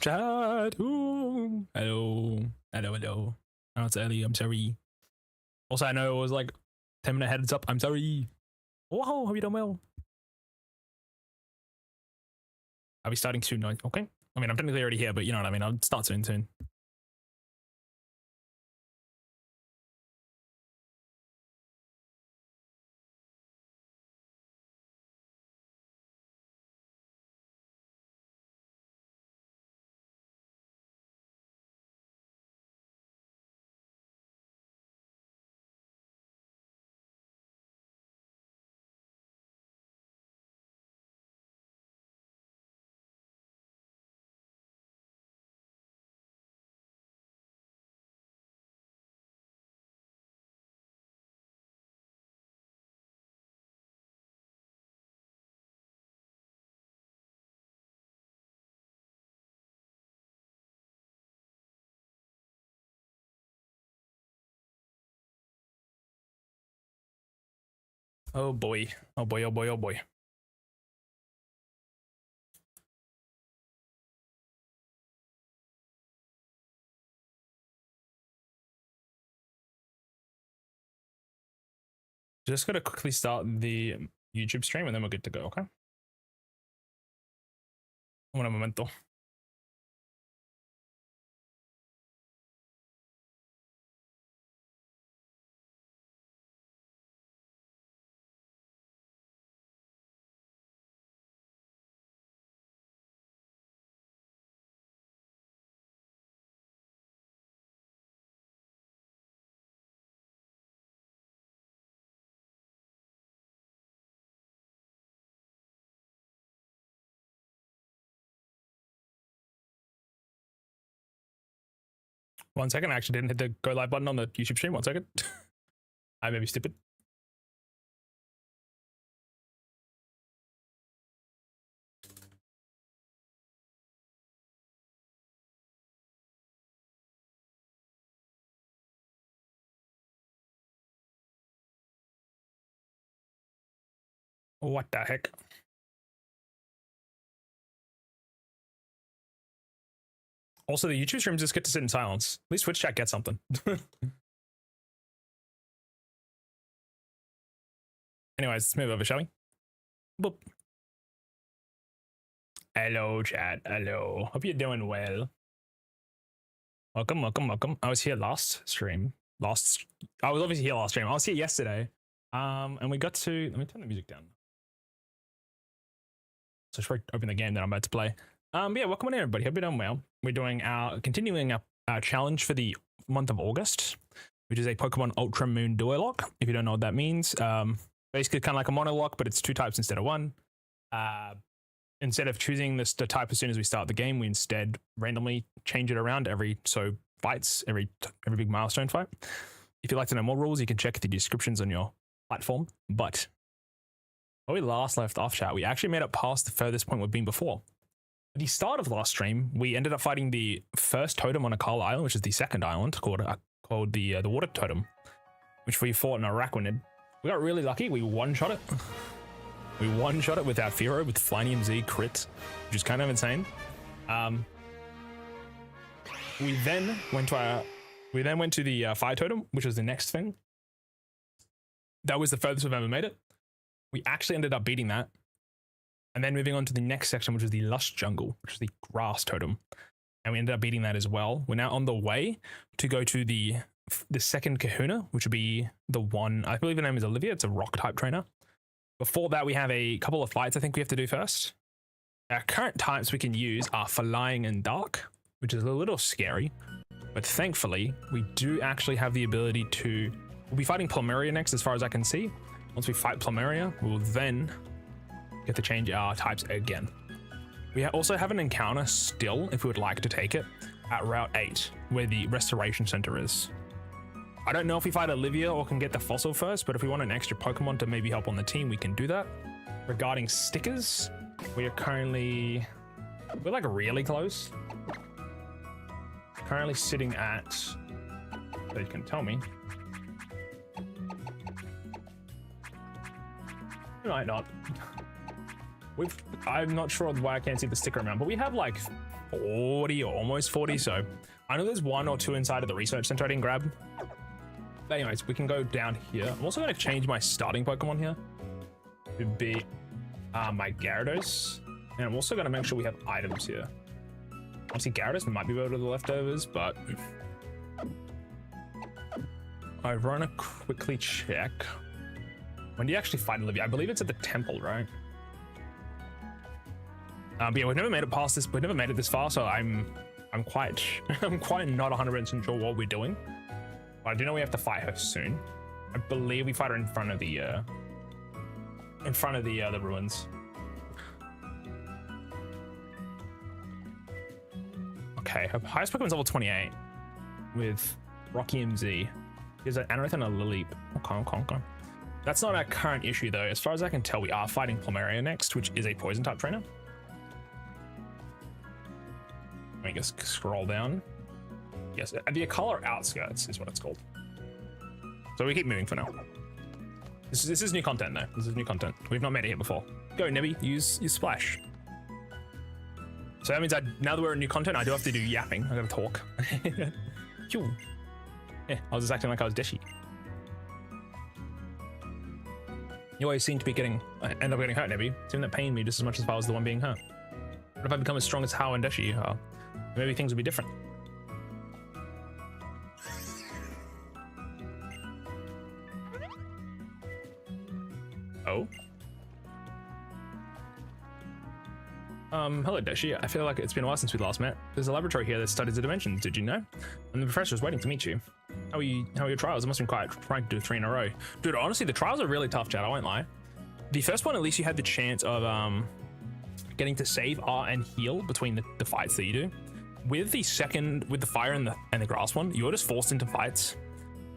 Chat. Ooh. Hello. Hello, hello. I know it's early. I'm sorry. Also, I know it was like 10-minute heads up. I'm sorry. Whoa, hope you done well. I'll be starting soon. Okay. I mean, I'm technically already here, but you know what I mean. I'll start soon. Oh boy. Oh boy. Oh boy. Oh boy. Just gotta quickly start the YouTube stream and then we're good to go, okay? Un momento. One second, I actually didn't hit the go live button on the YouTube stream. 1 second. I may be stupid. What the heck? Also, the YouTube streams just get to sit in silence. At least Twitch chat gets something. Anyways, let's move over, shall we? Boop. Hello, chat. Hello. Hope you're doing well. Welcome. I was here last stream. I was obviously here last stream. I was here yesterday. And we got to, let me turn the music down. So should I open the game that I'm about to play? Yeah, welcome on in, everybody. Hope you're doing well. We're doing continuing our challenge for the month of August, which is a Pokemon Ultra Moon DuoLocke. If you don't know what that means, basically kind of like a monologue, but it's 2 types instead of 1. Instead of choosing the type as soon as we start the game, we instead randomly change it around every fights, every big milestone fight. If you'd like to know more rules, you can check the descriptions on your platform. But when we last left off, chat, we actually made it past the furthest point we've been before. At the start of last stream, we ended up fighting the first totem on Akala Island, which is the second island, called the Water Totem, which we fought in Araquanid. We got really lucky. We one-shot it. We one-shot it with our Fearow with Flynium Z crit, which is kind of insane. We then went to the Fire Totem, which was the next thing. That was the furthest we've ever made it. We actually ended up beating that. And then moving on to the next section, which was the Lush Jungle, which is the Grass Totem. And we ended up beating that as well. We're now on the way to go to the second Kahuna, which would be the one, I believe the name is Olivia. It's a rock type trainer. Before that, we have a couple of fights I think we have to do first. Our current types we can use are Flying and Dark, which is a little scary. But thankfully, we do actually have the ability to... We'll be fighting Plumeria next, as far as I can see. Once we fight Plumeria, we'll then get to change our types again. We also have an encounter still, if we would like to take it, at Route 8, where the Restoration Center is. I don't know if we fight Olivia or can get the fossil first, but if we want an extra Pokemon to maybe help on the team, we can do that. Regarding stickers, we're like really close. Currently sitting at, so you can tell me. You might not. I'm not sure why I can't see the sticker amount, but we have like 40 or almost 40. So I know there's 1 or 2 inside of the research center I didn't grab. But anyways, we can go down here. I'm also going to change my starting Pokemon here to be my Gyarados. And I'm also going to make sure we have items here. Honestly, Gyarados might be better to the leftovers, but I want to quickly check. When do you actually fight Olivia? I believe it's at the temple, right? But yeah, we've never made it past this. We've never made it this far, so I'm quite not 100% sure what we're doing. But I do know we have to fight her soon. I believe we fight her in front of the ruins. Okay, her highest Pokemon's level 28 with Rocky MZ. There's an Anorith and a Lileep. Okay. That's not our current issue though. As far as I can tell, we are fighting Plumeria next, which is a poison type trainer. Let me just scroll down. Yes, the Akala Outskirts is what it's called. So we keep moving for now. This is new content though. This is new content. We've not made it here before. Go Nebby, use Splash. So that means now that we're in new content, I do have to do yapping. I gotta talk. Phew. Yeah, I was just acting like I was Deschy. You always seem to be end up getting hurt, Nebby. Seemed that pained me just as much as if I was the one being hurt. What if I become as strong as Hao and Deschy? Maybe things would be different. Oh. Hello Deschy. I feel like it's been a while since we last met. There's a laboratory here that studies the dimensions, did you know? And the professor is waiting to meet you. How are your trials? It must have been quite trying to do 3 in a row. Dude, honestly, the trials are really tough, Chad, I won't lie. The first one, at least you had the chance of getting to save and heal between the fights that you do. With the second, with the fire and the grass one, you're just forced into fights,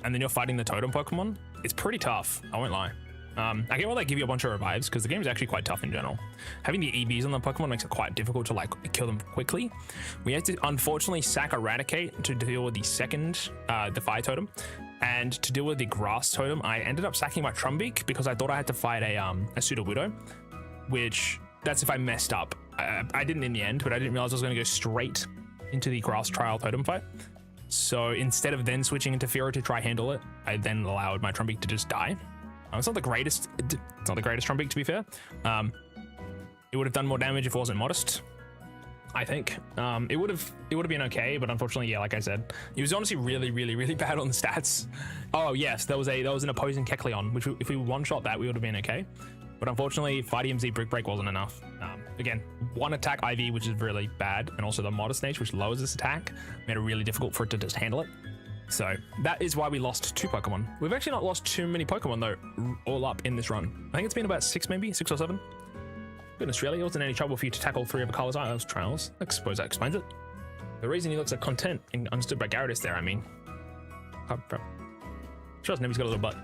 and then you're fighting the totem Pokemon. It's pretty tough, I won't lie. I get why they give you a bunch of revives because the game is actually quite tough in general. Having the EVs on the Pokemon makes it quite difficult to like kill them quickly. We had to unfortunately sack Eradicate to deal with the second, the fire totem, and to deal with the grass totem, I ended up sacking my Trumbeak because I thought I had to fight a Sudowoodo, which that's if I messed up. I didn't in the end, but I didn't realize I was going to go straight into the grass trial totem fight. So instead of then switching into Fearow to try handle it, I then allowed my Trumbeak to just die. It's not the greatest. It's not the greatest Trumbeak, to be fair. It would have done more damage if it wasn't modest, I think. It would have been okay, but unfortunately, yeah, like I said, he was honestly really bad on the stats. Oh yes, there was an opposing Kecleon, which if we one-shot that, we would have been okay. But unfortunately, Fighting MZ Brick Break wasn't enough. Again, 1 attack IV, which is really bad, and also the modest nature, which lowers this attack, made it really difficult for it to just handle it. So that is why we lost 2 Pokemon. We've actually not lost too many Pokemon though, all up in this run. I think it's been about 6 maybe, 6 or 7. Goodness, really? It wasn't any trouble for you to tackle 3 of Akala's Isles trials. I suppose that explains it. The reason he looks like content and understood by Gyarados there, I mean. Sure, Nebby's got a little butt.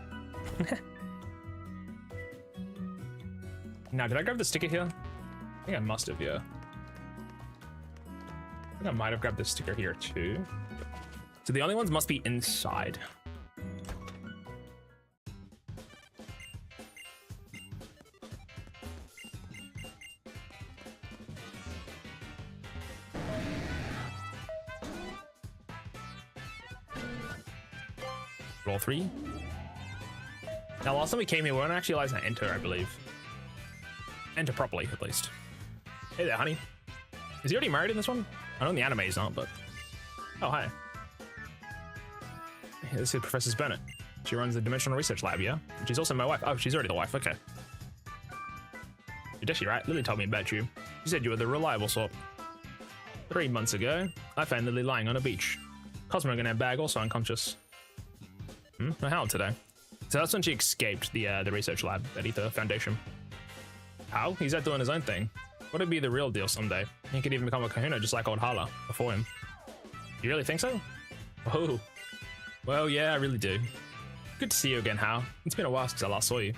Now, did I grab the sticker here? I think I must have, yeah. I think I might have grabbed the sticker here too. So the only ones must be inside. Roll 3. Now, last time we came here, we weren't actually allowed to enter, I believe. Enter properly, at least. Hey there, honey. Is he already married in this one? I know in the anime he's not, but... Oh, hi. This is Professor Burnett. She runs the Dimensional Research Lab, yeah? She's also my wife. Oh, she's already the wife, okay. You're Deschy, right? Lily told me about you. She said you were the reliable sort. 3 months ago, I found Lily lying on a beach. Cosmo in her bag, also unconscious. How today? So that's when she escaped the research lab at Ether Foundation. How? He's out doing his own thing. What'd be the real deal someday? He could even become a kahuna just like old Hala before him. You really think so? Oh. Well, yeah, I really do. Good to see you again, Hao. It's been a while since I last saw you.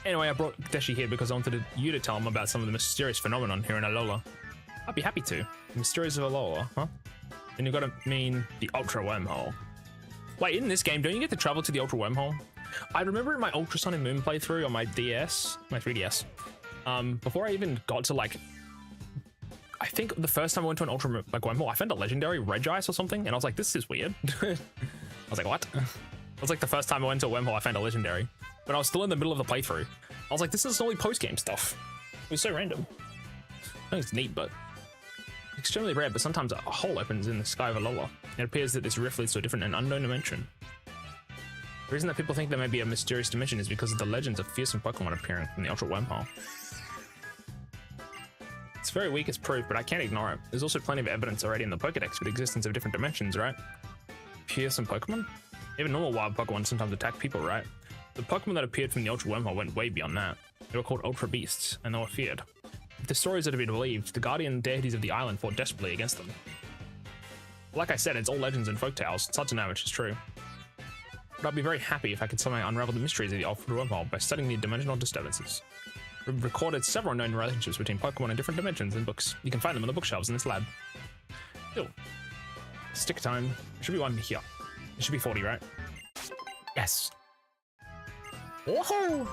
Anyway, I brought Deschy here because I wanted you to tell him about some of the mysterious phenomenon here in Alola. I'd be happy to. The mysterious of Alola, huh? Then you've got to mean the Ultra Wormhole. Wait, in this game, don't you get to travel to the Ultra Wormhole? I remember in my Ultra Sun and Moon playthrough on my DS, my 3DS, before I even got to like I think the first time I went to an ultra like wormhole, I found a legendary Regice or something, and I was like, this is weird. I was like, what? It was like the first time I went to a wormhole, I found a legendary, but I was still in the middle of the playthrough. I was like, this is only post-game stuff. It was so random. I think it's neat, but extremely rare. But sometimes a hole opens in the sky of Alola. It appears that this rift leads to a different and unknown dimension. The reason that people think there may be a mysterious dimension is because of the legends of fearsome Pokemon appearing from the ultra wormhole. It's very weak as proof, but I can't ignore it. There's also plenty of evidence already in the Pokedex for the existence of different dimensions, right? Fearsome Pokemon? Even normal wild Pokemon sometimes attack people, right? The Pokemon that appeared from the ultra wormhole went way beyond that. They were called Ultra Beasts, and they were feared. If the stories are to be believed, the guardian deities of the island fought desperately against them. Like I said, it's all legends and folktales. It's hard to know which is true. But I'd be very happy if I could somehow unravel the mysteries of the ultra wormhole by studying the dimensional disturbances. We've recorded several known relationships between Pokemon in different dimensions in books. You can find them on the bookshelves in this lab. Ew. Stick time. There should be one here. It should be 40, right? Yes. Whoa!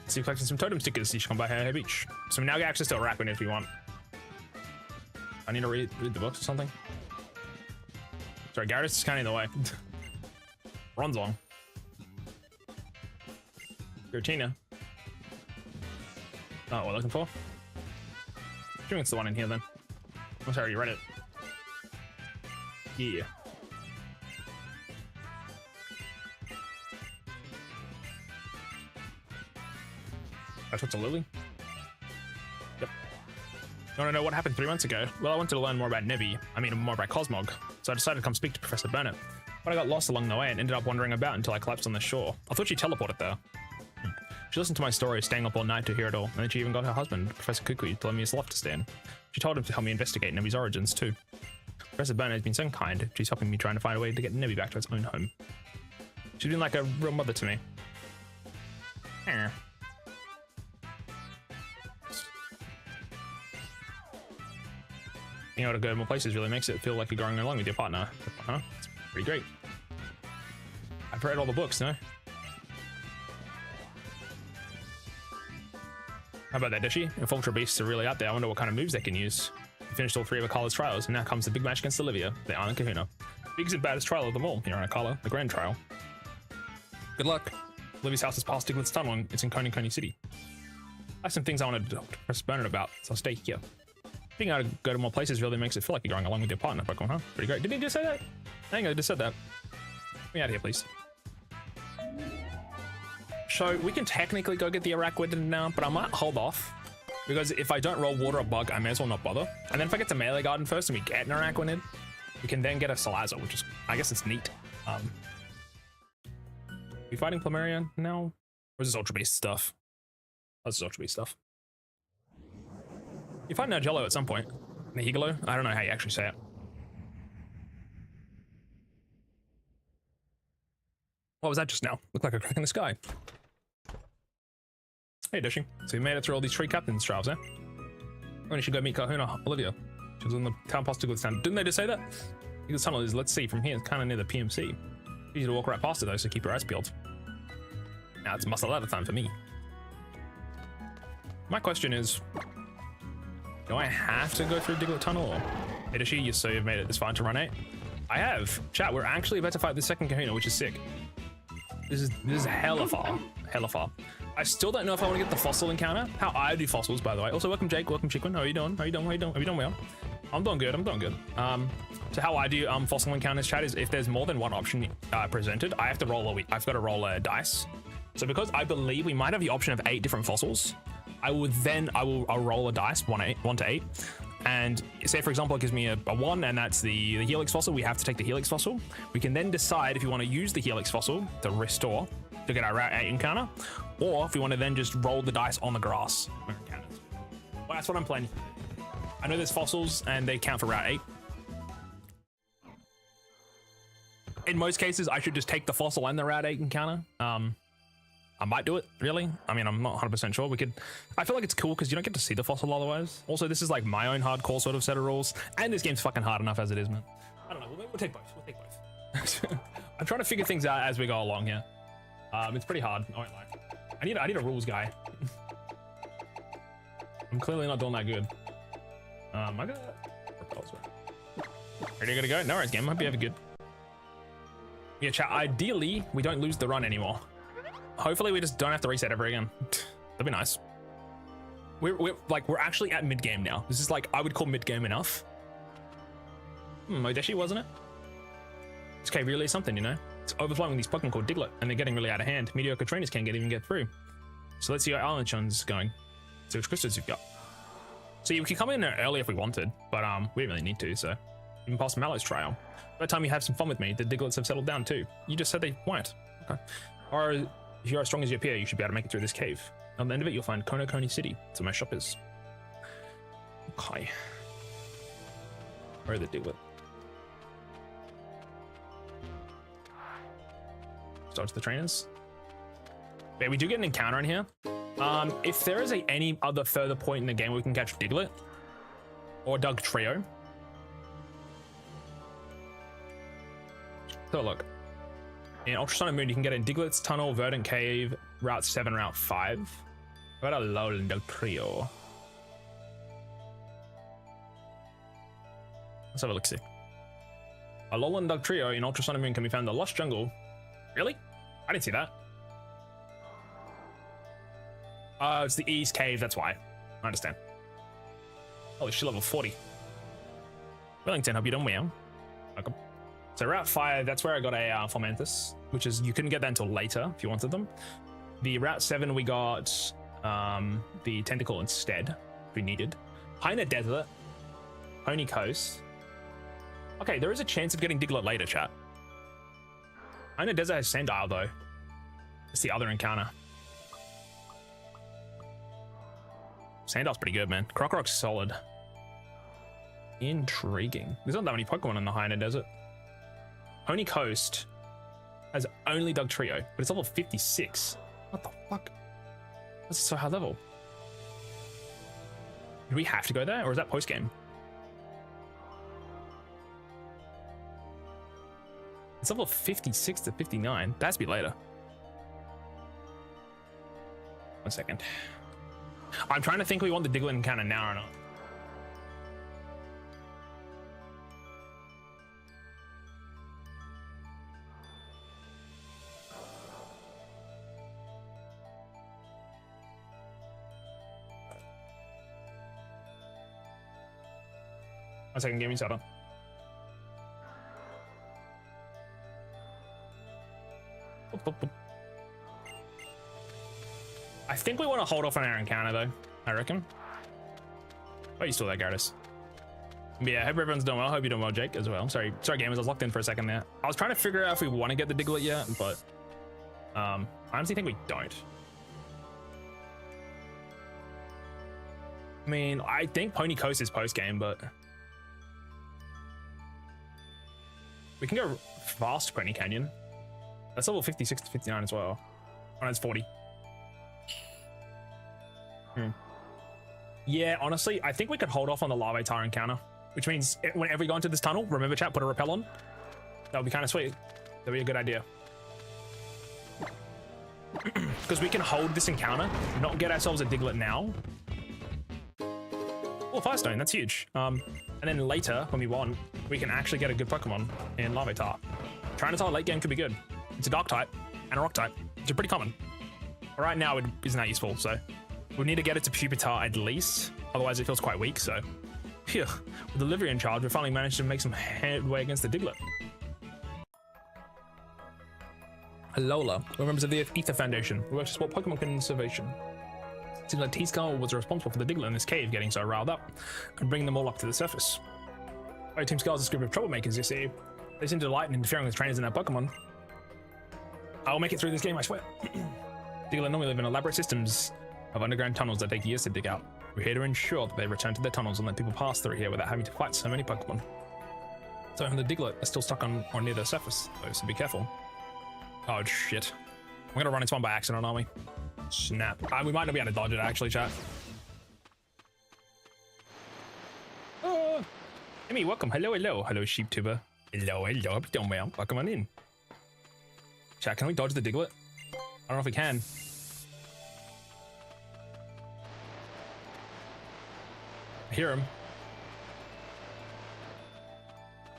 So you're collecting some totem stickers. You should come by Hair Beach. So we now get access to a Araquanid if we want. I need to read the books or something. Sorry, Gyarados is kind of in the way. Bronzong. Giratina. Oh, what we're looking for? I think it's the one in here then. I'm sorry, you read it. Yeah. I talked to Lily. Yep. You want to know what happened 3 months ago? Well, I wanted to learn more about Nebby. I mean, more about Cosmog. So I decided to come speak to Professor Burnett. But I got lost along the way and ended up wandering about until I collapsed on the shore. I thought she teleported there. She listened to my story, staying up all night to hear it all, and then she even got her husband, Professor Kukui, to lend me his loft to stay in. She told him to help me investigate Nebby's origins, too. Professor Burnett has been so kind. She's helping me trying to find a way to get Nebby back to its own home. She's been like a real mother to me. Being able to go to more places really makes it feel like you're going along with your partner. Huh? It's pretty great. I've read all the books, no? How about that, Deschy? If Ultra Beasts are really out there, I wonder what kind of moves they can use. We finished all 3 of Akala's trials, and now comes the big match against Olivia, the Island Kahuna. Biggest and baddest trial of them all here on Akala, the Grand Trial. Good luck. Olivia's house is past Diglett's Tunnel, and it's in Coney City. I have some things I wanted to talk to Professor Burnett about, so I'll stay here. Being able to go to more places really makes it feel like you're going along with your partner, Pokemon, huh? Pretty great. Didn't he just say that? I think I just said that. Get me out of here, please. So we can technically go get the Araquanid now, but I might hold off. Because if I don't roll Water or Bug, I may as well not bother. And then if I get to Melee Garden first and we get an Araquanid, we can then get a Salazzle, which is, I guess it's neat. We fighting Plumeria now? Or is this Ultra Beast stuff? Oh, this is Ultra Beast stuff. You find Nagello at some point. Nihigalo? I don't know how you actually say it. What was that just now? Looked like a crack in the sky. Hey, Deschy. So we made it through all these tree captains' trials, eh? When you should go meet Kahuna, Olivia. She was on the town past Diglett's Tunnel. Didn't they just say that? Diglett's Tunnel is, let's see, from here, it's kind of near the PMC. Easy to walk right past it though, so keep your eyes peeled. Now it's muscle out of time for me. My question is, do I have to go through Diglett Tunnel? Or hey, Deschy, so you've made it this far into Run 8? I have. Chat, we're actually about to fight the second Kahuna, which is sick. This is hella far. Hella far. I still don't know if I want to get the fossil encounter. How I do fossils, by the way. Also, welcome Jake, welcome Chiquin. How are you doing? How are you doing? How are you doing? Are you doing well? I'm doing good. I'm doing good. So how I do fossil encounters, chat, is if there's more than one option presented, I have to roll I've got to roll a dice. So because I believe we might have the option of 8 different fossils, I'll roll a dice, 1 to 8. And say, for example, it gives me a 1, and that's the Helix fossil. We have to take the Helix fossil. We can then decide if you want to use the Helix fossil to restore to get our Route 8 encounter, or if we want to then just roll the dice on the grass. Well, that's what I'm planning. I know there's fossils, and they count for Route 8. In most cases, I should just take the fossil and the Route 8 encounter. I might do it, really. I mean, I'm not 100% sure. I feel like it's cool because you don't get to see the fossil otherwise. Also, this is like my own hardcore sort of set of rules. And this game's fucking hard enough as it is, man. I don't know. We'll take both. We'll take both. I'm trying to figure things out as we go along here. It's pretty hard. I won't lie. I need a rules guy. I'm clearly not doing that good. I got ready to go. No worries, game. Hope you have a good. Yeah, chat. Ideally, we don't lose the run anymore. Hopefully, we just don't have to reset ever again. That'd be nice. We're actually at mid game now. This is like I would call mid game enough. Deschy, wasn't it? This cave really is something, you know. It's overflowing these Pokemon called Diglett, and they're getting really out of hand. Mediocre trainers can't even get through. So let's see how Island Shun's going. See which crystals you've got. See, we could come in there early if we wanted, but we didn't really need to, so even past Mallow's trial. By the time you have some fun with me, the Digletts have settled down too. You just said they won't. Okay. Or if you're as strong as you appear, you should be able to make it through this cave. On the end of it, you'll find Konokoni City. That's where my shop is. Okay. Where are the Diglett? Start to the trainers. Yeah, we do get an encounter in here. If there is any other further point in the game where we can catch Diglett or Dugtrio. So look, in Ultrasonic Moon you can get in Diglett's Tunnel, Verdant Cave, Route 7, Route 5. What about a Alolan Dugtrio? Let's have a look see. Alolan Dugtrio in Ultrasonic Moon can be found in the Lost Jungle. Really? I didn't see that. It's the East Cave, that's why. I understand. Holy shit, level 40. Wellington, hope you don't meow. Welcome. So Route 5, that's where I got a Formanthus, which is, you couldn't get that until later if you wanted them. The Route 7, we got the Tentacle instead, if we needed. Haina Desert, Pony Coast. Okay, there is a chance of getting Diglett later, chat. Haina Desert has Sandile, though. It's the other encounter. Sandile's pretty good, man. Crocorock's solid. Intriguing. There's not that many Pokemon in the Haina Desert. Pony Coast has only Dugtrio, but it's level 56. What the fuck? That's so high level. Do we have to go there, or is that post-game? It's level 56 to 59. That has to be later. 1 second. I'm trying to think we want the Diglett encounter now or not. One second, give me settle. I think we want to hold off on our encounter though, I reckon. Oh, you still there, Gyarados? But yeah, I hope everyone's doing well. I hope you're doing well, Jake, as well. Sorry gamers, I was locked in for a second there. I was trying to figure out if we want to get the Diglett yet, but I honestly think we don't. I mean, I think Pony Coast is post-game, but we can go fast to Pony Canyon. That's level 56 to 59 as well. Oh, no, it's 40. Yeah, honestly, I think we could hold off on the Larvitar encounter, which means whenever we go into this tunnel, remember chat, put a repel on. That would be kind of sweet. That'd be a good idea. Because we can hold this encounter, not get ourselves a Diglett now. Oh, Firestone, that's huge. And then later, when we want, we can actually get a good Pokemon in Larvitar. Tyranitar late game could be good. It's a Dark type and a Rock type, which are pretty common. But right now, it isn't that useful, so we need to get it to Pupitar at least. Otherwise, it feels quite weak, so. Phew. With the livery in charge, we finally managed to make some headway against the Diglett. Alola, we're members of the Ether Foundation. We work to support Pokemon conservation. It seems like T-Skull was responsible for the Diglett in this cave getting so riled up and bringing them all up to the surface. Oh, Team Skull's a group of troublemakers, you see. They seem to delight in interfering with trainers and their Pokemon. I'll make it through this game, I swear. Diglett normally live in elaborate systems of underground tunnels that take years to dig out. We're here to ensure that they return to their tunnels and let people pass through here without having to fight so many Pokemon. So the Diglett are still stuck on or near the surface, so be careful. Oh shit. We're gonna run into one by accident, aren't we? Snap. We might not be able to dodge it actually, chat. Amy, welcome. Hello, SheepTuber. Hello, hope you're doing well. Welcome on in. Chat, can we dodge the Diglett? I don't know if we can. I hear him.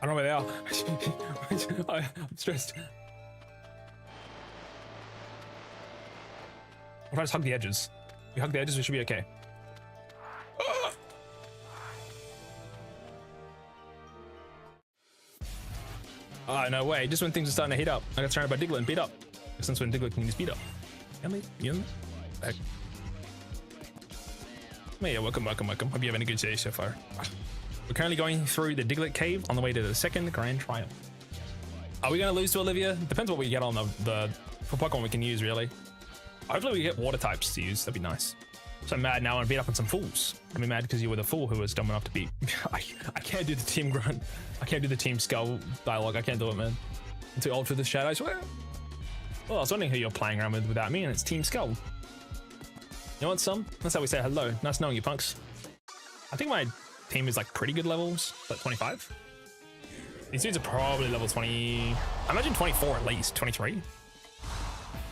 I don't know where they are. I'm stressed. If I just hug the edges. We hug the edges, we should be okay. Oh, no way. Just when things are starting to heat up, I got surrounded by Diglett and beat up. Since when Diglett can just beat up. Yeah, welcome. Hope you're having a good day so far. We're currently going through the Diglett cave on the way to the second Grand Triumph. Are we going to lose to Olivia? Depends what we get on the for Pokemon we can use, really. Hopefully we get water types to use. That'd be nice. So I'm mad now and beat up on some fools. I'm mad because you were the fool who was dumb enough to beat. I can't do the team grunt. I can't do the team skull dialogue. I can't do it, man. I'm too old for this chat, I swear. Well, I was wondering who you're playing around with without me, and it's Team Skull. You want some? That's how we say hello. Nice knowing you, punks. I think my team is like pretty good levels, like 25. These dudes are probably level 20. I imagine 24 at least, 23.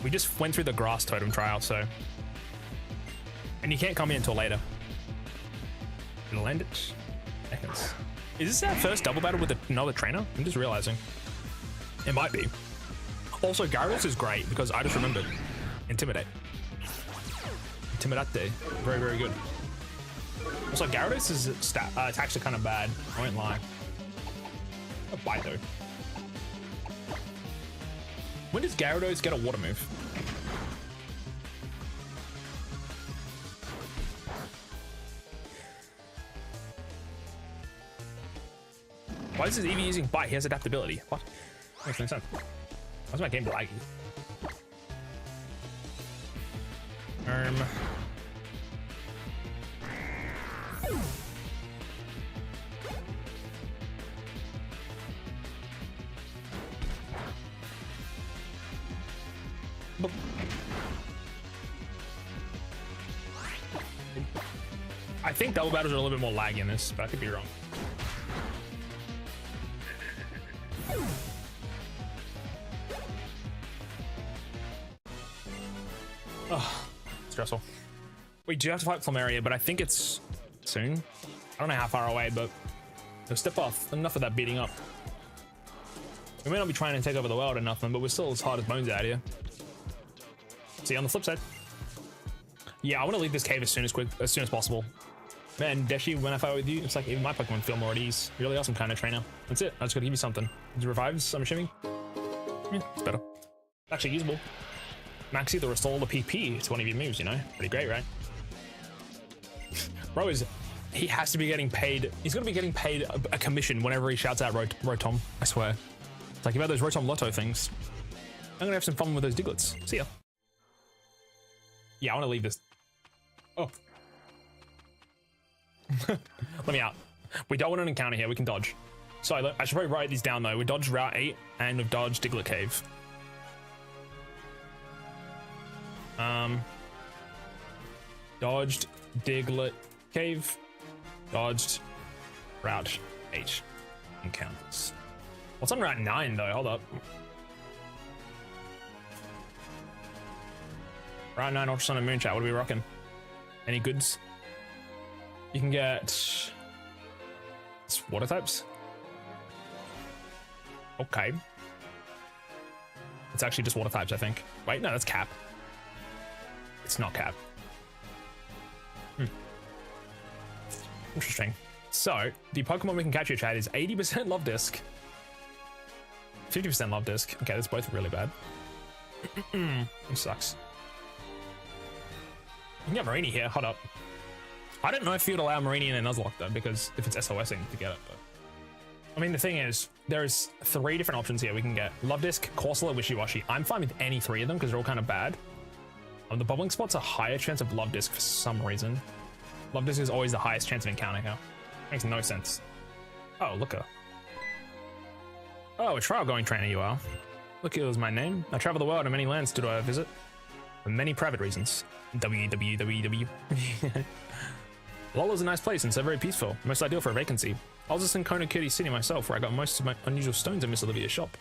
We just went through the grass totem trial, so. And you can't come in until later. It'll end it. Seconds. Is this our first double battle with another trainer? I'm just realizing. It might be. Also, Gyarados is great because I just remembered. Intimidate. Intimidate. Very, very good. Also, Gyarados' attacks are kind of bad. I won't lie. A bite though. When does Gyarados get a water move? Why is this Eevee using bite? He has adaptability. What? Makes no sense. Why's my game laggy? I think double battles are a little bit more laggy in this, but I could be wrong. Oh, stressful. We do have to fight Plumeria, but I think it's soon. I don't know how far away, but they'll step off. Enough of that beating up. We may not be trying to take over the world or nothing, but we're still as hard as bones out here. See, on the flip side. Yeah, I want to leave this cave as soon as possible. Man, Deschy, when I fight with you, it's like even my Pokemon feel more at ease. You're really awesome kind of trainer. That's it. I just gotta give you something. It revives, I'm assuming. Yeah, it's better. Actually usable. Max either restore the PP to one of your moves, you know? Pretty great, right? Bro he has to be getting paid. He's gonna be getting paid a commission whenever he shouts out Rotom. I swear. It's like about those Rotom Lotto things. I'm gonna have some fun with those Diglets. See ya. Yeah, I want to leave this. Oh. Let me out. We don't want an encounter here. We can dodge. So I should probably write these down though. We dodged Route 8 and we've dodged Diglett Cave. Dodged Diglett Cave. Dodged Route 8 encounters. What's on Route 9 though? Hold up. Route 9 Ultra Sun and Moonshot. What are we rocking? Any goods? You can get water types. Okay. It's actually just water types, I think. Wait, no, that's Cap. It's not Cap. Interesting. So, the Pokemon we can catch here, Chad, is 80% Love Disc. 50% Love Disc. Okay, that's both really bad. It sucks. You can get Marini here. Hold up. I don't know if you'd allow Marini and a Nuzlocke though, because if it's SOSing to get it, but I mean the thing is, there's 3 different options here. We can get Love Disc, Corsola, Wishy-Washy. I'm fine with any 3 of them because they're all kind of bad. The Bubbling Spot's a higher chance of Love Disc for some reason. Love Disc is always the highest chance of encounter here. Makes no sense. Oh, look her. Oh, a trial going trainer you are. Look, it was my name. I travel the world and many lands do I visit. For many private reasons. www. Lola's a nice place and so very peaceful. Most ideal for a vacancy. I was just in Kona Kitty City myself where I got most of my unusual stones in Miss Olivia's shop.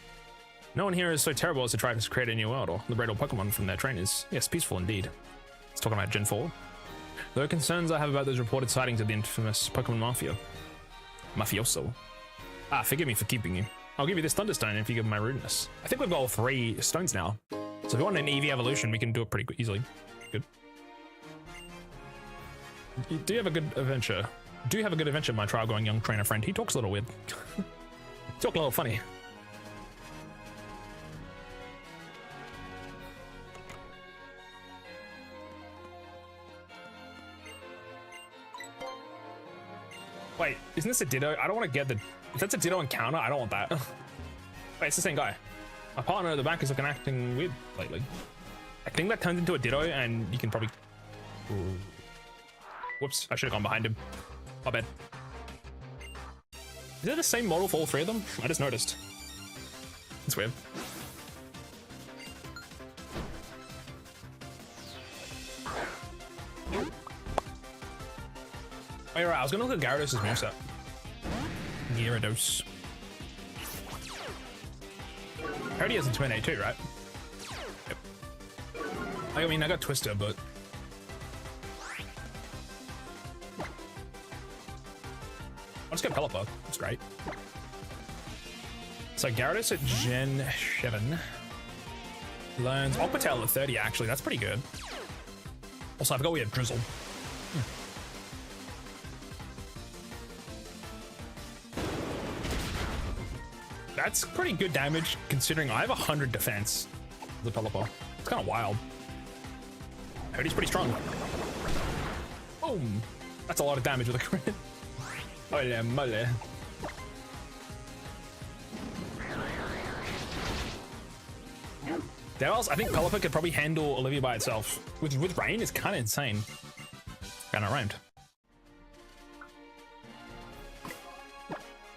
No one here is so terrible as to try to create a new world or liberate all Pokemon from their trainers. Yes, peaceful indeed. Let's talk about Gen 4. There are concerns I have about those reported sightings of the infamous Pokemon Mafia. Mafioso. Ah, forgive me for keeping you. I'll give you this Thunderstone if you give my rudeness. I think we've got all 3 stones now. So if you want an EV evolution, we can do it pretty easily. Good. You do have a good adventure. Do you have a good adventure, my trial going young trainer friend? He talks a little weird. Talk a little funny. Wait, isn't this a Ditto? I don't want to get the... If that's a Ditto encounter, I don't want that. Wait, it's the same guy. My partner at the back is looking acting weird lately. I think that turns into a Ditto and you can probably... Ooh. Whoops, I should have gone behind him. My bad. Is it the same model for all 3 of them? I just noticed. It's weird. Oh, you're right. I was gonna look at Gyarados' moveset. Gyarados. I heard he has a twin A too, right? Yep. I mean, I got Twister, but... I'll just get Pelipper. That's great. So Gyarados at Gen 7. Learns Aquatail at 30, actually. That's pretty good. Also, I forgot we have Drizzle. That's pretty good damage, considering I have 100 defense. The Pelipper. It's kind of wild. I heard he's pretty strong. Boom! That's a lot of damage with a crit. Holy moly. Devils, I think Pelipper could probably handle Olivia by itself. With Rain, it's kind of insane. Kind of rhymed.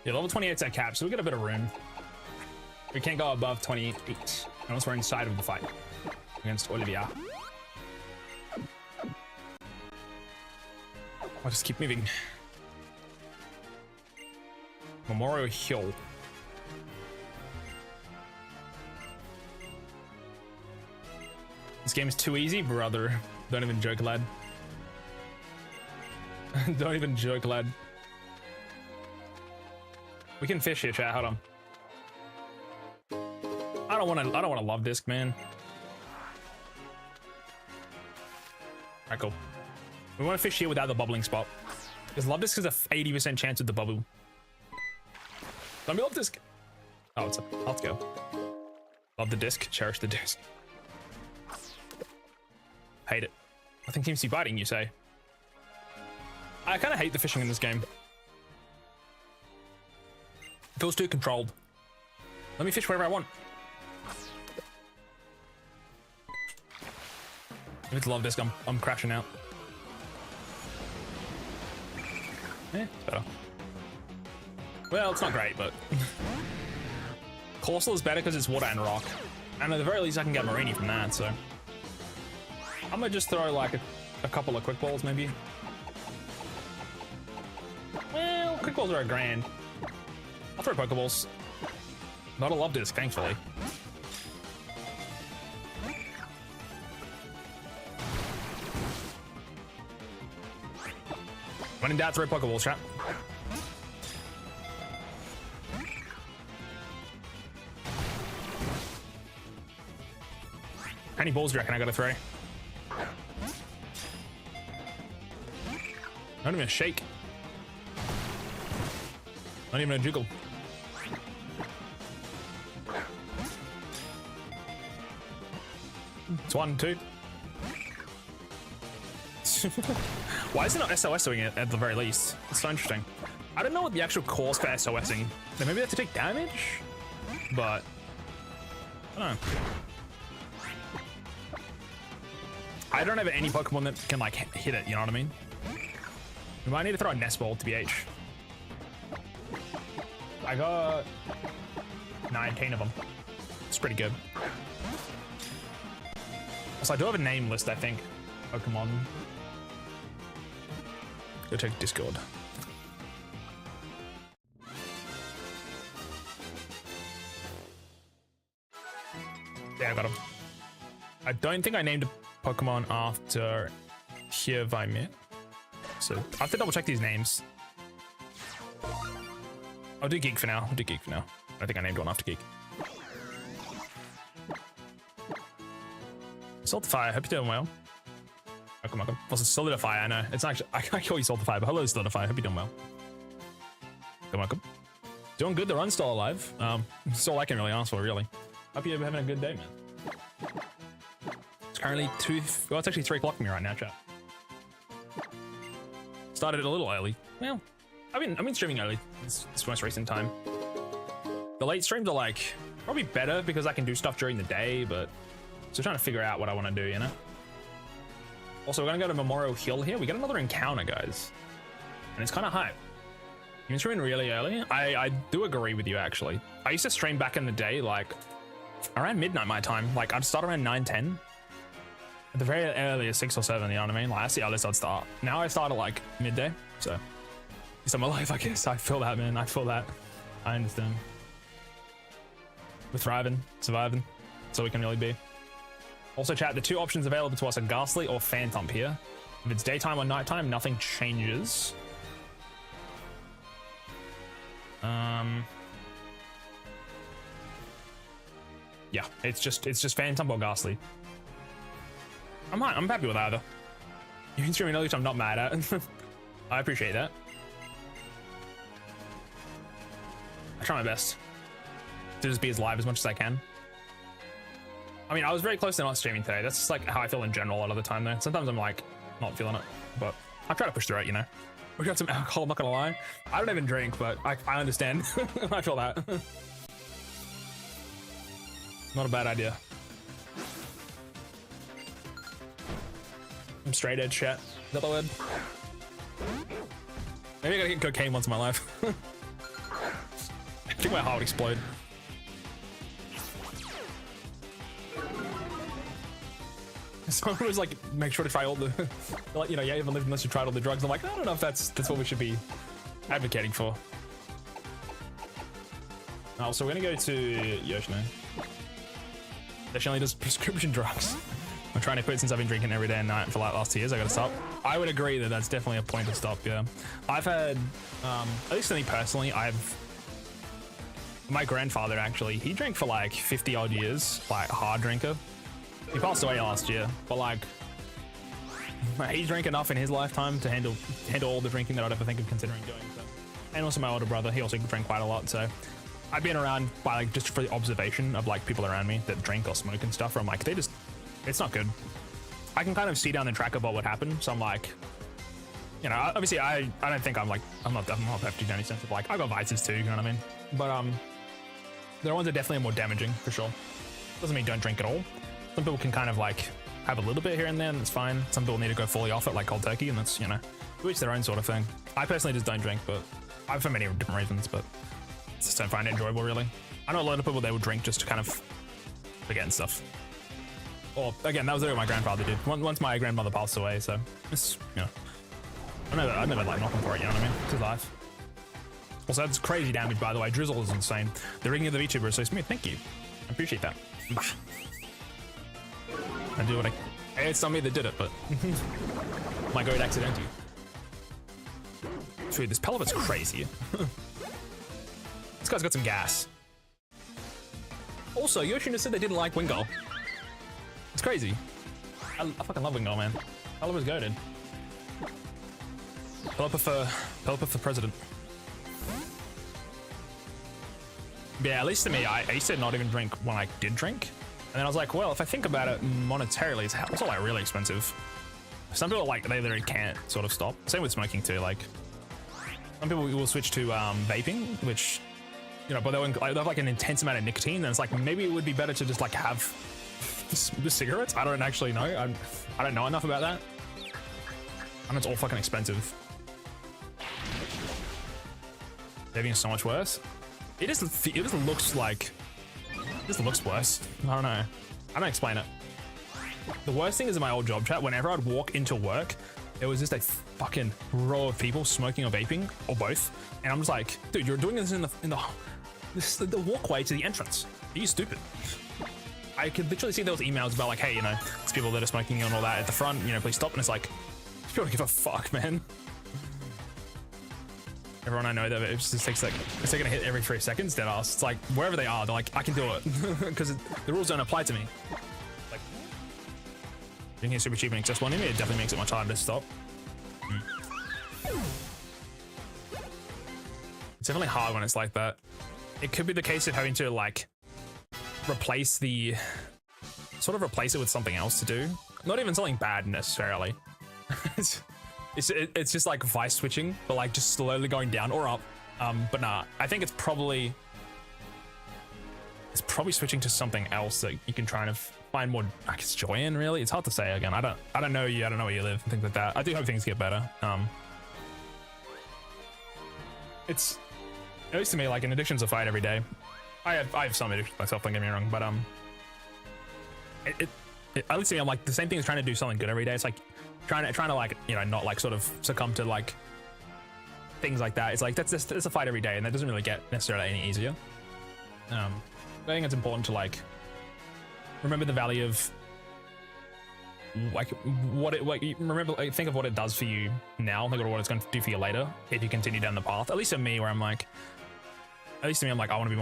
Yeah, level 28's our cap, so we get a bit of room. We can't go above 28 unless we're inside of the fight against Olivia. I'll just keep moving. Memorial Hill. This game is too easy, brother. Don't even joke, lad. Don't even joke, lad. We can fish here, chat. Hold on. I don't want to love disc, man. Alright, cool. We want to fish here without the bubbling spot. Because love disc is a 80% chance with the bubble. Let me love disc. Oh, it's up. Let's go. Love the disc. Cherish the disc. Hate it. Nothing seems to be biting, you say. I kind of hate the fishing in this game. It feels too controlled. Let me fish wherever I want. If it's love disc, I'm crashing out. It's better. Well, it's not great, but... Corsal is better because it's water and rock. And at the very least, I can get Marini from that, so... I'm gonna just throw, like, a couple of quick balls, maybe. Well, quick balls are a grand. I'll throw Pokeballs. Not a love disc, thankfully. When in doubt, throw Pokeballs, chat. How many balls do you reckon I gotta throw? Not even a shake. Not even a jiggle. It's 1, 2. Why is it not SOS doing it at the very least? It's so interesting. I don't know what the actual cause for SOSing. Maybe they have to take damage? But... I don't know. I don't have any Pokemon that can, like, hit it, you know what I mean? We might need to throw a Nest Ball to BH. I got 19 of them. It's pretty good. Also, I do have a name list, I think. Pokemon. Go check Discord. Yeah, I got him. I don't think I named a Pokemon after Hirvimir. So I have to double check these names. I'll do Geek for now. I'll do Geek for now. I don't think I named one after Geek. Saltify, I hope you're doing well. Welcome, welcome. Also, Solidify, I know. It's actually, I can't call you Saltify, but hello, Solidify. I hope you're doing well. Welcome, welcome. Doing good, the run's still alive. That's all I can really ask for, really. Hope you're having a good day, man. It's currently well, it's actually 3 o'clock for me right now, chat. Started it a little early. Well, I've been streaming early this most recent time. The late streams are like probably better because I can do stuff during the day, but still trying to figure out what I want to do, you know? Also, we're gonna go to Memorial Hill here. We got another encounter, guys. And it's kind of hype. You've been streaming really early. I do agree with you, actually. I used to stream back in the day, like around midnight my time. Like I'd start around 9, 10. At the very earliest 6 or 7, you know what I mean? Like that's the earliest I'd start. Now I start at like midday. So it's on my life, I guess. I feel that, man. I feel that. I understand. We're thriving, surviving. That's all we can really be. Also, chat, the 2 options available to us are Ghastly or Phantom here. If it's daytime or nighttime, nothing changes. Yeah, it's just Phantom or Ghastly. I'm happy with either. You've been streaming early, which I'm not mad at. I appreciate that. I try my best to just be as live as much as I can. I mean, I was very close to not streaming today. That's just like how I feel in general a lot of the time though. Sometimes I'm like not feeling it, but I try to push through it, you know. We got some alcohol, I'm not gonna lie. I don't even drink, but I understand. I feel that. Not a bad idea. I'm straight edge, chat. Is that the word? Maybe I gotta get cocaine once in my life. I think my heart would explode. Someone was like, make sure to try all the, like, you know, you haven't lived unless you tried all the drugs. I'm like, I don't know if that's what we should be advocating for. Oh, so we're gonna go to Yoshino. Deschy only does prescription drugs. I'm trying to quit since I've been drinking every day and night for like last 2 years. I gotta stop. I would agree that that's definitely a point to stop. Yeah, I've had, at least for me personally, my grandfather actually, he drank for like 50 odd years, like hard drinker. He passed away last year, but like he drank enough in his lifetime to handle all the drinking that I'd ever think of considering doing. So. And also my older brother, he also drank quite a lot. So I've been around by like just for the observation of like people around me that drink or smoke and stuff. Where I'm like, it's not good. I can kind of see down the track of what would happen. So I'm like, you know, obviously I don't think I'm not hefty in any sense of like I've got vices too, you know what I mean? But there are ones that definitely are more damaging for sure. Doesn't mean don't drink at all. Some people can kind of like have a little bit here and there and that's fine. Some people need to go fully off it like cold turkey and that's, you know, to each their own sort of thing. I personally just don't drink, but I for many different reasons, but I just don't find it enjoyable really. I know a lot of people, they would drink just to kind of forget and stuff. Or again, that was what my grandfather did. Once my grandmother passed away, so it's, you know, I never like knocking for it, you know what I mean? It's his life. Also, that's crazy damage, by the way. Drizzle is insane. The rigging of the VTuber is so smooth. Thank you. I appreciate that. I do what it's not me that did it, but my goat accidentally. Dude, this Pelipper's crazy. This guy's got some gas. Also, Yoshino said they didn't like Wingull. It's crazy. I fucking love Wingull, man. Pelipper's goated. Pelipper for president. But yeah, at least to me, I used to not even drink when I did drink. And then I was like, well, if I think about it monetarily, it's also like really expensive. Some people like, they literally can't sort of stop. Same with smoking too. Like some people will switch to vaping, which, you know, but they'll have like an intense amount of nicotine. Then it's like, maybe it would be better to just like have the cigarettes. I don't actually know. I don't know enough about that. And it's all fucking expensive. Vaping is so much worse. It just looks like, it just looks worse. I don't know. I don't explain it. The worst thing is in my old job chat, whenever I'd walk into work, there was just a fucking row of people smoking or vaping or both. And I'm just like, dude, you're doing this in the walkway to the entrance. Are you stupid? I could literally see those emails about like, hey, you know, it's people that are smoking and all that at the front, you know, please stop. And it's like, people don't give a fuck, man. everyone I know that it just takes like it's taking a hit every 3 seconds. Dead ass. It's like wherever they are, they're like, I can do it because the rules don't apply to me. Like being here super cheap and accessible anime, it definitely makes it much harder to stop. It's definitely hard when it's like that. It could be the case of having to like replace it with something else to do. Not even something bad necessarily. It's just like vice switching, but like just slowly going down or up. But nah, I think it's probably switching to something else that you can try and find more, I guess, joy in. Really, it's hard to say. Again, I don't know you. I don't know where you live and things like that. I do hope things get better. It's at least to me, like an addiction's a fight every day. I have some addictions myself. Don't get me wrong, but at least to me, I'm like the same thing as trying to do something good every day. It's like trying to like, you know, not like sort of succumb to like things like that. It's like that's a fight every day, and that doesn't really get necessarily any easier. I think it's important to like remember the value of like what it like. Remember, like, think of what it does for you now. Think of what it's going to do for you later if you continue down the path. At least for me, where I'm like, at least to me, I'm like, I want to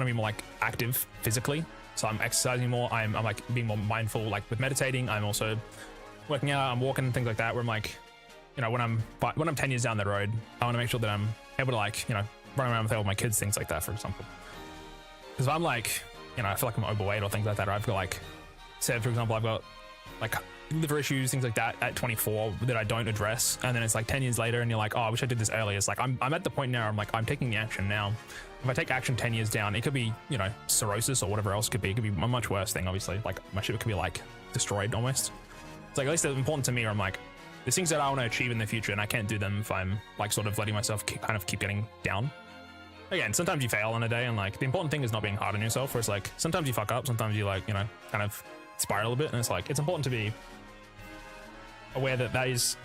be more like active physically. So I'm exercising more. I'm like being more mindful, like with meditating. I'm also working out. I'm walking and things like that. Where I'm like, you know, when I'm 10 years down the road, I want to make sure that I'm able to like, you know, run around with my kids, things like that, for example. Because if I'm like, you know, I feel like I'm overweight or things like that, or I've got like, say for example, I've got like liver issues, things like that at 24 that I don't address, and then it's like 10 years later, and you're like, oh, I wish I did this earlier. It's like I'm at the point now. I'm like, I'm taking the action now. If I take action 10 years down, it could be, you know, cirrhosis or whatever else it could be. It could be a much worse thing, obviously. Like my ship could be like destroyed almost. It's like at least it's important to me. Where I'm like, there's things that I want to achieve in the future, and I can't do them if I'm like sort of letting myself keep getting down. Again, sometimes you fail on a day, and like the important thing is not being hard on yourself. Where it's like sometimes you fuck up, sometimes you like, you know, kind of spiral a bit, and it's like it's important to be aware that is,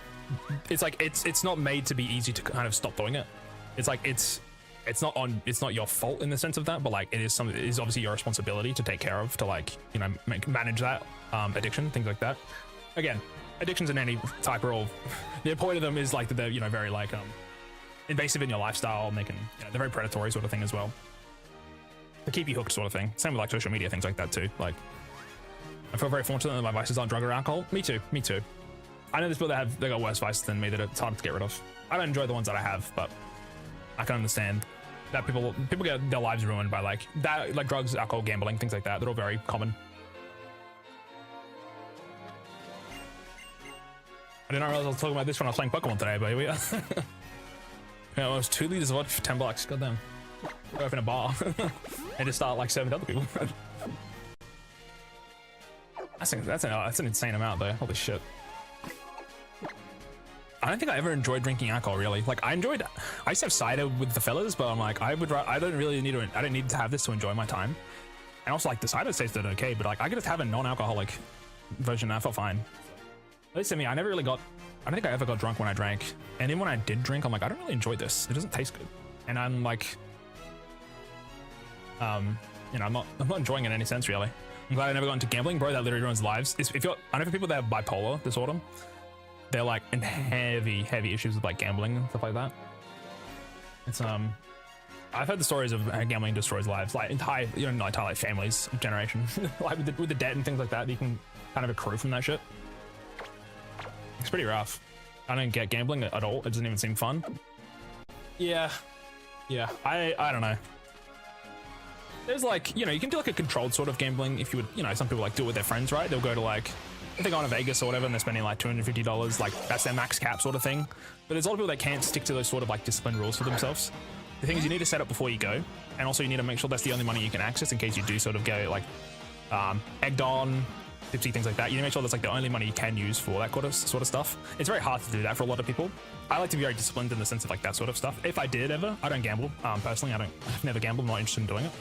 it's like it's not made to be easy to kind of stop doing it. It's like it's not your fault in the sense of that, but like it is obviously your responsibility to take care of, to like, you know, manage that addiction, things like that. Again, addictions in any type are all, the point of them is like that they're, you know, very like invasive in your lifestyle, and they can, you know, they're very predatory sort of thing as well. They keep you hooked sort of thing. Same with like social media, things like that too. Like I feel very fortunate that my vices aren't drug or alcohol. Me too. I know there's people that they got worse vices than me that it's hard to get rid of. I don't enjoy the ones that I have, but I can understand that people get their lives ruined by like that, like drugs, alcohol, gambling, things like that. They're all very common. I didn't realize I was talking about this when I was playing Pokemon today, but here we are. Yeah, it was 2 liters of vodka for $10. Goddamn. Go open a bar and just start like serving to other people. That's an insane amount though. Holy shit. I don't think I ever enjoyed drinking alcohol really. Like I used to have cider with the fellas, but I'm like, I don't need to have this to enjoy my time. And also like the cider tasted okay, but like I could just have a non-alcoholic version and I felt fine. At least to me, I don't think I ever got drunk when I drank. And even when I did drink, I'm like, I don't really enjoy this. It doesn't taste good. And I'm like, you know, I'm not enjoying it in any sense really. I'm glad I never got into gambling, bro. That literally ruins lives. I know for people that have bipolar disorder, they're like in heavy issues with like gambling and stuff like that. It's I've heard the stories of how gambling destroys lives, like entire like families, generation, like with the debt and things like that. You can kind of accrue from that shit. It's pretty rough. I don't get gambling at all. It doesn't even seem fun. Yeah. I don't know. There's like, you know, you can do like a controlled sort of gambling if you would, you know, some people like do it with their friends, right? They'll go to like, if they go to Vegas or whatever and they're spending like $250, like that's their max cap sort of thing. But there's a lot of people that can't stick to those sort of like disciplined rules for themselves. The thing is you need to set up before you go. And also you need to make sure that's the only money you can access in case you do sort of go like egged on, tipsy, things like that. You need to make sure that's like the only money you can use for that sort of stuff. It's very hard to do that for a lot of people. I like to be very disciplined in the sense of like that sort of stuff. If I did ever, I don't gamble. Personally, I've never gambled. I'm not interested in doing it.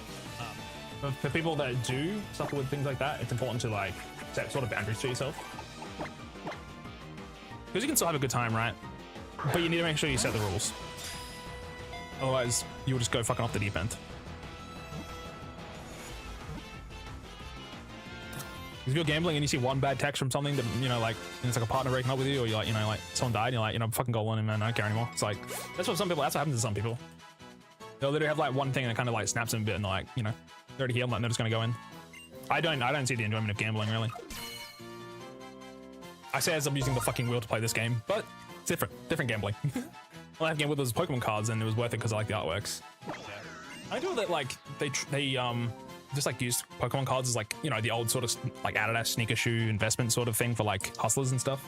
But for people that do suffer with things like that, it's important to like set sort of boundaries for yourself. Because you can still have a good time, right? But you need to make sure you set the rules. Otherwise, you'll just go fucking off the deep end. If you're gambling and you see one bad text from something that, you know, like, and it's like a partner breaking up with you, or you're like, you know, like someone died, and you're like, you know, fucking go on in, man, I don't care anymore. It's like, that's what happens to some people. They'll literally have like one thing and it kind of like snaps them a bit and they're like, you know, they're already healed and they're just gonna go in. I don't see the enjoyment of gambling, really. I say as I'm using the fucking wheel to play this game, but it's different gambling. I have gambled with those Pokemon cards and it was worth it because I like the artworks. I do that, like, they just like use Pokemon cards as like, you know, the old sort of like Adidas sneaker shoe investment sort of thing for like hustlers and stuff.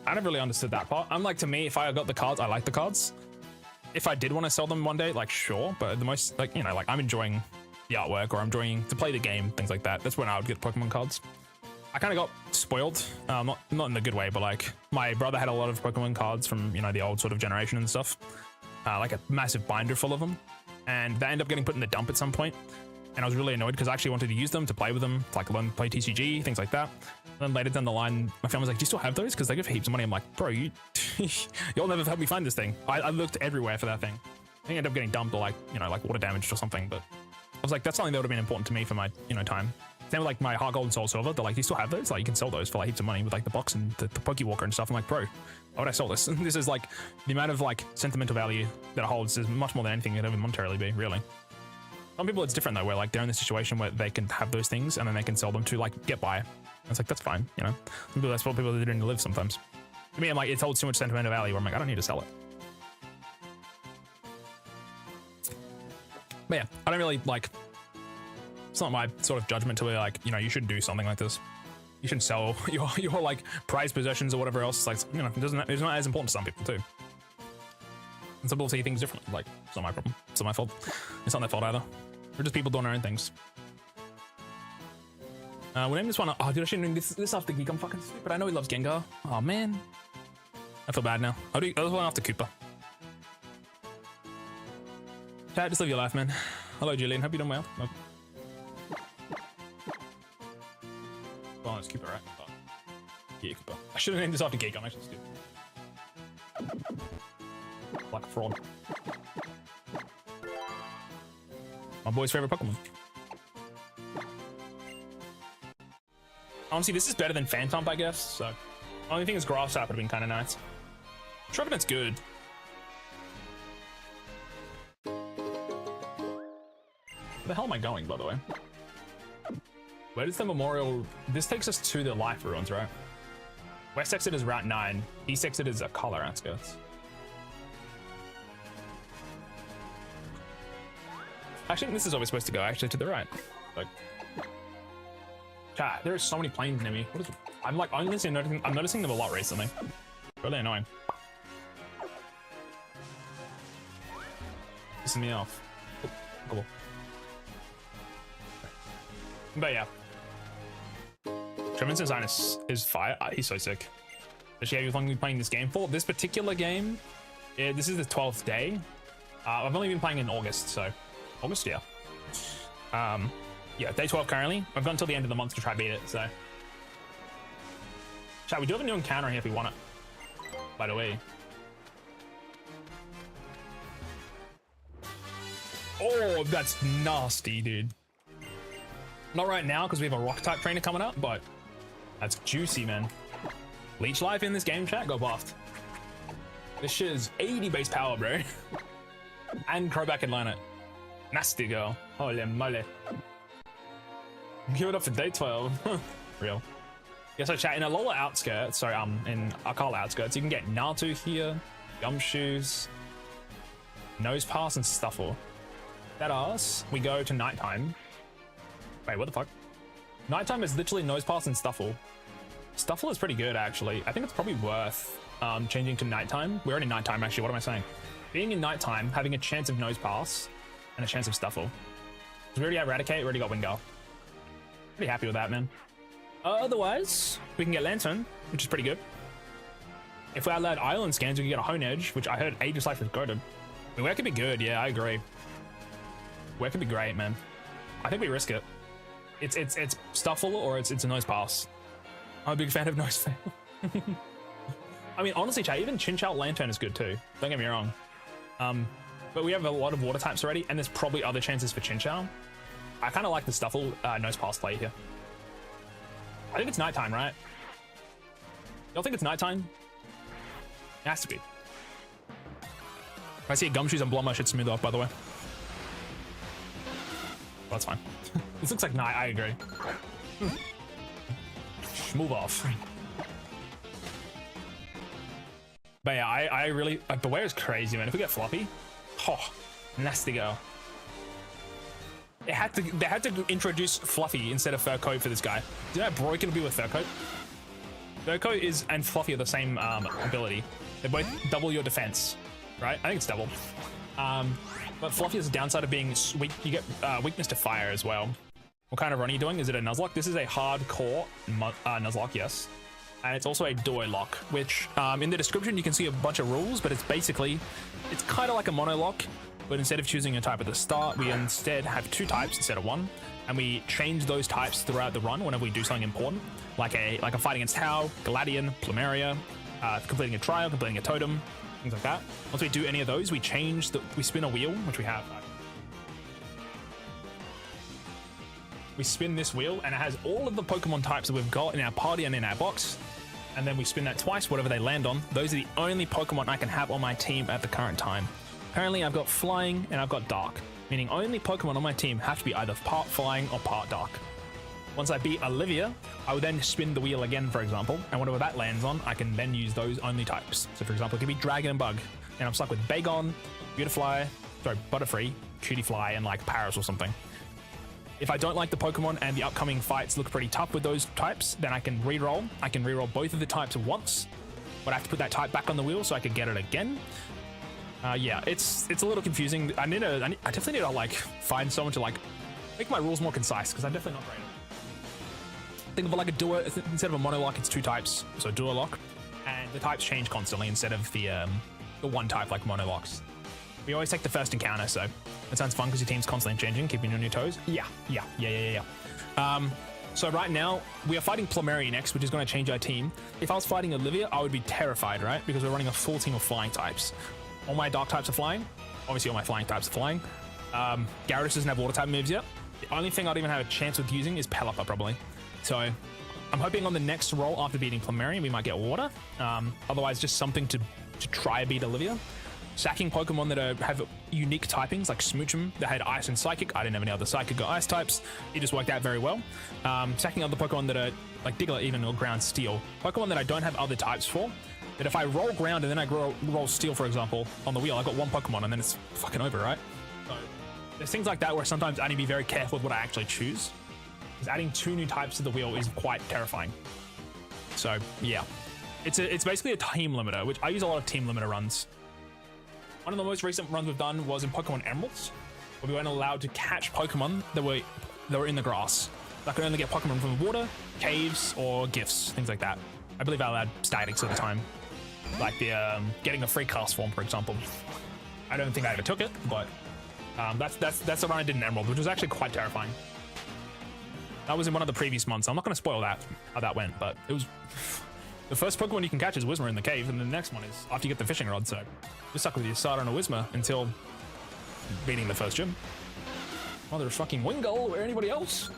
I never really understood that part. I'm like, to me, if I got the cards, I like the cards. If I did want to sell them one day, like, sure, but the most, like, you know, like, I'm enjoying the artwork or I'm enjoying to play the game, things like that. That's when I would get Pokemon cards. I kind of got spoiled, not in the good way, but like my brother had a lot of Pokemon cards from, you know, the old sort of generation and stuff, like a massive binder full of them, and they ended up getting put in the dump at some point. And I was really annoyed because I actually wanted to use them to play with them, to like learn play TCG, things like that. And then later down the line, my family was like, "Do you still have those?" Because they give heaps of money. I'm like, "Bro, y'all never helped me find this thing." I looked everywhere for that thing. I think I ended up getting dumped or like, you know, like water damaged or something. But I was like, that's something that would have been important to me for my, you know, time. Same with like my Heart Gold and Soul Silver. They're like, "Do you still have those?" Like, you can sell those for like heaps of money with like the box and the Pokewalker and stuff. I'm like, "Bro, why would I sell this?" This is like the amount of like sentimental value that it holds is much more than anything it ever monetarily be, really. Some people it's different though, where like they're in this situation where they can have those things and then they can sell them to like get by. And it's like, that's fine, you know. That's what people are doing to live sometimes. To me, I'm like, it holds too much sentimental value where I'm like, I don't need to sell it. But yeah, I don't really like, it's not my sort of judgment to be like, you know, you should do something like this. You should sell your like prized possessions or whatever else. It's like, you know, it's not as important to some people too. And some people see things differently. Like, it's not my problem. It's not my fault. It's not their fault either. We're just people doing our own things. We'll name this one. Oh, dude, I shouldn't name this after Geek. I'm fucking stupid. I know he loves Gengar. Oh, man. I feel bad now. I'll do this one after Cooper. Chat, just live your life, man. Hello, Julian. Hope you're doing well. Well, it's Cooper, right? Oh. Yeah, Cooper. I should have named this after Geek. I'm actually stupid. Like a fraud. My boy's favorite Pokemon. Honestly, this is better than Phantom, I guess. So, only thing is Grass Sap would have been kind of nice. Shrubnet's good. Where the hell am I going, by the way? Where does the memorial? This takes us to the Life Ruins, right? West exit is Route 9. East exit is a color outskirts. Actually, this is always supposed to go actually to the right. Like, chat, there are so many planes near me. What is it? I'm like, I'm noticing them a lot recently. Really annoying. Pissing me off. Oh, cool. But yeah. Tremon's design is fire. He's so sick. Actually, how long have you been playing this game for? This particular game, yeah, this is the 12th day. I've only been playing in August, so August, yeah. Yeah, day 12 currently. I've got until the end of the month to try to beat it, so. Chat, we do have a new encounter here if we want it. By the way. Oh, that's nasty, dude. Not right now, because we have a rock-type trainer coming up, but that's juicy, man. Leech Life in this game, chat, got buffed. This shit is 80 base power, bro. And Crobat can learn it. Nasty girl. Holy moly. Give it up for day 12. Real. Yeah, so chat, in Alola outskirts, sorry, in Akala outskirts, you can get Natu here, Gumshoes, Nosepass, and Stuffle. That us, we go to nighttime. Wait, what the fuck? Nighttime is literally Nosepass and Stuffle. Stuffle is pretty good, actually. I think it's probably worth changing to nighttime. We're already nighttime, actually. What am I saying? Being in nighttime, having a chance of Nosepass and a chance of Stuffle. We already have Eradicate, we already got Wingull. Pretty happy with that, man. Otherwise, we can get Lantern, which is pretty good. If we allowed Island scans, we can get a Honedge, which I heard Aegis Life is goated. Where could be good, yeah, I agree. Where could be great, man. I think we risk it. It's Stuffle or it's a Nosepass. I'm a big fan of Nosefail. I mean, honestly, chat, even Chinchou Lantern is good too. Don't get me wrong. But we have a lot of water types already, and there's probably other chances for Chinchou. I kind of like the Stuffle Nosepass play here. I think it's nighttime, right? Y'all think it's nighttime? It has to be. If I see a gumshoes and blow my shit smooth off, by the way. Well, that's fine. This looks like night, I agree. Smooth off. But yeah, I really, like, the wear is crazy, man. If we get floppy, oh, nasty girl. They had to introduce Fluffy instead of Fur Coat for this guy. Do you know how broken it'll be with Fur Coat? Fur Coat is and Fluffy are the same ability. They both double your defense, right? I think it's double. But Fluffy has a downside of being weak. You get weakness to fire as well. What kind of run are you doing? Is it a Nuzlocke? This is a hardcore Nuzlocke, yes. And it's also a DuoLocke, which in the description you can see a bunch of rules, but it's basically, it's kind of like a monolock, but instead of choosing a type at the start, we instead have 2 types instead of 1, and we change those types throughout the run whenever we do something important, like a fight against How, Gladion, Plumeria, completing a trial, completing a totem, things like that. Once we do any of those, we spin a wheel, which we have. We spin this wheel, and it has all of the Pokemon types that we've got in our party and in our box. And then we spin that twice, whatever they land on. Those are the only Pokemon I can have on my team at the current time. Currently, I've got Flying and I've got Dark, meaning only Pokemon on my team have to be either part Flying or part Dark. Once I beat Olivia, I would then spin the wheel again, for example, and whatever that lands on, I can then use those only types. So for example, it could be Dragon and Bug, and I'm stuck with Bagon, Butterfree, Cutiefly, and like Paris or something. If I don't like the Pokemon and the upcoming fights look pretty tough with those types, then I can reroll. I can reroll both of the types at once, but I have to put that type back on the wheel so I can get it again. Yeah, it's a little confusing. I definitely need to like find someone to like make my rules more concise, because I'm definitely not great at it. Think of it like a duo. Instead of a monolock, it's 2 types, so DuoLocke, and the types change constantly instead of the 1 type like monolocks. We always take the first encounter, so it sounds fun because your team's constantly changing, keeping you on your toes. Yeah. So right now, we are fighting Plumeria next, which is going to change our team. If I was fighting Olivia, I would be terrified, right? Because we're running a full team of flying types. All my dark types are flying. Obviously, all my flying types are flying. Gyarados doesn't have water type moves yet. The only thing I'd even have a chance with using is Pelipper, probably. So I'm hoping on the next roll after beating Plumeria, we might get water. Otherwise, just something to try beat Olivia. Sacking Pokemon that have unique typings, like Smoochum, that had Ice and Psychic. I didn't have any other Psychic or Ice types. It just worked out very well. Sacking other Pokemon that are, like Diglett even, or Ground Steel. Pokemon that I don't have other types for. That if I roll Ground and then I roll Steel, for example, on the wheel, I got 1 Pokemon and then it's fucking over, right? So there's things like that where sometimes I need to be very careful with what I actually choose. Because adding 2 new types to the wheel is quite terrifying. So yeah, it's basically a team limiter, which I use a lot of team limiter runs. One of the most recent runs we've done was in Pokemon Emeralds, where we weren't allowed to catch Pokemon that were in the grass. I could only get Pokemon from water, caves, or gifts, things like that. I believe I allowed statics at the time, like the getting a free cast form, for example. I don't think I ever took it, but that's the run I did in Emerald, which was actually quite terrifying. That was in one of the previous months. I'm not going to spoil that how that went, but it was. The first Pokemon you can catch is Whismur in the cave, and the next one is after you get the fishing rod, so you're stuck with your starter and a Whismur until beating the first gym. Motherfucking Wingull or anybody else?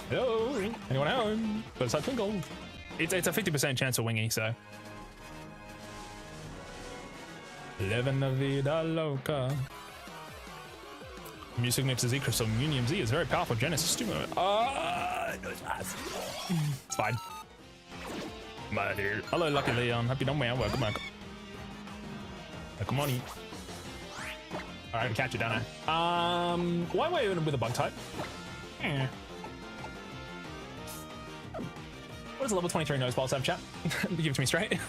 Hello? Anyone home? Besides Wingull? It's a 50% chance of Wingy, so. Living la vida loca. Music mix Z Crystal Munium Z is very powerful Genesis stimulant. It's fine. My dear. Hello, Lucky Leon. Happy New Year. Welcome back. Come on. Alright, I can catch it, don't I? Why am I even with a bug type? What does a level 23 nose pulse have, chat? Give it to me straight.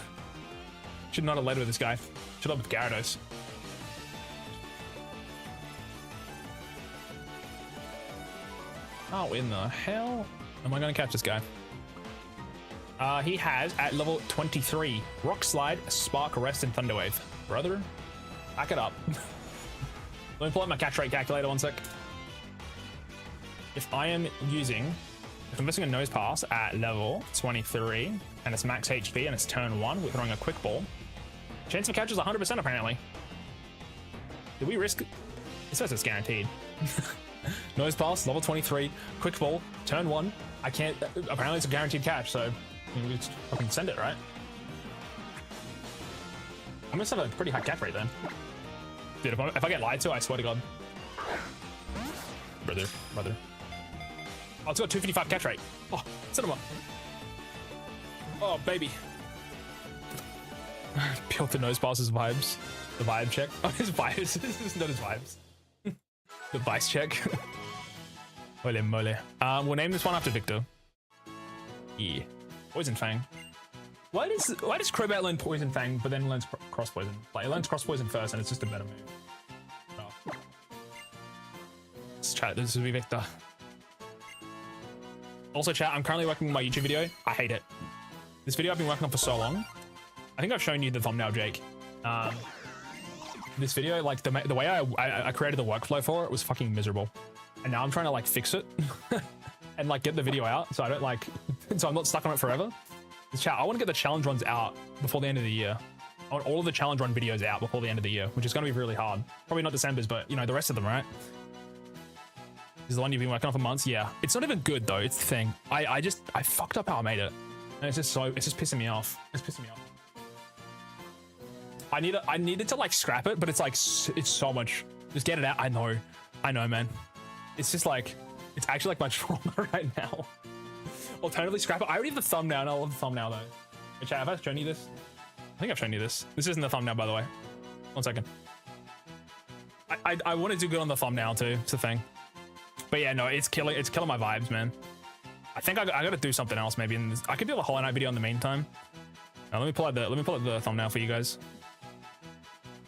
Should not have led with this guy. Should have with Gyarados. How in the hell am I going to catch this guy? He has, at level 23, Rock Slide, Spark, Rest, and Thunder Wave. Brother, back it up. Let me pull up my catch rate calculator 1 sec. If I'm missing a Nose Pass at level 23, and it's max HP, and it's turn 1, we're throwing a Quick Ball. Chance of catch is 100% apparently. Did we risk? It says it's guaranteed. Nose pass, level 23, quick ball, turn 1. I can't, apparently it's a guaranteed catch, so we just fucking send it, right? I'm gonna have a pretty high catch rate then. Dude, if I get lied to, I swear to God. Brother. Oh, it's got 255 catch rate. Oh, cinema. Oh, baby. Peel the nose passes vibes. The vibe check. Oh, his vibes. This is not his vibes. The vice check. Holy moly. We'll name this one after Victor. Yeah. Poison Fang. Why does Crobat learn Poison Fang, but then learns Cross Poison? Like, it learns Cross Poison first, and it's just a better move. Oh. Let's chat. This will be Victor. Also, chat, I'm currently working on my YouTube video. I hate it. This video I've been working on for so long. I think I've shown you the thumbnail, Jake. This video, like, the way I created the workflow for it was fucking miserable. And now I'm trying to, like, fix it. And, like, get the video out so I don't, like... so I'm not stuck on it forever. Chat, I want to get the challenge runs out before the end of the year. I want all of the challenge run videos out before the end of the year, which is going to be really hard. Probably not December's, but, you know, the rest of them, right? This is the one you've been working on for months? Yeah. It's not even good, though. It's the thing. I fucked up how I made it. And it's just pissing me off. It's pissing me off. I needed to, like, scrap it, but it's, like, it's so much. Just get it out. I know, man. It's just, like, it's actually, like, much stronger right now. Alternatively, scrap it. I already have the thumbnail, and I love the thumbnail, though. Hey, chat, have I shown you this? I think I've shown you this. This isn't the thumbnail, by the way. 1 second. I want to do good on the thumbnail, too. It's the thing. But yeah, no, it's killing my vibes, man. I think I gotta do something else, maybe. In this. I could do a Hollow Knight video in the meantime. Now, let me pull out the thumbnail for you guys.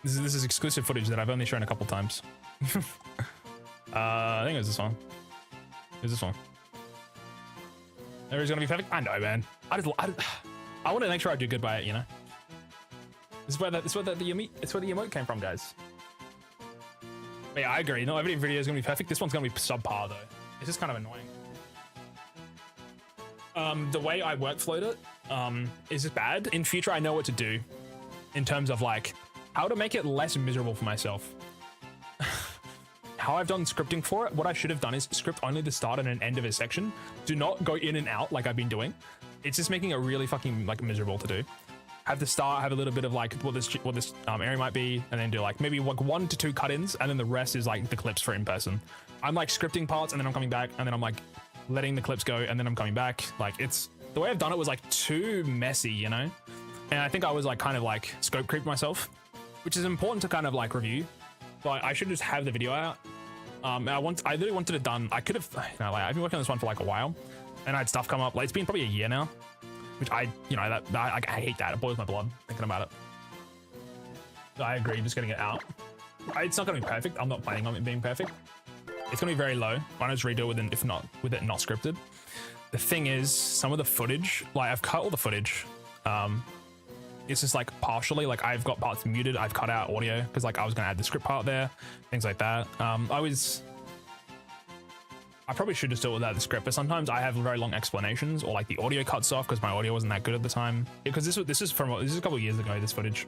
This is exclusive footage that I've only shown a couple times. I think it was this one. It was this one. Everybody's gonna be perfect. I know, man. I want to make sure I do good by it, you know. This is where the emote came from, guys. But yeah, I agree. Not every video is gonna be perfect. This one's gonna be subpar though. It's just kind of annoying. The way I workflowed it is just bad. In future, I know what to do in terms of like how to make it less miserable for myself. How I've done scripting for it, what I should have done is script only the start and an end of a section. Do not go in and out like I've been doing. It's just making it really fucking like miserable to do. Have the start, have a little bit of like what this area might be, and then do like maybe like 1 to 2 cut-ins, and then the rest is like the clips for in person. I'm like scripting parts, and then I'm coming back, and then I'm like letting the clips go, and then I'm coming back. Like it's the way I've done it was like too messy, you know. And I think I was like kind of like scope creeped myself, which is important to kind of like review. But I should just have the video out. I really wanted it done. I could have, you know, like I've been working on this one for like a while, and I had stuff come up. Like it's been probably a year now, which I hate that. It boils my blood thinking about it. I agree, just getting it out. It's not gonna be perfect. I'm not planning on it being perfect. It's gonna be very low. Why not just redo it with it not scripted? The thing is, some of the footage, like I've cut all the footage. It's just like partially, like I've got parts muted. I've cut out audio because like I was gonna add the script part there, things like that. I probably should just do it without the script, but sometimes I have very long explanations or like the audio cuts off because my audio wasn't that good at the time. Because this is a couple of years ago, this footage.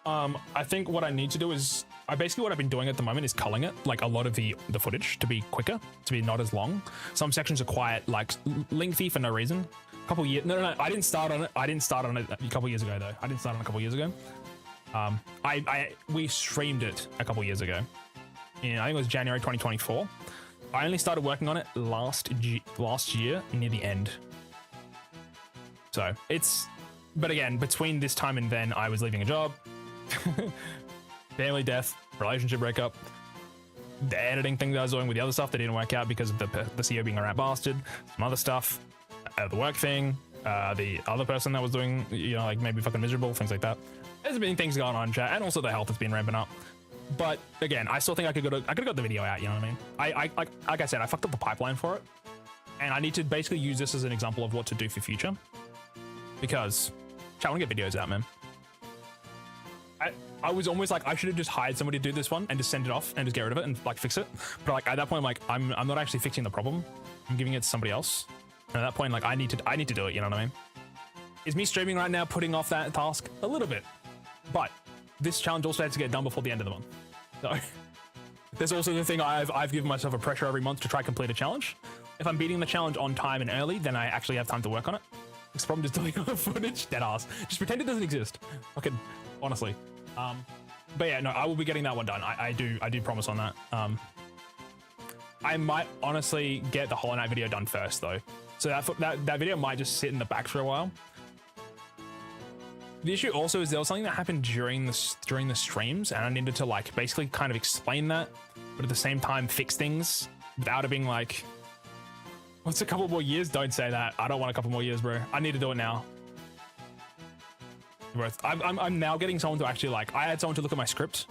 I think what I need to do is basically what I've been doing at the moment is culling it, like a lot of the footage to be quicker, to be not as long. Some sections are quite like lengthy for no reason. Couple years, no, I didn't start on it. I didn't start on it a couple years ago though. I didn't start on it a couple years ago. We streamed it a couple years ago. I think it was January 2024. I only started working on it last year near the end. So but again, between this time and then, I was leaving a job, family death, relationship breakup, the editing thing that I was doing with the other stuff that didn't work out because of the CEO being a rat bastard, some other stuff. The work thing, the other person that was doing, you know, like maybe fucking miserable, things like that. There's been things going on in chat, and also the health has been ramping up. But again, I still think I could have got the video out. You know what I mean? Like I said, I fucked up the pipeline for it, and I need to basically use this as an example of what to do for future. Because chat, I want to get videos out, man. I was almost like I should have just hired somebody to do this one and just send it off and just get rid of it and like fix it. But like at that point, like I'm not actually fixing the problem. I'm giving it to somebody else. And at that point, like I need to do it, you know what I mean? Is me streaming right now putting off that task? A little bit. But this challenge also has to get done before the end of the month. So There's also the thing I've given myself a pressure every month to try complete a challenge. If I'm beating the challenge on time and early, then I actually have time to work on it. It's probably just deleting all the footage. Dead ass. Just pretend it doesn't exist. Fucking honestly. But yeah, no, I will be getting that one done. I do promise on that. I might honestly get the Hollow Knight video done first though. So that video might just sit in the back for a while. The issue also is there was something that happened during the streams, and I needed to like basically kind of explain that, but at the same time fix things without it being like, what's a couple more years? Don't say that. I don't want a couple more years, bro. I need to do it now. I'm now getting someone to actually like, I had someone to look at my script.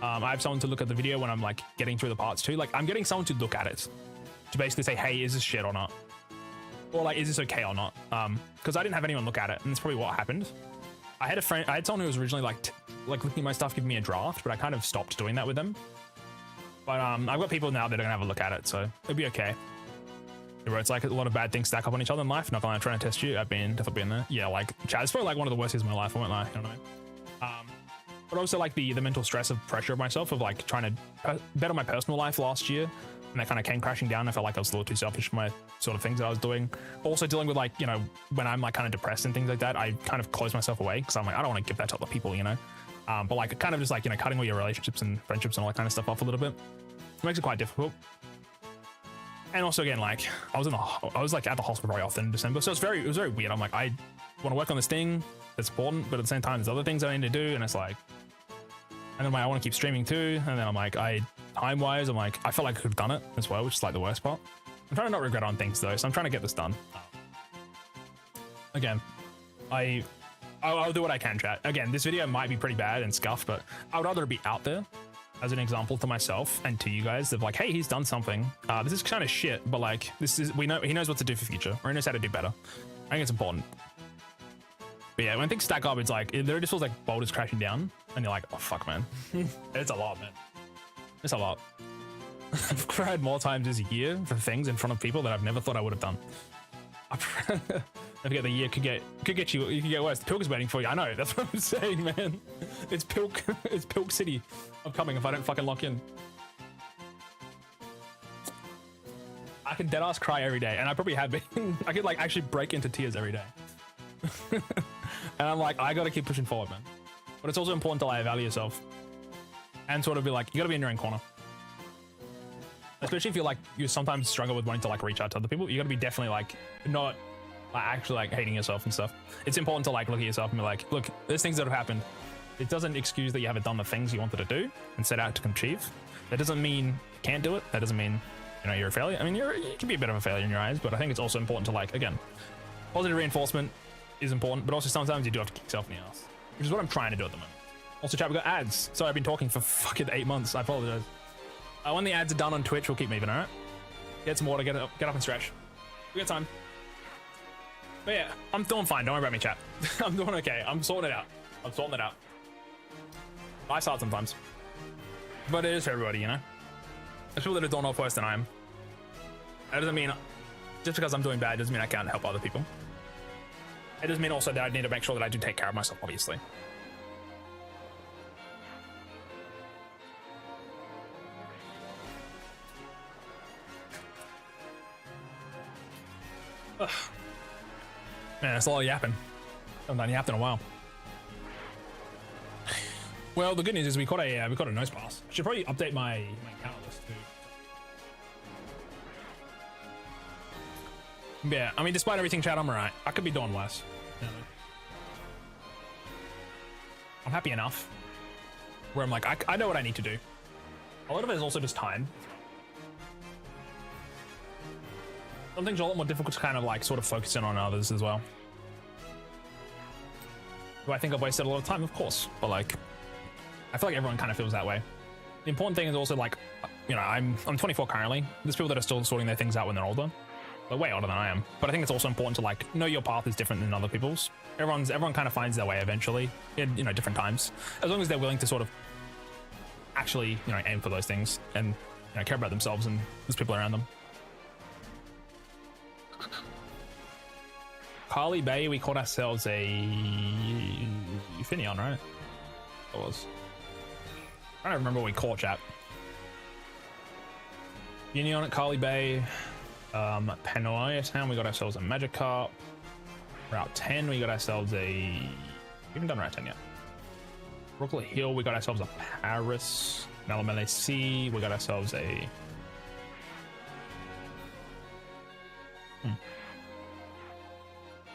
I have someone to look at the video when I'm like getting through the parts too. Like I'm getting someone to look at it to basically say, hey, is this shit or not? Or like, is this okay or not? Because I didn't have anyone look at it, and that's probably what happened. I had someone who was originally like looking at my stuff, giving me a draft, but I kind of stopped doing that with them. But I've got people now that are gonna have a look at it, so it'll be okay. Where it's like a lot of bad things stack up on each other in life. Not gonna try and test you. I've definitely been there. Yeah, like Chad, it's probably like one of the worst years of my life. I won't lie. You know what I mean? But also like the mental stress of pressure of myself of like trying to better my personal life last year, and that kind of came crashing down. I felt like I was a little too selfish for my sort of things that I was doing. Also dealing with like, you know, when I'm like kind of depressed and things like that, I kind of close myself away because I'm like, I don't want to give that to other people, you know. But like kind of just like, you know, cutting all your relationships and friendships and all that kind of stuff off a little bit. It makes it quite difficult. And also again, like I was like at the hospital very often in December, so it was very weird. I'm like, I want to work on this thing that's important, but at the same time there's other things I need to do, and it's like, and then like, I want to keep streaming too, and then I'm like, time wise I'm like, I felt like I could have done it as well, which is like the worst part. I'm trying to not regret on things though, so I'm trying to get this done. Again, I'll do what I can, chat. Again, this video might be pretty bad and scuffed, but I would rather be out there as an example to myself and to you guys of like, hey, he's done something. This is kind of shit, but like, he knows what to do for future, or he knows how to do better. I think it's important. But yeah, when things stack up, it's like, there just feels like boulders crashing down, and you're like, oh fuck, man. It's a lot, man. It's a lot. I've cried more times this year for things in front of people that I've never thought I would have done. I forget the year could get you can get worse. Pilk is waiting for you. I know, that's what I'm saying, man. It's Pilk, it's Pilk City. I'm coming if I don't fucking lock in. I can deadass cry every day, and I probably have been. I could like actually break into tears every day. And I'm like, I gotta keep pushing forward, man. But it's also important to like value yourself and sort of be like, you gotta be in your own corner. Especially if you're like, you sometimes struggle with wanting to like reach out to other people. You gotta be definitely like, not like actually like hating yourself and stuff. It's important to like look at yourself and be like, look, there's things that have happened. It doesn't excuse that you haven't done the things you wanted to do and set out to achieve. That doesn't mean you can't do it. That doesn't mean, you know, you're a failure. I mean, you can be a bit of a failure in your eyes, but I think it's also important to like, again, positive reinforcement is important, but also sometimes you do have to kick yourself in the ass, which is what I'm trying to do at the moment. Also, chat, we got ads. Sorry, I've been talking for fucking 8 months. I apologize. When the ads are done on Twitch, we'll keep moving, all right? Get some water, get up and stretch. We got time. But yeah, I'm doing fine. Don't worry about me, chat. I'm doing okay. I'm sorting it out. I start sometimes. But it is for everybody, you know? There's people that are doing off worse than I am. That doesn't mean, just because I'm doing bad, doesn't mean I can't help other people. It does mean also that I need to make sure that I do take care of myself, obviously. Ugh. Man, it's a lot of yapping. I haven't done yapped in a while. Well, the good news is we caught a nose pass. I should probably update my encounter list too. Yeah, I mean, despite everything, chat, I'm alright. I could be doing worse. You know what I mean? I'm happy enough where I'm like, I know what I need to do. A lot of it is also just time. Some things are a lot more difficult to kind of like sort of focus in on others as well. Do I think I've wasted a lot of time? Of course, but like, I feel like everyone kind of feels that way. The important thing is also like, you know, I'm 24 currently. There's people that are still sorting their things out when they're older. They're way older than I am. But I think it's also important to like know your path is different than other people's. Everyone kind of finds their way eventually in, you know, different times. As long as they're willing to sort of actually, you know, aim for those things and, you know, care about themselves and there's people around them. Carly Bay, we caught ourselves a Finion, right? It was. I don't remember what we caught, chat. Union at Carly Bay. Panoia Town, we got ourselves a Magikarp. Route 10, we got ourselves a... We haven't done Route 10 yet. Brooklet Hill, we got ourselves a Paris. Melamele Sea, we got ourselves a...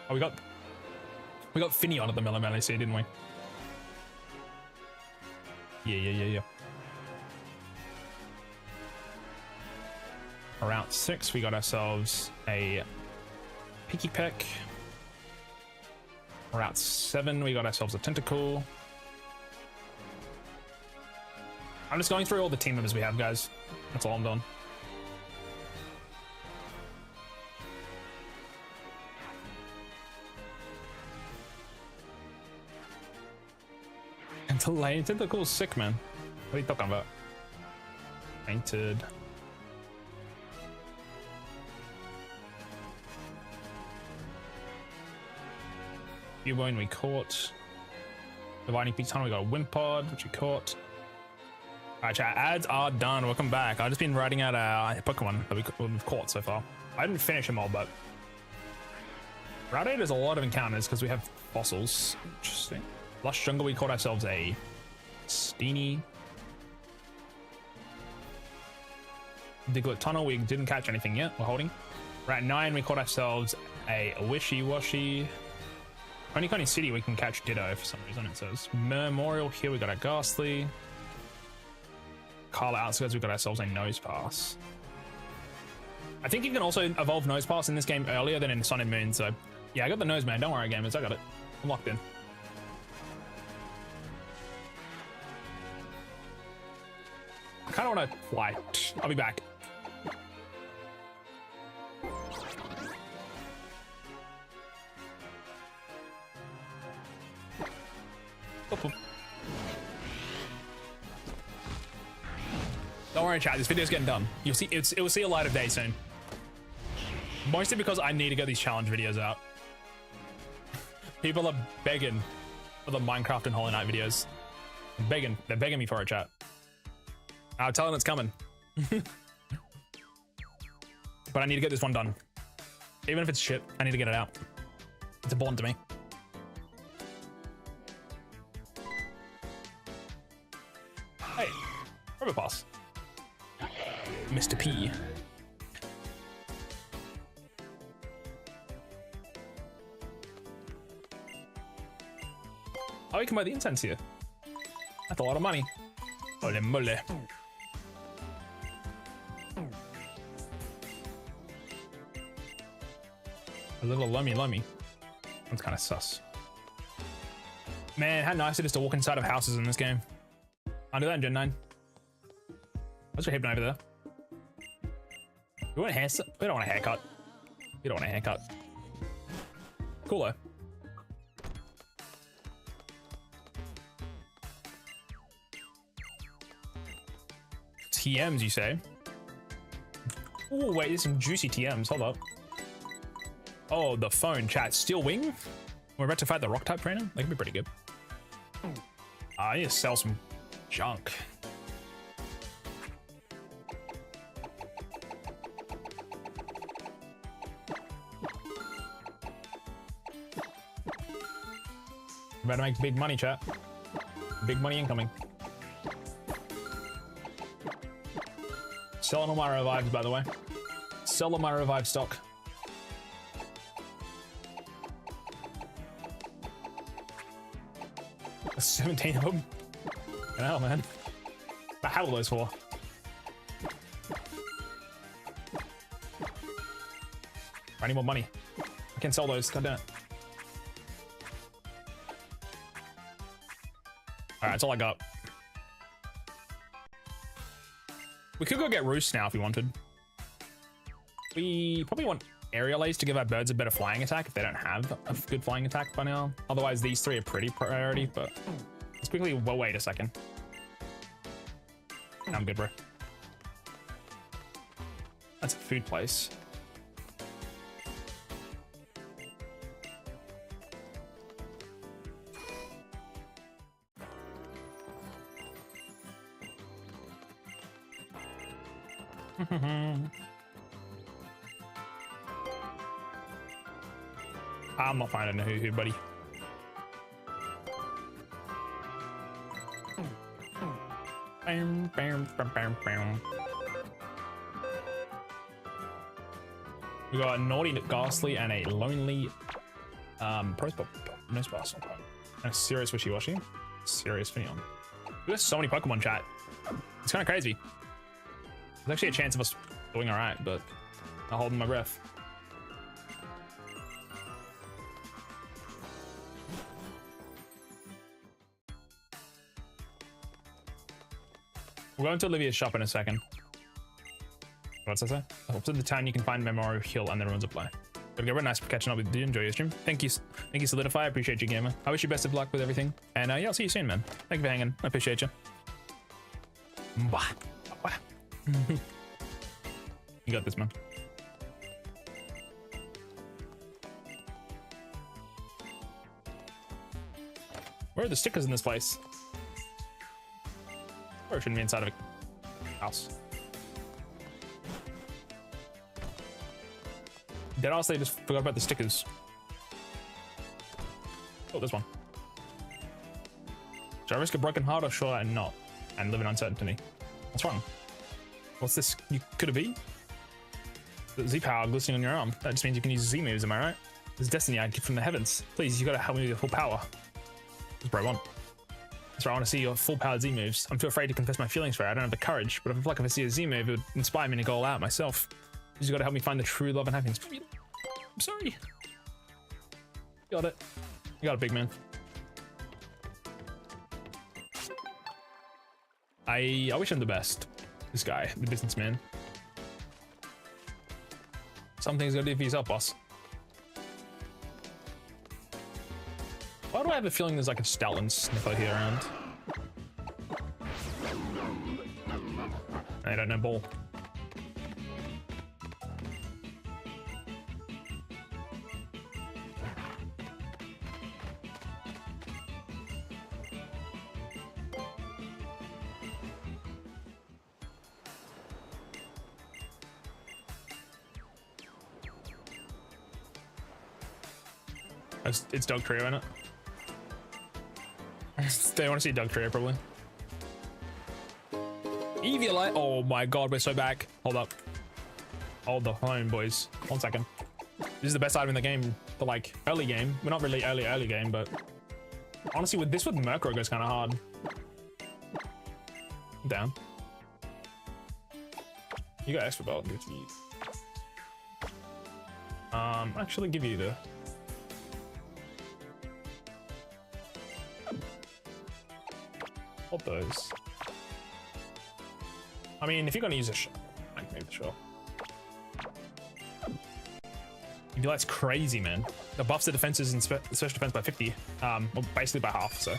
Oh, we got Finion at the Melamele Sea, didn't we? Yeah. Route 6, we got ourselves a Picky Peck. Route 7, we got ourselves a Tentacle. I'm just going through all the team members we have, guys. That's all I'm doing. Tentacle's sick, man. What are you talking about? Painted. Cubone we caught. Dividing Peak Tunnel, we got a Wimpod, which we caught. Alright, chat, ads are done. Welcome back. I've just been writing out a Pokemon that we've caught so far. I didn't finish them all, but Route 8 is a lot of encounters because we have fossils. Interesting. Lush Jungle, we caught ourselves a Steenie. Diglett Tunnel, we didn't catch anything yet. We're holding. Route 9, we caught ourselves a Wishy Washy. Honeycomb City, we can catch Ditto for some reason, it says. Memorial here, we got a Ghastly. Carla Outskirts, we got ourselves a Nosepass. I think you can also evolve Nosepass in this game earlier than in Sun and Moon, so yeah, I got the nose, man. Don't worry, gamers, I got it. I'm locked in. I kind of want to fly. I'll be back. Don't worry, chat. This video's getting done. You'll see. It will see a light of day soon. Mostly because I need to get these challenge videos out. People are begging for the Minecraft and Hollow Knight videos. Begging. They're begging me for it, chat. I'll tell them it's coming. But I need to get this one done. Even if it's shit, I need to get it out. It's important to me. Hey, River Pass. Mr. P. Oh, you can buy the incense here. That's a lot of money. Holy moly. A little lummy. That's kind of sus. Man, how nice it is to walk inside of houses in this game. I'll do that in Gen 9. What's your hip over there? We want a haircut. We don't want a haircut. We don't want a haircut. Cool though. TMs, you say? Oh, wait, there's some juicy TMs. Hold up. Oh, the phone chat. Steel Wing? We're about to fight the rock type trainer? That could be pretty good. I need to sell some junk. Better make big money, chat. Big money incoming. Selling all my revives, by the way. Sell all my revive stock. There's 17 of them. Hell, man. How are those for? I need more money. I can sell those. God damn it. Alright, that's all I got. We could go get Roost now if we wanted. We probably want Aerial Ace to give our birds a better flying attack if they don't have a good flying attack by now. Otherwise, these three are pretty priority, but let's quickly, well, wait a second. I'm good, bro. That's a food place. I'm not finding a hoo-hoo, buddy. Bam, bam, bam, bam, bam. We got a naughty ghastly and a lonely nose boss, and a serious wishy-washy, serious Finion. There's so many Pokemon, chat. It's kind of crazy. There's actually a chance of us doing all right, but I'm holding my breath. We're going to Olivia's shop in a second. What's that say? Up to the town you can find Memorial Hill and the ruins of play. But very nice for catching up with you. Enjoy your stream. Thank you Solidify. I appreciate you, gamer. I wish you best of luck with everything. And yeah, I'll see you soon, man. Thank you for hanging. I appreciate you. You got this, man. Where are the stickers in this place? Or it shouldn't be inside of a house. Dead ass, they just forgot about the stickers. Oh, this one. Should I risk a broken heart or should I not? And live in uncertainty. What's wrong? What's this? You could it be? The Z power glistening on your arm. That just means you can use Z moves, am I right? This is destiny I get from the heavens. Please, you gotta help me with your full power. That's what I want. That's right, I want to see your full powered Z moves. I'm too afraid to confess my feelings for it. I don't have the courage, but I feel like if I see a Z move, it would inspire me to go all out myself. You just gotta help me find the true love and happiness. I'm sorry. Got it. You got it, big man. I wish him the best. This guy, the businessman. Something's gotta do for yourself, boss. Why do I have a feeling there's like a Stoutland sniffer here around? I don't know, ball. It's Dog Trio in it. They want to see Dog Trio probably. Eviolite. Oh my god, we're so back. Hold up. Hold the phone, boys. 1 second. This is the best item in the game for like early game. We're not really early game, but honestly, with Murkrow goes kind of hard. I'm down. You got extra belt. Give it to you. Actually, give you the. Hold those. I mean, if you're gonna use a shot, I can maybe sure. That's crazy, man. It buffs the defenses and special defense by 50. Well, basically by half. So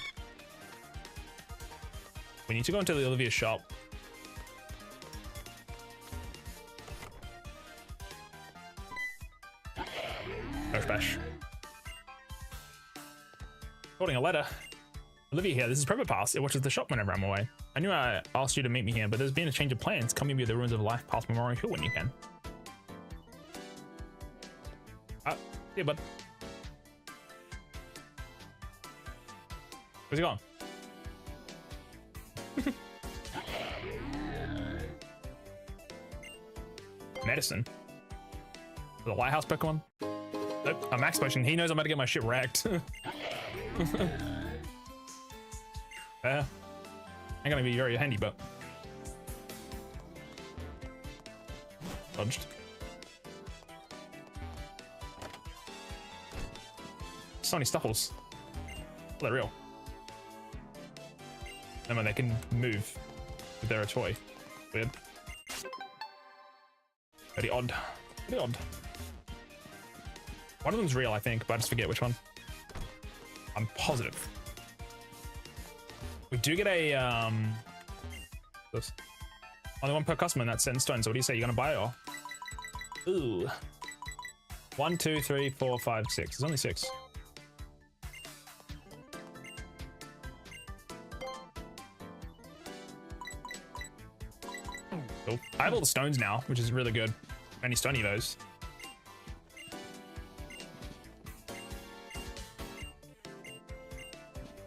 we need to go into the Olivia's shop. No splash. Holding a letter. Olivia here, this is Prepper Pass. It watches the shop whenever I'm away. I knew I asked you to meet me here, but there's been a change of plans. Come meet me at the ruins of life past Memorial Hill when you can. Yeah, bud. Where's he gone? Medicine. The Lighthouse Pokemon. Nope, a Max Potion. He knows I'm about to get my shit wrecked. Ain't gonna be very handy, but dodged. So many Stuffles. They're real. And when they can move, if they're a toy. Weird. Very odd. Very odd. One of them's real, I think, but I just forget which one. I'm positive. We do get a this. Only one per customer, and that's set in stone. So what do you say? You gonna buy it or? Ooh. 1, 2, 3, 4, 5, 6. There's only 6. Cool. I have all the stones now, which is really good. Any stone evos.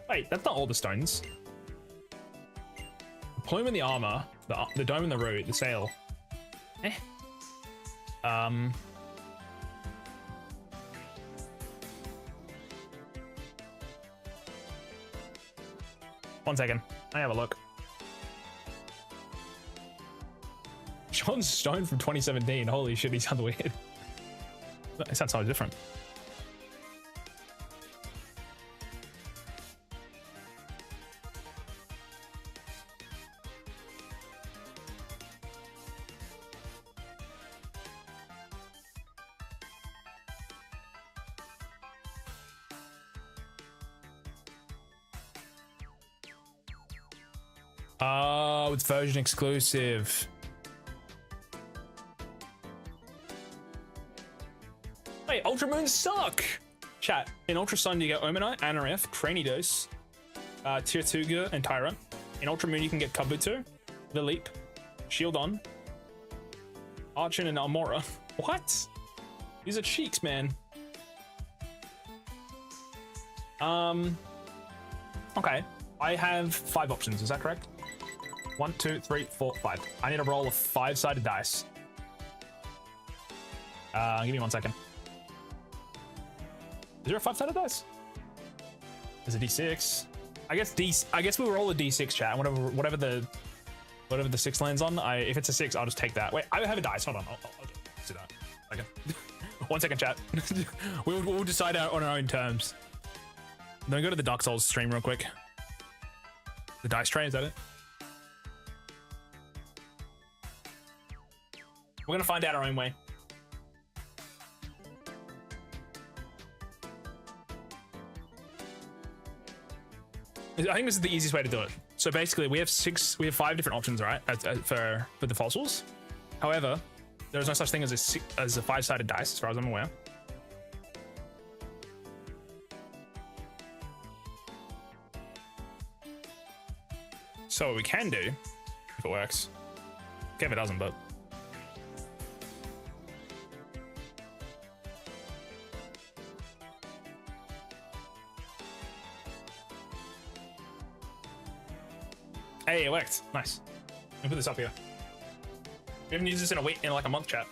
Wait, that's not all the stones. The plume and the armor, the dome and the root, the sail. Eh. 1 second. I have a look. Sean's stone from 2017. Holy shit, he sounds weird. It sounds so different. Oh, it's version exclusive. Wait, Ultra Moons suck! Chat, in Ultra Sun you get Omanite, Anaref, Cranidos, Tirtuga, and Tyra. In Ultra Moon you can get Kabuto, The Leap, Shield On, Archon, and Almora. What? These are cheeks, man. Okay. I have 5 options, is that correct? 1, 2, 3, 4, 5. I need to roll a 5-sided dice. Give me 1 second. Is there a 5-sided dice? There's a D6. I guess we'll roll a D6, chat. Whatever the 6 lands on. If it's a 6, I'll just take that. Wait, I have a dice. Hold on. I'll do that. Okay. 1 second, chat. We'll decide on our own terms. Then go to the Dark Souls stream real quick. The dice tray, is that it? We're gonna find out our own way. I think this is the easiest way to do it. So basically, we have 5 different options, right? For the fossils. However, there's no such thing as a 5-sided dice, as far as I'm aware. So what we can do, if it works, okay, if it doesn't, but hey, it worked. Nice. Let me put this up here. We haven't used this in like a month, chat.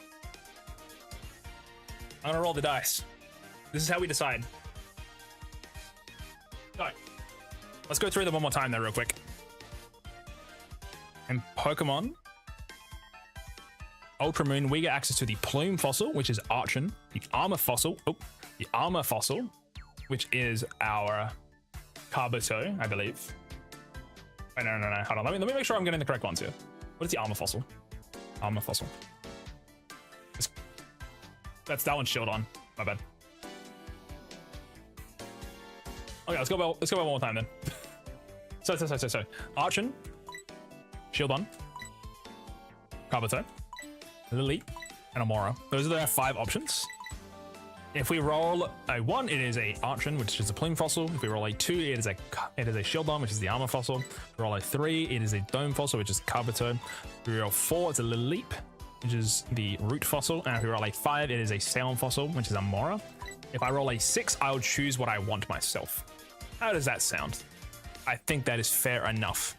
I'm gonna roll the dice. This is how we decide. All right. Let's go through them one more time, though, real quick. In Pokemon Ultra Moon, we get access to the Plume Fossil, which is Archon, the Armor Fossil, which is our Kabuto, I believe. Wait, no, hold on. Let me make sure I'm getting the correct ones here. What is the Armor Fossil? Armor Fossil. That's that one's Shield On. My bad. Okay, let's go about one more time then. So. Archon. Shield On, Kabuto, Lily, and Amora. Those are the 5 options. If we roll a 1, it is a Archon, which is a Plume Fossil. If we roll a 2, it is a Shield On, which is the Armor Fossil. If we roll a 3, it is a Dome Fossil, which is Kabuto. If we roll 4, it's a Leap, which is the Root Fossil. And if we roll a 5, it is a Sailon Fossil, which is Amora. If I roll a 6, I'll choose what I want myself. How does that sound? I think that is fair enough.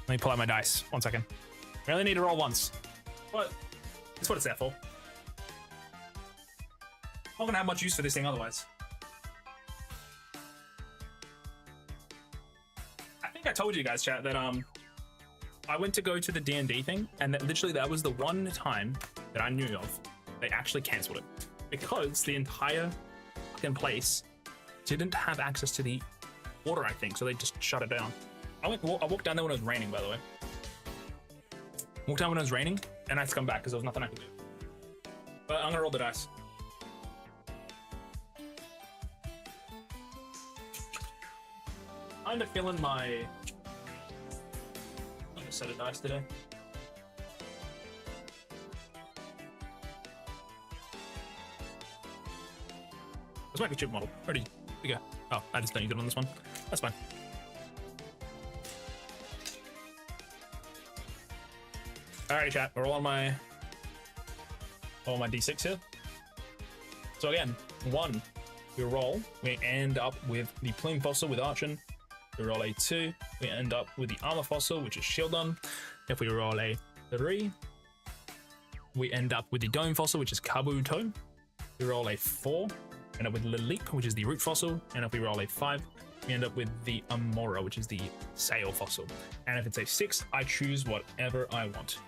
Let me pull out my dice. 1 second. We only need to roll once. But that's what it's there for. I'm not gonna have much use for this thing otherwise. I think I told you guys, chat, that I went to go to the D&D thing, and that was the one time that I knew of they actually cancelled it. Because the entire fucking place didn't have access to the water, I think, so they just shut it down. I walked down there when it was raining, by the way. Walked down when it was raining, and I had to come back because there was nothing I could do. But I'm gonna roll the dice. I'm feeling my set of dice today. This might be chip model. Ready? We go. Oh, I just don't use it on this one. That's fine. Alrighty, chat. We're all on my D6 here. So again, 1, we roll, we end up with the Plume Fossil with Archon. We roll a 2, we end up with the Armor Fossil, which is Shieldon. If we roll a 3, we end up with the Dome Fossil, which is Kabuto. We roll a 4, end up with Lilique, which is the Root Fossil. And if we roll a 5, we end up with the Amora, which is the Sail Fossil. And if it's a 6, I choose whatever I want.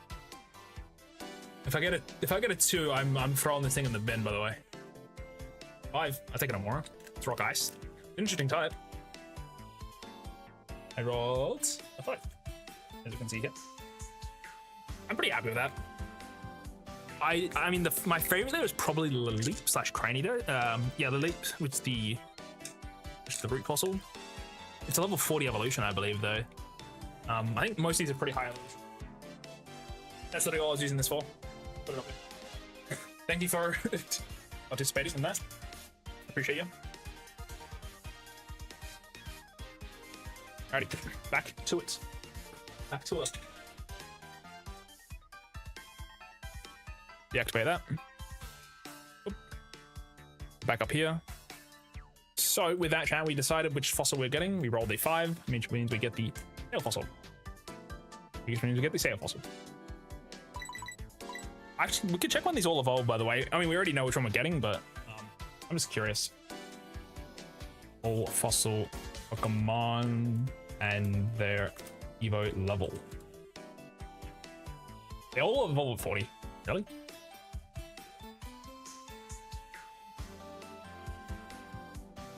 If I get a 2, I'm throwing this thing in the bin, by the way. 5, I take an Amora. It's Rock Ice. Interesting type. I rolled a 5, as you can see here. I'm pretty happy with that. I mean, my favorite there was probably Lilique / Cranido. Yeah, Lilique, which is the Root Fossil. It's a level 40 evolution, I believe, though. I think most of these are pretty high evolution. That's literally all I was using this for. Put it up there. Thank you for participating in that. Appreciate you. Alrighty, back to it. Back to it. Deactivate that. Oop. Back up here. So with that, chat, we decided which fossil we're getting. We rolled a 5, which means we get the Sail Fossil. Which means we get the Sail Fossil. Actually, we could check when these all evolve, by the way. I mean, we already know which one we're getting, but I'm just curious. All fossil Pokemon and their Evo level. They all evolve at 40. Really?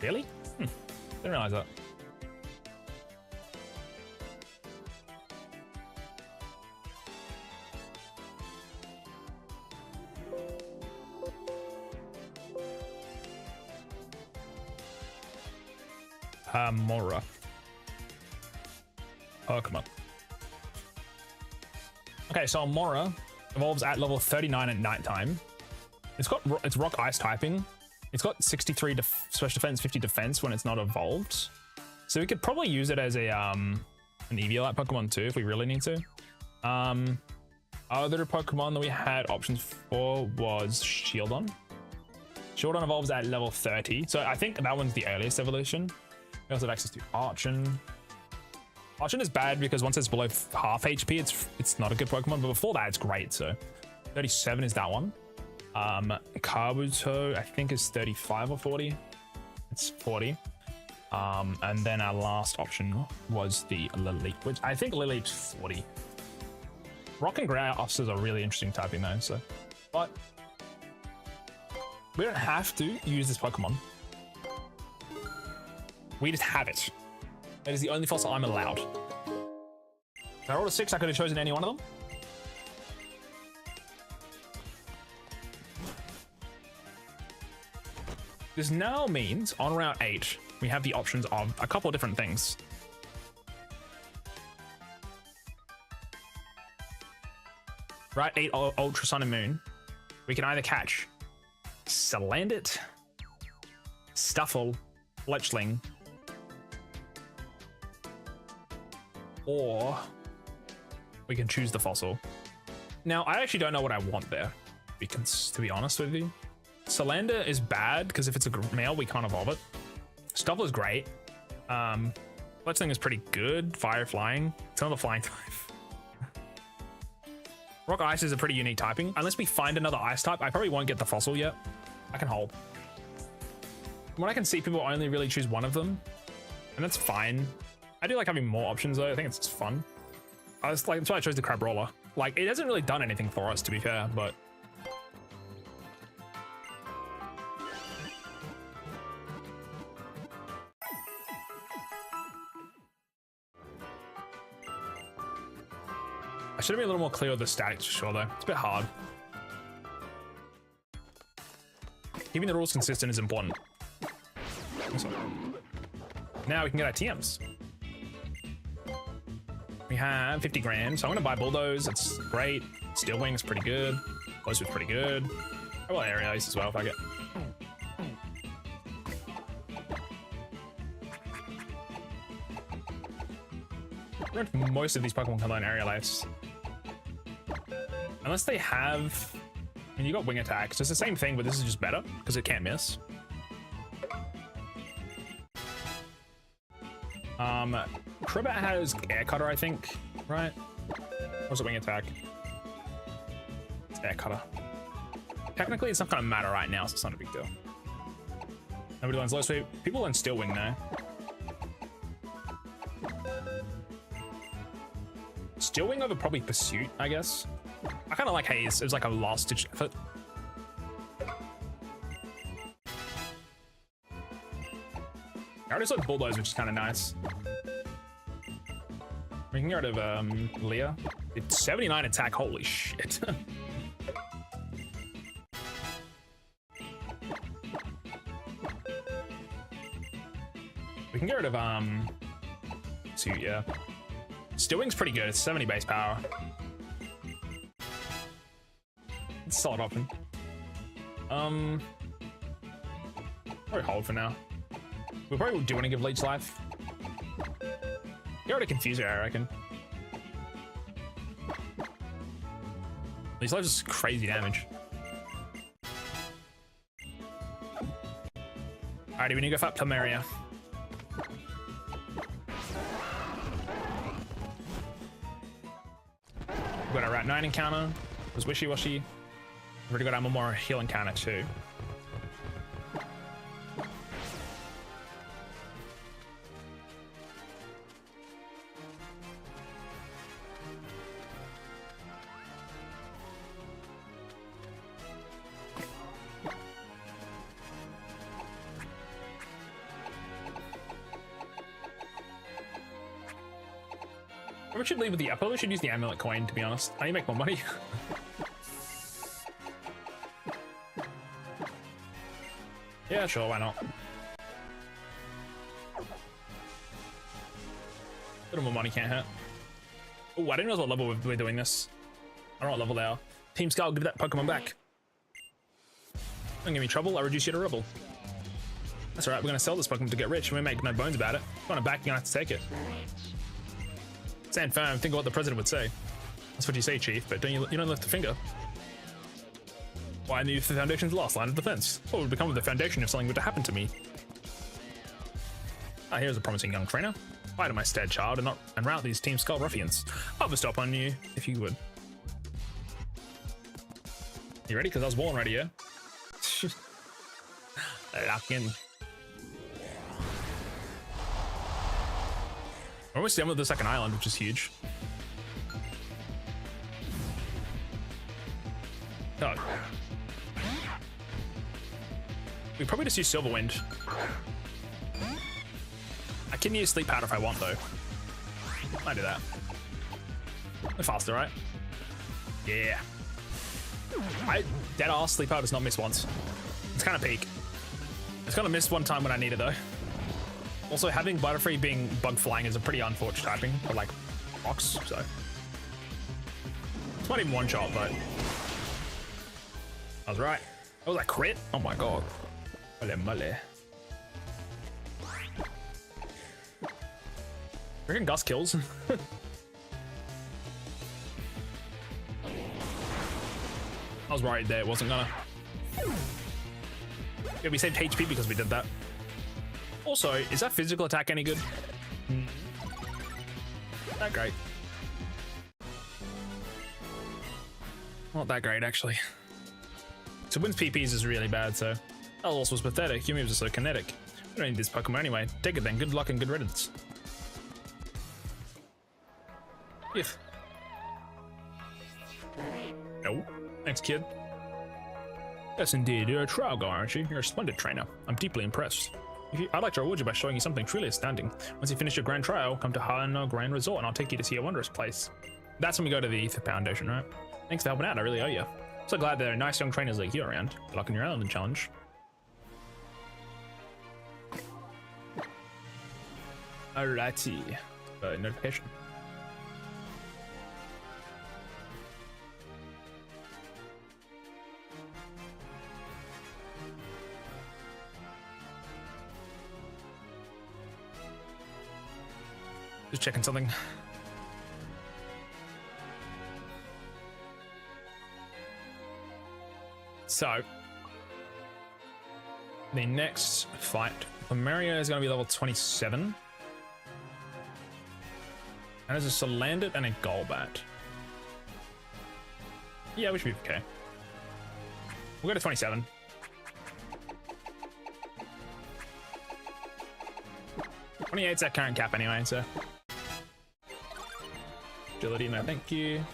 Really? Didn't realize that. Mora. Pokemon. Okay, so Mora evolves at level 39 at nighttime. It's rock ice typing. It's got 63 special defense, 50 defense when it's not evolved. So we could probably use it as a an Eviolite Pokemon too if we really need to. Other Pokemon that we had options for was Shieldon. Shieldon evolves at level 30. So I think that one's the earliest evolution. We also have access to Archon. Archon is bad because once it's below half HP, it's not a good Pokemon, but before that, it's great. So 37 is that one. Kabuto, I think, is 35 or 40. It's 40. And then our last option was the Lilique, which I think Lilique's 40. Rock and Grass is a really interesting typing though, so. But we don't have to use this Pokemon. We just have it. That is the only fossil I'm allowed. If I rolled a 6, I could have chosen any one of them. This now means on Route 8, we have the options of a couple of different things. Route 8 Ultra Sun and Moon, we can either catch Salandit, Stuffle, Fletchling, or we can choose the fossil. Now, I actually don't know what I want there, because to be honest with you, Salander is bad because if it's a male, we can't evolve it. Stuffle is great. Fletchling is pretty good. Fire Flying. It's another flying type. Rock Ice is a pretty unique typing. Unless we find another ice type, I probably won't get the fossil yet. I can hold. From what I can see, people only really choose one of them, and that's fine. I do like having more options though. I think it's just fun. That's why I chose the Crab Roller. Like, it hasn't really done anything for us, to be fair, but I should have been a little more clear with the stats for sure though. It's a bit hard. Keeping the rules consistent is important. Now we can get our TMs. We have 50 grand, so I'm gonna buy Bulldoze. That's great. Steel Wing's pretty good. Close was pretty good. I will Area Ice as well if I get. Most of these Pokemon can learn Aerial Ice. Unless they have... I mean, you got wing attacks. It's the same thing, but this is just better because it can't miss. Crobat has air cutter, I think, right? What's a wing attack? It's air cutter. Technically, it's not gonna matter right now, so it's not a big deal. Nobody learns low sweep. People learn steel wing now. Steel wing over probably pursuit, I guess. I kind of like haze. It was like a last ditch effort. I already saw bulldoze, which is kind of nice. We can get rid of Leah. It's 79 attack. Holy shit. We can get rid of suit, yeah. Steel wing's pretty good. It's 70 base power. It's a solid option. Probably hold for now. We probably do want to give Leech life. Get rid of Confuser, I reckon. Leech life is crazy damage. Alrighty, we need to go for Plumeria. We've got our Rat 9 encounter. It was wishy-washy. We've already got our more heal encounter too. We should leave with the I probably should use the amulet coin, to be honest. I need to make more money. Yeah, sure, why not? A little more money can't hurt. Oh, I didn't know what level we're doing this. I don't know what level they are. Team Skull, give that Pokemon back. Don't give me trouble, I'll reduce you to rubble. That's alright, we're gonna sell this Pokemon to get rich and we make no bones about it. If you want it back, you're gonna have to take it. Stand firm, think of what the president would say. That's what you say, Chief, but you don't lift a finger. Why, the Foundation's last line of defense. What would become of the Foundation if something were to happen to me? Ah, here's a promising young trainer. Fight in my stead, child, and rout these Team Skull ruffians. I'll have a stop on you, if you would. You ready? Because I was born ready, yeah? Lock in. We're almost done with the second island, which is huge. Oh. We probably just use Silver Wind. I can use Sleep Powder if I want, though. I do that. We're faster, right? Yeah. Dead ass Sleep Powder does not miss once. It's kind of peak. It's gonna miss one time when I need it, though. Also, having Butterfree being bug flying is a pretty unfortunate typing for like rocks, so it's not even one shot, but I was right. Oh, that crit! Oh my god. Mole mole. Freaking Gus kills. I was worried there it wasn't gonna. Yeah, we saved HP because we did that. Also, is that physical attack any good? Not that great. Not that great, actually. So Wynn's PPs is really bad, so that also was pathetic. Your moves are so kinetic. We don't need this Pokemon anyway. Take it then. Good luck and good riddance. If. No. Thanks, kid. Yes, indeed. You're a trial guy, aren't you? You're a splendid trainer. I'm deeply impressed. I'd like to reward you by showing you something truly astounding. Once you finish your grand trial, come to Hana Grand Resort and I'll take you to see a wondrous place. That's when we go to the Foundation, right? Thanks for helping out, I really owe you. So glad there are nice young trainers like you around. Good luck in your island challenge. Alrighty. Notification. Just checking something. So, the next fight, Plumeria is going to be level 27. And there's a Salandit and a Golbat. Yeah, we should be okay. We'll go to 27. '28's that current cap anyway, so. Agility, no thank you.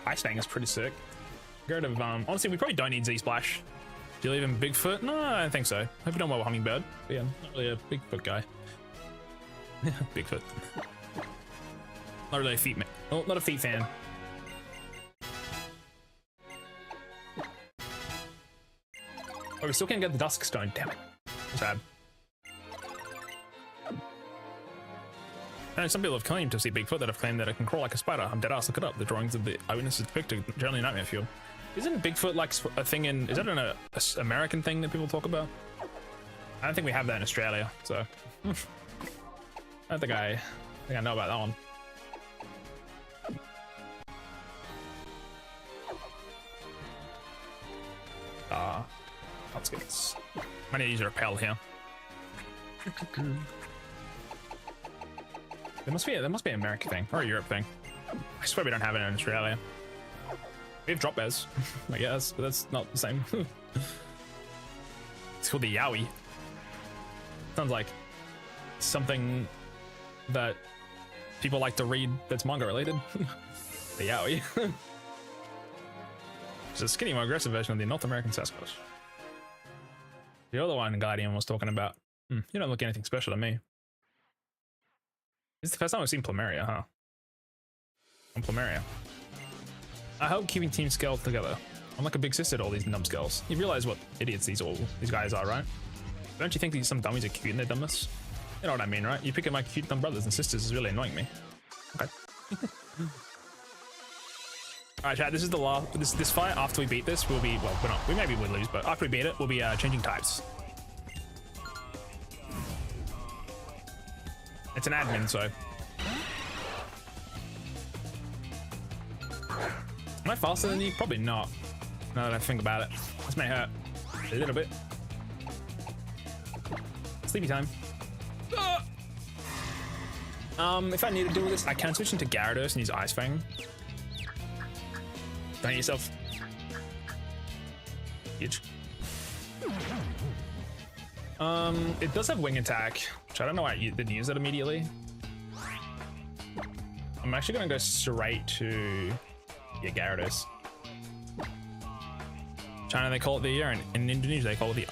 Ice Fang is pretty sick. Get rid of, honestly, we probably don't need Z-Splash. Do you leave him Bigfoot? No, I don't think so. Hope you don't well with Hummingbird. But yeah, not really a Bigfoot guy. Bigfoot. Not really a feet man. Oh, not a feet fan. Oh, we still can't get the Dusk Stone. Damn it. Sad. And some people have claimed to see Bigfoot that have claimed that it can crawl like a spider. I'm dead ass, look it up. The drawings of the eyewitnesses depicted generally nightmare fuel. Isn't Bigfoot like a thing in, is that an American thing that people talk about? I don't think we have that in Australia, so. I don't think I know about that one. Let's get this. I need to use a repel here. There must be an American thing or a Europe thing. I swear we don't have it in Australia. We have drop bears, I guess, but that's not the same. It's called the Yowie. Sounds like something that people like to read that's manga related. The Yowie. It's a skinny, more aggressive version of the North American Sasquatch. The other one Gladion was talking about. You don't look anything special to me. This is the first time I've seen Plumeria, huh? I'm Plumeria. I hope keeping Team Scale together. I'm like a big sister to all these numbskulls. You realize what idiots these guys are, right? Don't you think these some dummies are cute in their dumbness? You know what I mean, right? You pick at my cute dumb brothers and sisters is really annoying me. Okay. Alright, chat, this is the last this fight. After we beat this, we'll be, well, we maybe would lose, but after we beat it, we'll be changing types. It's an admin, so. Am I faster than you? Probably not. Now that I think about it. This may hurt a little bit. Sleepy time. If I need to deal with this, I can switch into Gyarados and use Ice Fang. Don't hit yourself. Huge. It does have wing attack, which I don't know why I didn't use it immediately. I'm actually gonna go straight to Gyarados. China they call it the ear, and in Indonesia they call it the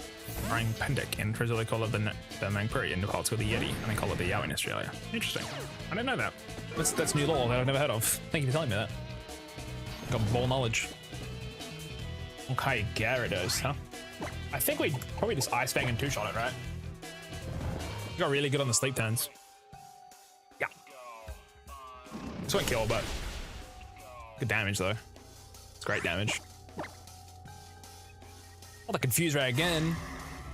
Orang Pendek. In Brazil they call it the Mangpuri. In Nepal it's called the Yeti, and they call it the Yowie in Australia. Interesting. I didn't know that. That's new law that I've never heard of. Thank you for telling me that. Got ball knowledge. Okay, Gyarados, huh? I think we probably just Ice Fang and two-shot it, right? We got really good on the sleep turns. Yeah. This won't kill, but good damage though. It's great damage. Oh, the Confuse Ray again.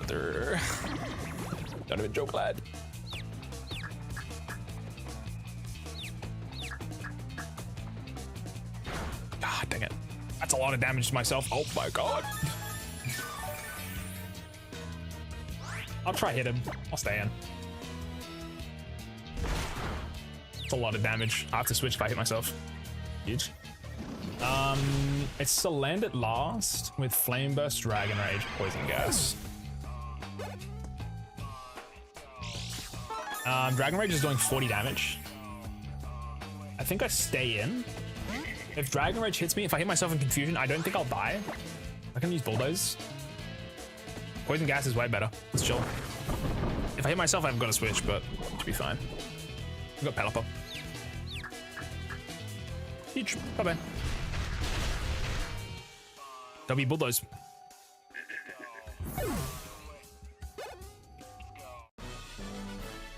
Don't even joke, lad. God dang it. That's a lot of damage to myself. Oh my god. I'll try hit him. I'll stay in. It's a lot of damage. I have to switch if I hit myself. Huge. It's Salandit last with Flame Burst, Dragon Rage, Poison Gas. Dragon Rage is doing 40 damage. I think I stay in. If Dragon Rage hits me, if I hit myself in Confusion, I don't think I'll die. I can use Bulldoze. Poison Gas is way better. Let's chill. If I hit myself, I've got to switch, but it should be fine. I've got Pelipper. Huge. Bye-bye. W Bulldoze.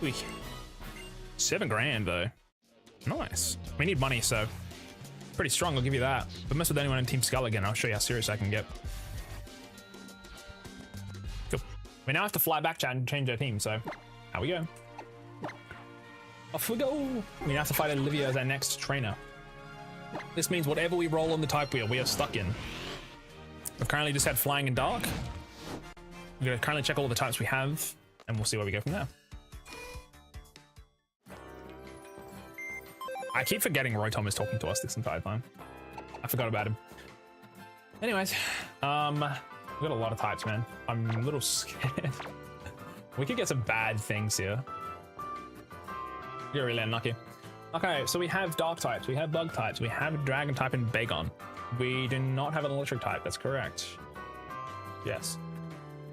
Wee. 7 grand though. Nice. We need money, so pretty strong, I'll give you that. But mess with anyone in Team Skull again, I'll show you how serious I can get. Cool. We now have to fly back, chat, and change our team, so how we go. Off we go. We now have to fight Olivia as our next trainer. This means whatever we roll on the type wheel, we are stuck in. We've currently just had flying and dark. We're going to currently check all the types we have, and we'll see where we go from there. I keep forgetting Roy Tom is talking to us this entire time. I forgot about him. Anyways, we've got a lot of types, man. I'm a little scared. We could get some bad things here. You're really unlucky. Okay, so we have dark types, we have bug types, we have a dragon type and Bagon. We do not have an electric type, that's correct. Yes.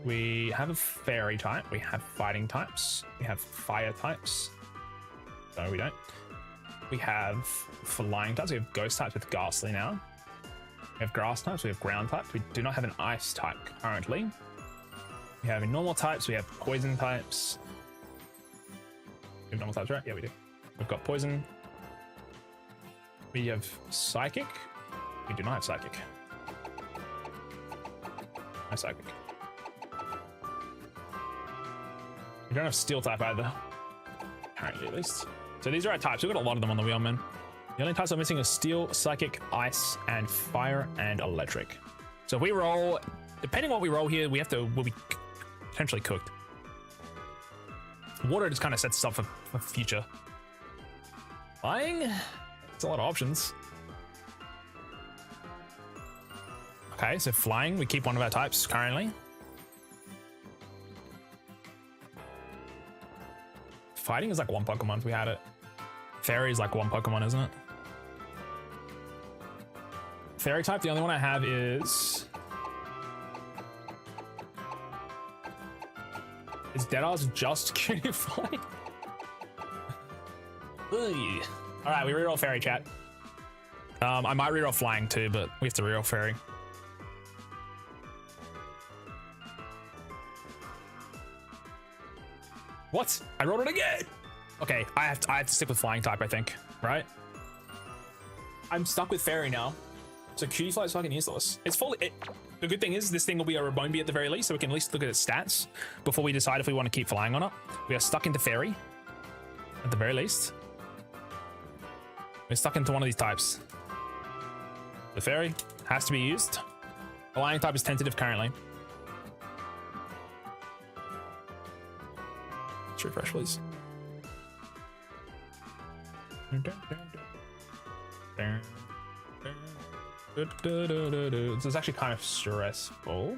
We have a fairy type, we have fighting types, we have fire types. No, we don't. We have flying types, we have ghost types with Ghastly now. We have grass types, we have ground types, we do not have an ice type currently. We have normal types, we have poison types. We have normal types, right? Yeah, we do. We've got poison. We have psychic. We do not have psychic. No psychic. We don't have steel type either. Apparently, at least. So these are our types. We've got a lot of them on the wheel, man. The only types I'm missing are steel, psychic, ice, and fire and electric. So if we roll, depending on what we roll here, we'll be potentially cooked. Water just kind of sets us up for future. Flying? It's a lot of options. Okay, so flying, we keep one of our types currently. Fighting is like one Pokemon if we had it. Fairy is like one Pokemon, isn't it? Fairy type, the only one I have is Deadeyes just cutie flying? All right, we reroll fairy, chat. I might reroll flying too, but we have to reroll fairy. What? I rolled it again. Okay, I have to stick with flying type, I think. Right? I'm stuck with fairy now. So cutie fly is fucking useless. It's fully. The good thing is this thing will be a Rabombi at the very least, so we can at least look at its stats before we decide if we want to keep flying or not. We are stuck into fairy at the very least. We're stuck into one of these types. The fairy has to be used. The flying type is tentative currently. Let's refresh, please. This is actually kind of stressful.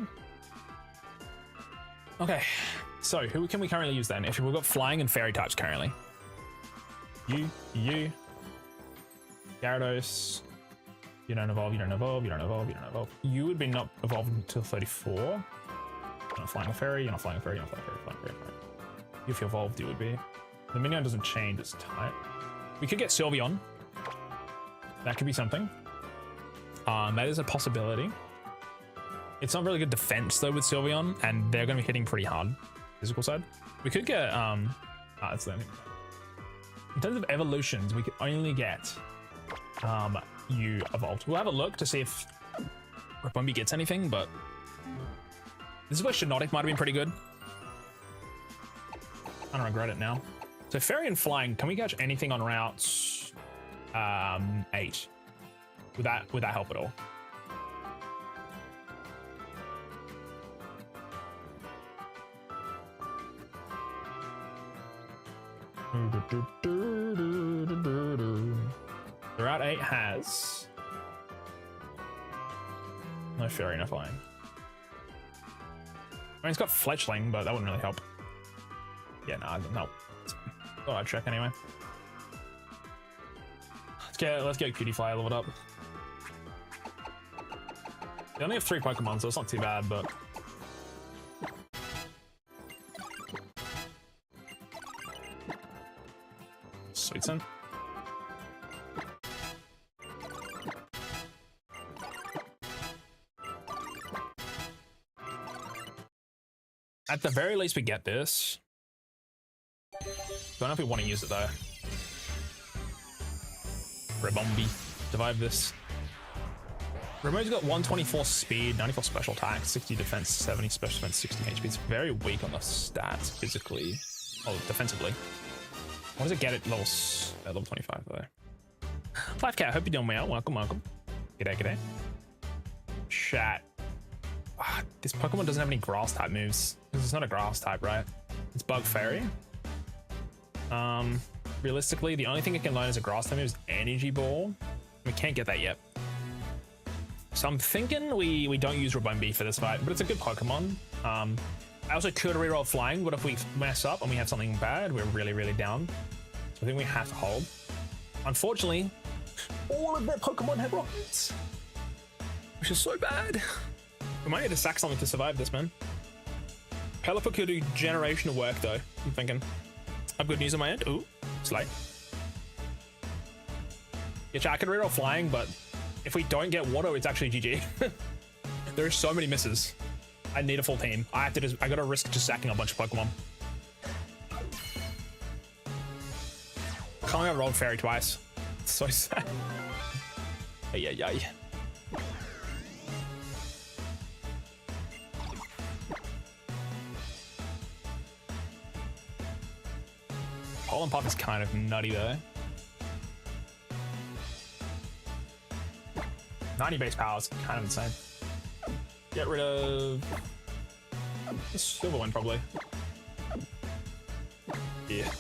Okay, so who can we currently use then? If we've got flying and fairy types currently. You, Gyarados. You don't evolve, you don't evolve, you don't evolve, you don't evolve. You would be not evolved until 34. You're not flying a fairy, you're not flying a fairy, you're not flying a fairy, flying a fairy. If you evolved, you would be. The Minion doesn't change its type. We could get Sylveon. That could be something. That is a possibility. It's not really good defense though with Sylveon, and they're going to be hitting pretty hard. Physical side. We could get that's the only thing. In terms of evolutions, we could only get you evolved. We'll have a look to see if Rabombi gets anything, but this is where Shiinotic might have been pretty good. I don't regret it now. So fairy and flying, can we catch anything on routes 8? Would that help at all? The route 8 has no fairy, no flying. I mean, it's got fletchling, but that wouldn't really help. Yeah, no. Thought I'd check anyway. Let's get Cutie Fly leveled up. They only have 3 Pokemon, so it's not too bad, but sweet son. At the very least, we get this. Don't know if we want to use it though. Rabombi, survive this. Rabombi's got 124 speed, 94 special attack, 60 defense, 70 special defense, 60 HP. It's very weak on the stats physically. Oh, defensively. What does it get at level 25 though? 5K, I hope you're doing well. Welcome. G'day. Chat. This Pokemon doesn't have any grass type moves. It's not a grass type, right? It's Bug Fairy. Realistically, the only thing it can learn as a grass type move is Energy Ball. We can't get that yet. So I'm thinking we don't use Rabumbi for this fight, but it's a good Pokemon. I also could reroll Flying, but if we mess up and we have something bad, we're really, really down. So I think we have to hold. Unfortunately, all of their Pokemon have rockets, which is so bad. We might need to sack something to survive this, man. Pelipper could do generational work, though, I'm thinking. I have good news on my end. Ooh, Slay. Yeah, I could reroll Flying, but if we don't get Water, it's actually GG. There are so many misses. I need a full team. I gotta risk just sacking a bunch of Pokemon. Can't I rolled Fairy twice. It's so sad. Ay. Pollen Puff is kind of nutty though. 90 base power is kind of insane. Get rid of the silver one probably. Yeah.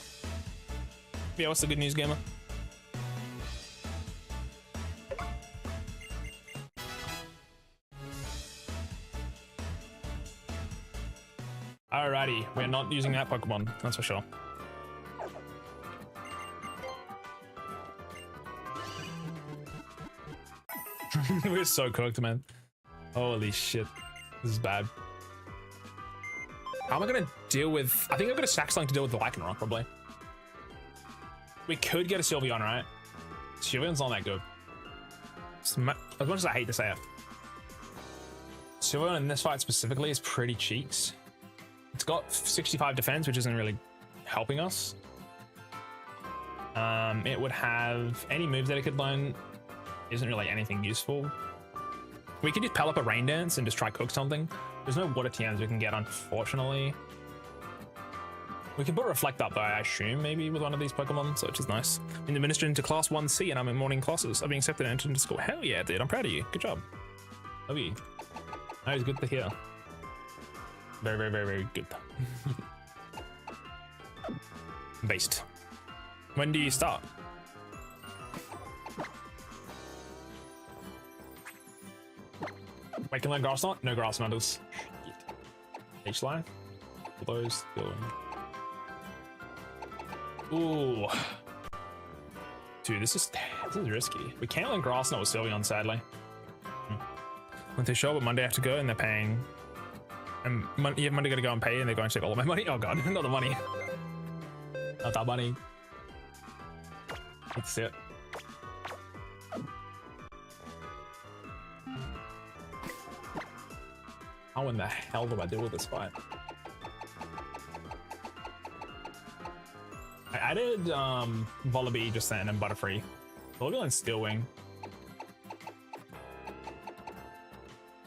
Yeah, what's the good news, gamer? Alrighty, we're not using that Pokemon, that's for sure. We're so cooked, man. Holy shit. This is bad. How am I gonna deal with... I think I'm gonna sack something to deal with the Lycanroc, probably. We could get a Sylveon, right? Sylveon's not that good. As much as I hate to say it. Sylveon in this fight specifically is pretty cheeks. It's got 65 defense, which isn't really helping us. It would have any moves that it could learn. Isn't really anything useful. We could just Pelipper Rain Dance and just try cook something. There's no water TMs we can get, unfortunately. We can put Reflect up though, I assume, maybe with one of these Pokemon, so which is nice. Been administered into Class 1C and I'm in morning classes. I've been accepted and entered into school. Hell yeah, dude, I'm proud of you. Good job. Love you. That is good to hear. Very, very, very, very good. Based. When do you start? Wait, can I learn Grass Knot? No Grass Knotters. H-Life? All those going. Ooh. Dude, this is risky. We can't learn Grass Knot with Sylveon, sadly. Went to show, but Monday I have to go and they're paying. And Monday gotta go and pay and they're going to take all of my money. Oh god, not the money. Not that money. That's it. How in the hell do I deal with this fight? I added Volibee just then and Butterfree. Volibee and Steel Wing.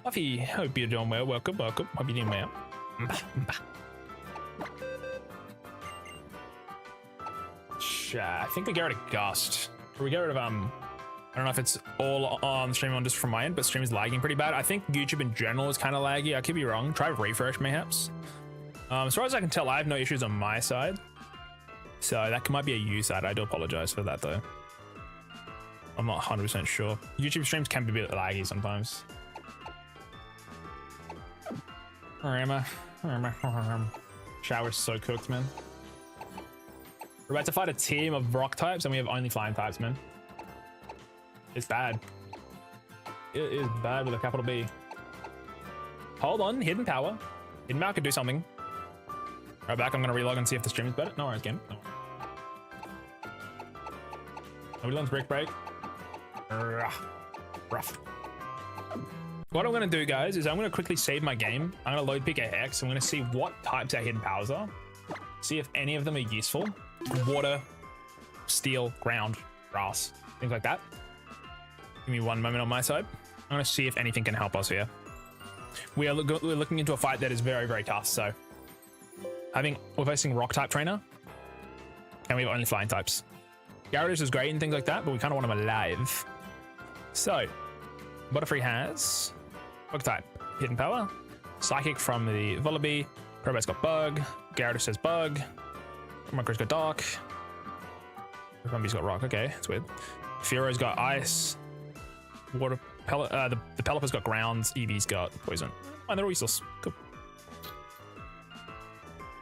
Fluffy, hope you're doing well. Welcome. Hope you're doing well. I think we get rid of Gust. Or we get rid of I don't know if it's all on the stream on just from my end, but stream is lagging pretty bad. I think YouTube in general is kind of laggy. I could be wrong. Try refresh mayhaps. As far as I can tell, I have no issues on my side. So that might be a you side. I do apologize for that though. I'm not 100% sure. YouTube streams can be a bit laggy sometimes. Shower's so cooked, man. We're about to fight a team of rock types and we have only flying types, man. It's bad. It is bad with a capital B. Hold on, Hidden Power. Hidden Power could do something. Right back, I'm gonna relog and see if the stream is better. No worries, game. No worries. Nobody learns Brick Break. Rough. What I'm gonna do, guys, is I'm gonna quickly save my game. I'm gonna load pick a hex. I'm gonna see what types our hidden powers are. See if any of them are useful. Water, steel, ground, grass, things like that. Give me one moment on my side. I'm gonna see if anything can help us here. We're looking into a fight that is very, very tough. So, we're facing rock type trainer, and we have only flying types. Gyarados is great and things like that, but we kind of want him alive. So, Butterfree has rock type. hidden power. Psychic from the Volibee. Crobat's got Bug. Gyarados says Bug. Micro's got Dark. Rumby's got Rock. Okay, that's weird. Fearo's got Ice. Water. The Pelipper's got Ground. Eevee's got Poison. Oh, they're all useless. Cool.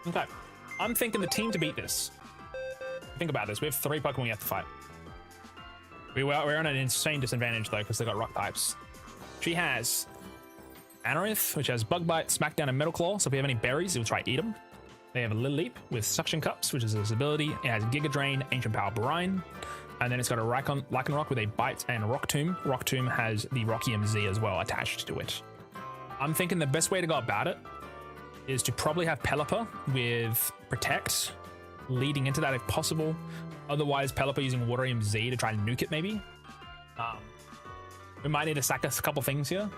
Okay. I'm thinking the team to beat this. Think about this. We have 3 Pokemon we have to fight. We're on an insane disadvantage, though, because they've got Rock types. She has Anorith, which has Bug Bite, Smackdown, and Metal Claw. So if we have any berries, it will try to eat them. They have a Little Leap with Suction Cups, which is its ability. It has Giga Drain, Ancient Power, Brine. And then it's got a Lycanroc with a Bite and Rock Tomb. Rock Tomb has the Rocky MZ as well attached to it. I'm thinking the best way to go about it is to probably have Pelipper with Protect leading into that if possible. Otherwise, Pelipper using Water MZ to try and nuke it maybe. We might need to sack us a couple things here.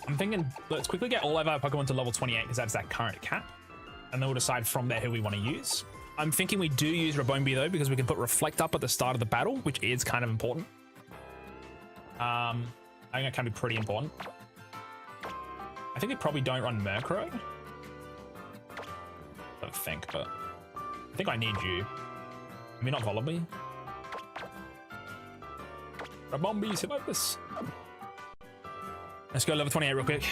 I'm thinking let's quickly get all of our Pokemon to level 28 because that's that current cap. And then we'll decide from there who we want to use. I'm thinking we do use Rabombi though because we can put Reflect up at the start of the battle, which is kind of important. I think that can be pretty important. I think we probably don't run Murkrow. I don't think, but I think I need you. I mean, not Volibee. Rabombi, survive this. Let's go level 28 real quick.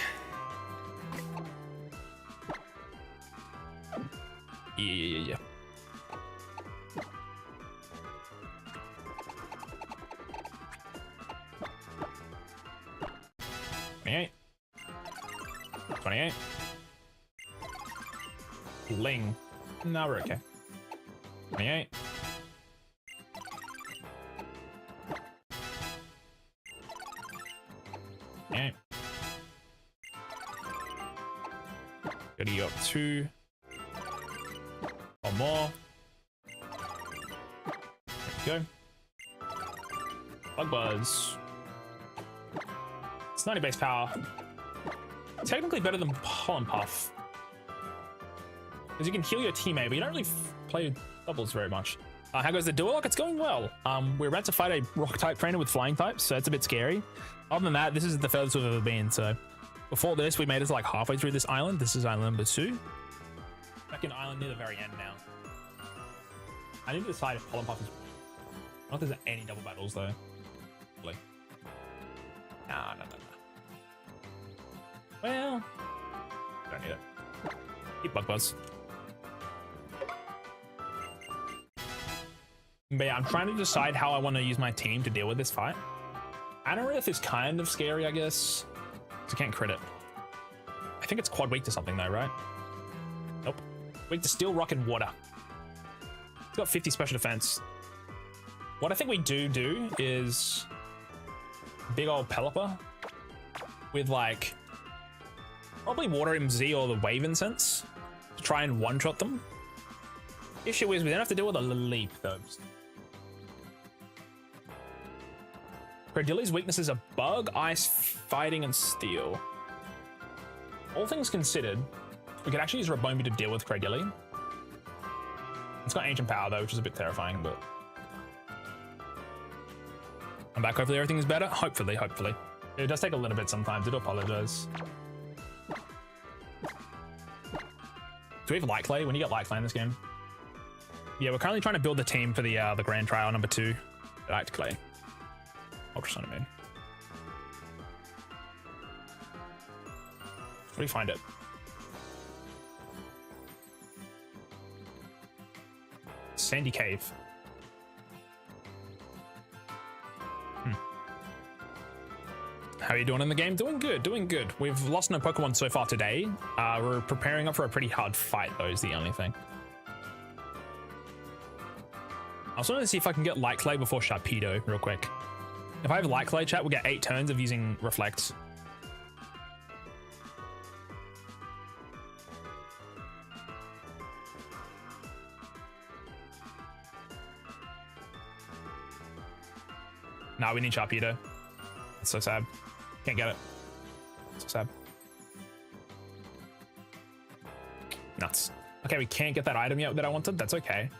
Yeah. 28. Ling. No, we're okay. 28. Yeah. Gotta go up 2. One more. There we go. Bug Buzz. It's 90 base power. Technically better than Pollen Puff. Because you can heal your teammate, but you don't really play doubles very much. How goes the DuoLocke? It's going well. We're about to fight a rock type trainer with flying types, so it's a bit scary. Other than that, this is the furthest we've ever been. So before this, we made it to like halfway through this island. This is island number 2. Back in island near the very end now. I need to decide if Pollen Puff is... I don't think there's any double battles though. Really. No. Well, don't need it. Keep Bug Buzz. But yeah, I'm trying to decide how I want to use my team to deal with this fight. Anorith is kind of scary, I guess. Because I can't crit it. I think it's quad weak to something though, right? Nope. Weak to Steel, Rock, and Water. It's got 50 special defense. What I think we do is big old Pelipper with like probably Water MZ or the Wave Incense to try and one-shot them. Issue is we don't have to deal with a Leap though. Credilli's weaknesses are Bug, Ice, Fighting, and Steel. All things considered, we could actually use Rabombi to deal with Credilli. It's got Ancient Power though, which is a bit terrifying, but... I'm back, hopefully everything is better. Hopefully. It does take a little bit sometimes, I do apologize. Do we have Light Clay? When you get Light Clay in this game? Yeah, we're currently trying to build the team for the Grand Trial number 2. Light Clay. Ultra Sun, I mean. Where do you find it? Sandy Cave. How are you doing in the game? Doing good. We've lost no Pokemon so far today. We're preparing up for a pretty hard fight though, is the only thing. I was wanting to see if I can get Light Clay before Sharpedo real quick. If I have Light Clay, chat, we'll get 8 turns of using Reflect. Nah, we need Sharpedo. That's so sad. Can't get it. So sad. Nuts. Okay, we can't get that item yet that I wanted. That's okay.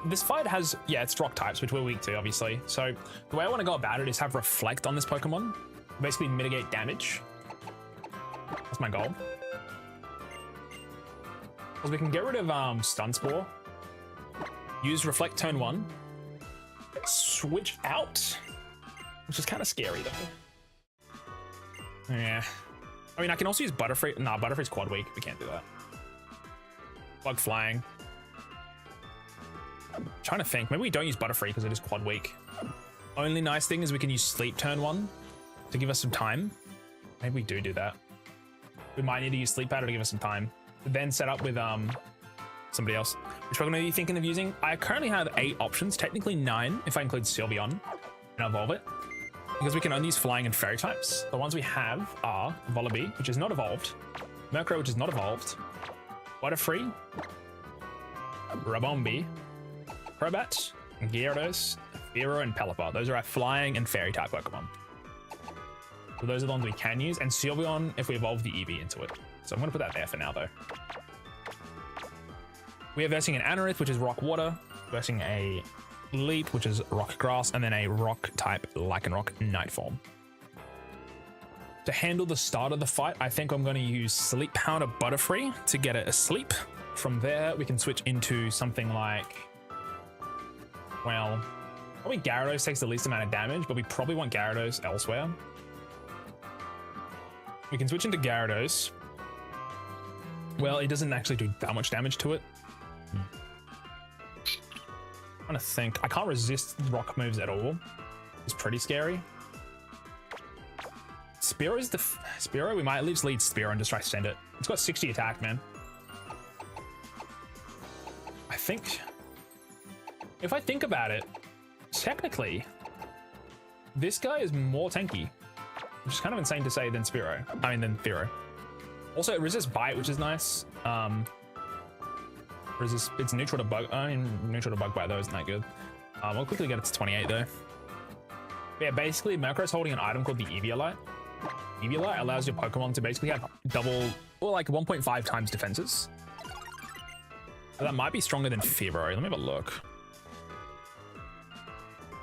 This fight has, yeah, it's rock types, which we're weak to, obviously. So the way I want to go about it is have reflect on this Pokemon, basically mitigate damage. That's my goal. Because we can get rid of Stun Spore, use reflect turn 1, switch out, which is kind of scary though. Yeah. I mean, I can also use Butterfree. Nah, Butterfree's quad weak. We can't do that. Bug flying. I'm trying to think. Maybe we don't use Butterfree because it is quad weak. Only nice thing is we can use Sleep turn 1 to give us some time. Maybe we do that. We might need to use Sleep Powder to give us some time. Then set up with somebody else. Which Pokemon are you thinking of using? I currently have 8 options, technically 9 if I include Sylveon and evolve it. Because we can only use flying and fairy types. The ones we have are Volibee, which is not evolved, Murkrow, which is not evolved, Butterfree, Rabombi, Crobat, Gyarados, Fearow, and Pelipper. Those are our flying and fairy type Pokemon. So those are the ones we can use, and Sylveon if we evolve the Eevee into it. So I'm going to put that there for now, though. We are versing an Anorith, which is Rock Water, versing a Leap, which is Rock Grass, and then a Rock type Lycanroc Night Form. To handle the start of the fight, I think I'm going to use Sleep Powder Butterfree to get it asleep. From there, we can switch into something like, well, probably Gyarados takes the least amount of damage, but we probably want Gyarados elsewhere. We can switch into Gyarados. Well, it doesn't actually do that much damage to it. I'm trying to think. I can't resist rock moves at all. It's pretty scary. Spearo's the Spearow. We might at least lead Spearow and just try to send it. It's got 60 attack, man. I think, if I think about it, technically, this guy is more tanky, which is kind of insane to say than Spearow. I mean, than Fearow. Also, it resists Bite, which is nice. It's neutral to Bug. I mean, neutral to Bug Bite though isn't that good. We'll quickly get it to 28 though. But yeah, basically, Murkrow's holding an item called the Eviolite. Eviolite allows your Pokemon to basically have double, or like 1.5 times defenses. So that might be stronger than Fearow. Let me have a look.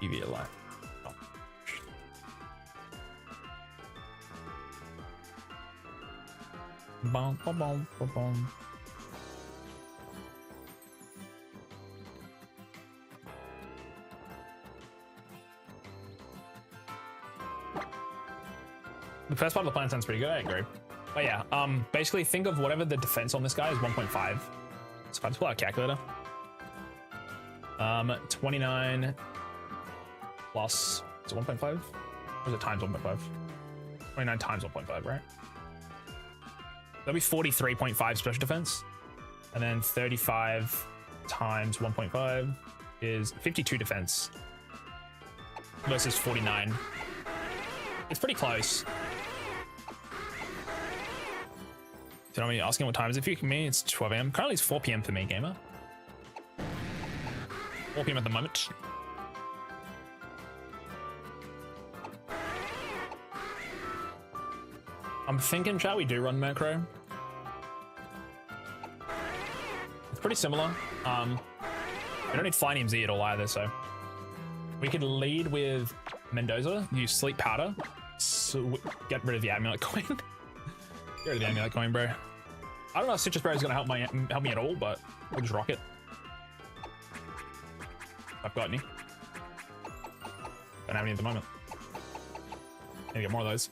Eviolite. Oh. Bum, bum, bum, bum, bum. The first part of the plan sounds pretty good, I agree. But yeah, basically think of whatever the defense on this guy is 1.5. So if I just pull out a calculator. 29 plus, is it 1.5? Or is it times 1.5? 29 times 1.5, right? That'll be 43.5 special defense. And then 35 times 1.5 is 52 defense versus 49. It's pretty close. You know what I mean? Asking what time is it for me? It's 12 AM. Currently it's 4 PM for me, gamer. 4 PM at the moment. I'm thinking, shall we do run Murkrow? It's pretty similar. We don't need Flying EMZ at all either, so we could lead with Mendoza, use Sleep Powder, so get rid of the Amulet Coin. Get rid of the Amulet Coin, bro. I don't know if Citrus Berry is going to help me at all, but we'll just rock it. I've got any. Don't have any at the moment. Need to get more of those.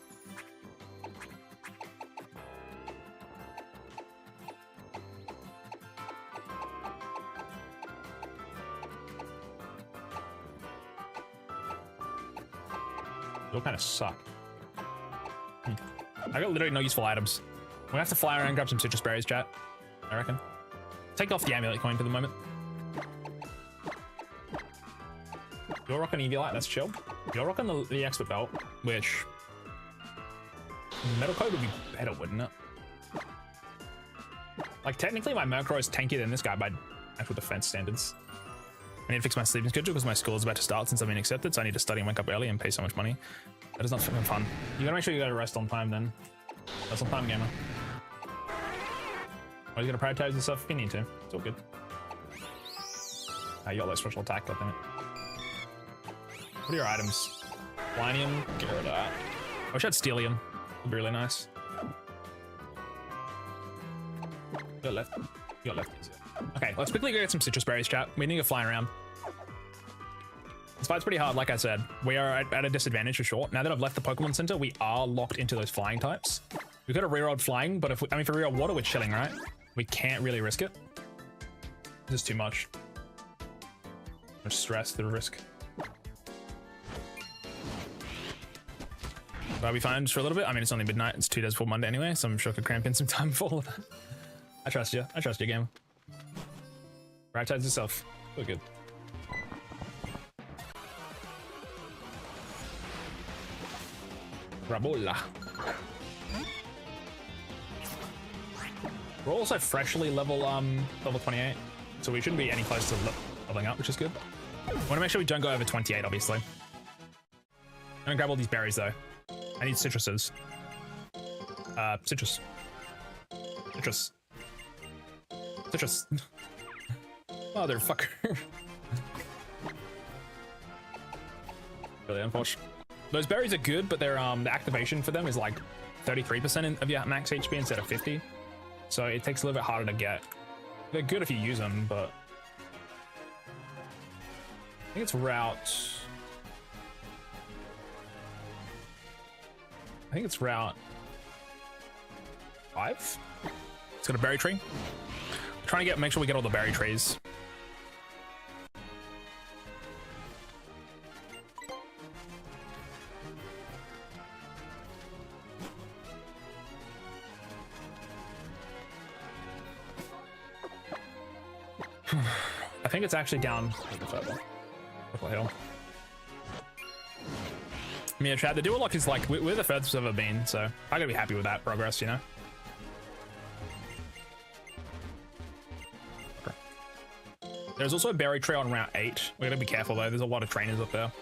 They'll kind of suck. I got literally no useful items. We're gonna have to fly around and grab some citrus berries, chat. I reckon. Take off the Amulet Coin for the moment. You're rocking Eviolite, that's chill. You're rocking the Expert Belt, which Metal Coat would be better, wouldn't it? Like, technically my Murkrow is tankier than this guy by actual defense standards. I need to fix my sleeping schedule because my school is about to start since I've been accepted, so I need to study and wake up early and pay so much money. That is not fucking fun. You gotta make sure you go to rest on time then. Rest on time, gamer. Always gotta prioritize yourself if you need to. It's all good. You got like special attack, I think. What are your items? Blinium, get rid of that. I wish I had Steelium. Would be really nice. You got left. You got left. Okay, let's quickly go get some citrus berries, chat. We need to go flying around. This fight's pretty hard, like I said. We are at a disadvantage for sure. Now that I've left the Pokemon Center, we are locked into those flying types. We've got a reroll flying, but if we, I mean, for reroll water, we're chilling, right? We can't really risk it. This is too much. Much stress, the risk. But we fine just for a little bit. I mean, it's only midnight. It's 2 days before Monday anyway, so I'm sure I could cramp in some time for all of that. I trust you. I trust your game. Prioritize yourself. Feel good. Rabola. We're also freshly level 28, so we shouldn't be any close to leveling up, which is good. I want to make sure we don't go over 28, obviously. I'm gonna grab all these berries though. I need citruses. Citrus. Citrus. Citrus. Motherfucker. Really unfortunate. Those berries are good, but their the activation for them is like 33% of your max HP instead of 50. So it takes a little bit harder to get. They're good if you use them, but I think it's route. I think it's route 5. It's got a berry tree. I'm trying to make sure we get all the berry trees. I think it's actually down further. Hill. I mean, Chad, the DuoLocke is like, we're the furthest we've ever been, so I gotta be happy with that progress, you know? There's also a berry tree on Route 8. We gotta be careful though, there's a lot of trainers up there.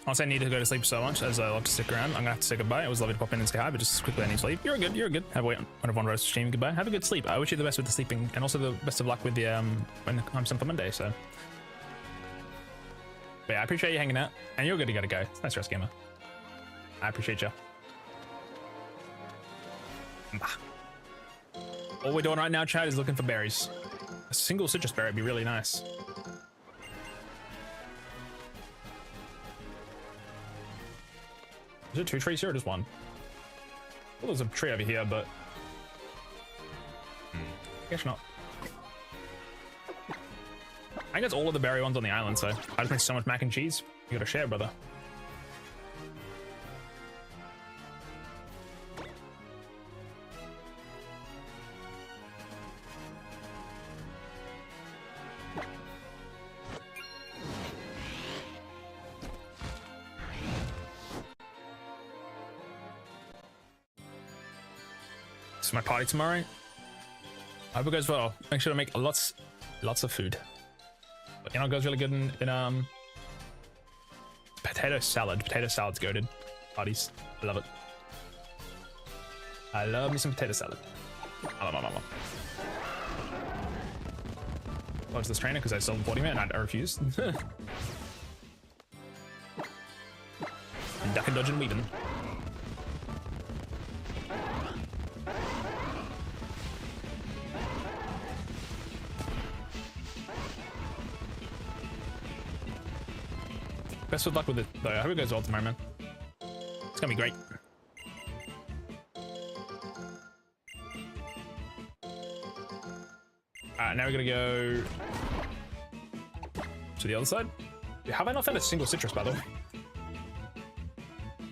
Honestly, I need to go to sleep so much as I love to stick around. I'm gonna have to say goodbye. It was lovely to pop in and say hi, but just quickly I need sleep. You're good, you're good. Have a wait on everyone roast stream. Goodbye. Have a good sleep. I wish you the best with the sleeping and also the best of luck with the when it comes for Monday, so. But yeah, I appreciate you hanging out. And you're good to go. Nice rest, gamer. I appreciate you. All we're doing right now, Chad, is looking for berries. A single citrus berry would be really nice. Is there 2 trees here or just 1? Well, there's a tree over here, but I guess not. I think it's all of the berry ones on the island, so I just make so much mac and cheese. You gotta share, brother. My party tomorrow. I hope it goes well. Make sure to make lots of food. But you know, it goes really good in potato salad. Potato salad's goated. Parties, I love it. I love me some potato salad. Lodge this trainer because I sold 40 man and I refused. And duck and dodge and weaving. Best of luck with it, though. I hope it goes well tomorrow, man. It's gonna be great. Alright, now we're gonna go to the other side. Have I not found a single citrus, by the way?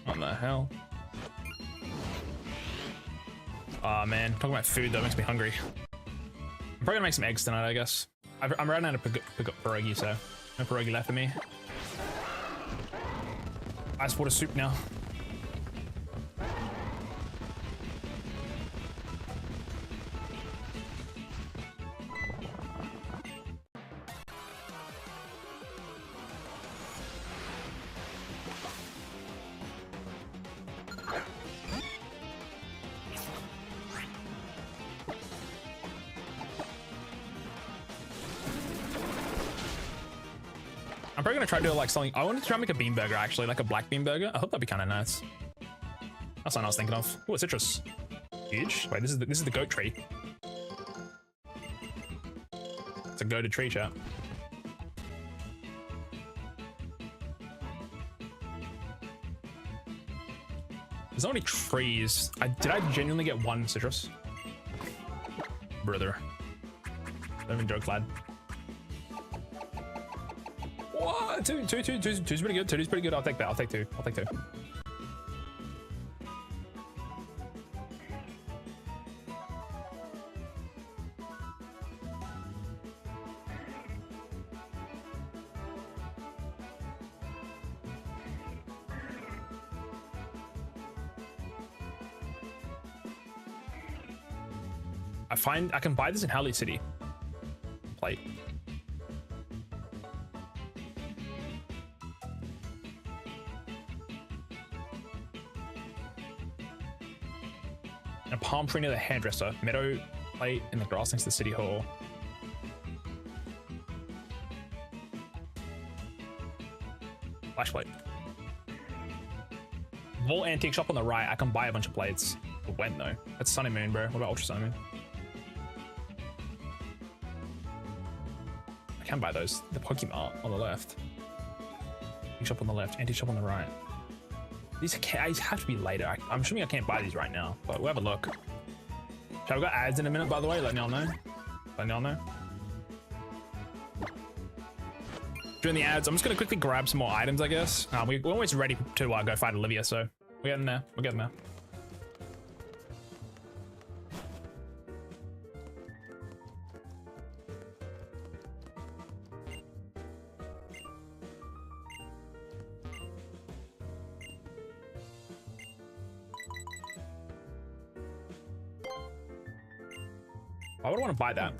What the hell? Oh man, talking about food though makes me hungry. I'm probably gonna make some eggs tonight, I guess. I'm running out of pierogi, so no pierogi left for me. Ice water soup now. I'm probably gonna try to do like something. I wanted to try and make a bean burger actually, like a black bean burger. I hope that'd be kind of nice. That's what I was thinking of. Oh, a citrus. Huge. Wait, this is the goat tree. It's a goated tree, chat. There's not many trees. Did I genuinely get one citrus? Brother. Don't even joke, lad. What? Two's pretty good. Two's pretty good. I'll take that. I'll take two. I'll take two. I can buy this in Halley City. Plate. And a palm tree near the hairdresser. Meadow plate in the grass next to the city hall. Flashlight. Vol antique shop on the right. I can buy a bunch of plates. But when though? That's Sun and Moon, bro. What about Ultra Sun and Moon? I can buy those. The Pokemon on the left. Antique shop on the left. Antique shop on the right. These have to be later. I'm assuming I can't buy these right now, but we'll have a look. Shall we got ads in a minute, by the way? Letting y'all know. Letting y'all know. During the ads, I'm just gonna quickly grab some more items, I guess. We're always ready to go fight Olivia, so we're getting there. We're getting there. Why would I want to buy that?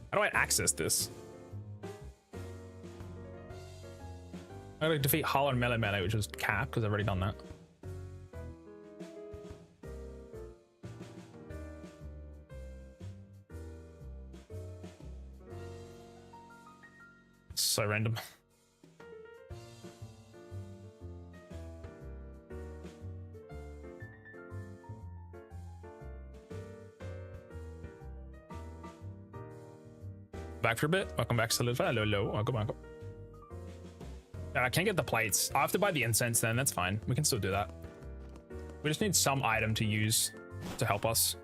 How do I access this? I gotta defeat Hollow and Melee, which was Cap, because I've already done that. So random. Back for a bit. Welcome back, Solidify. Hello. Welcome, welcome. I can't get the plates. I have to buy the incense then. That's fine. We can still do that. We just need some item to use to help us.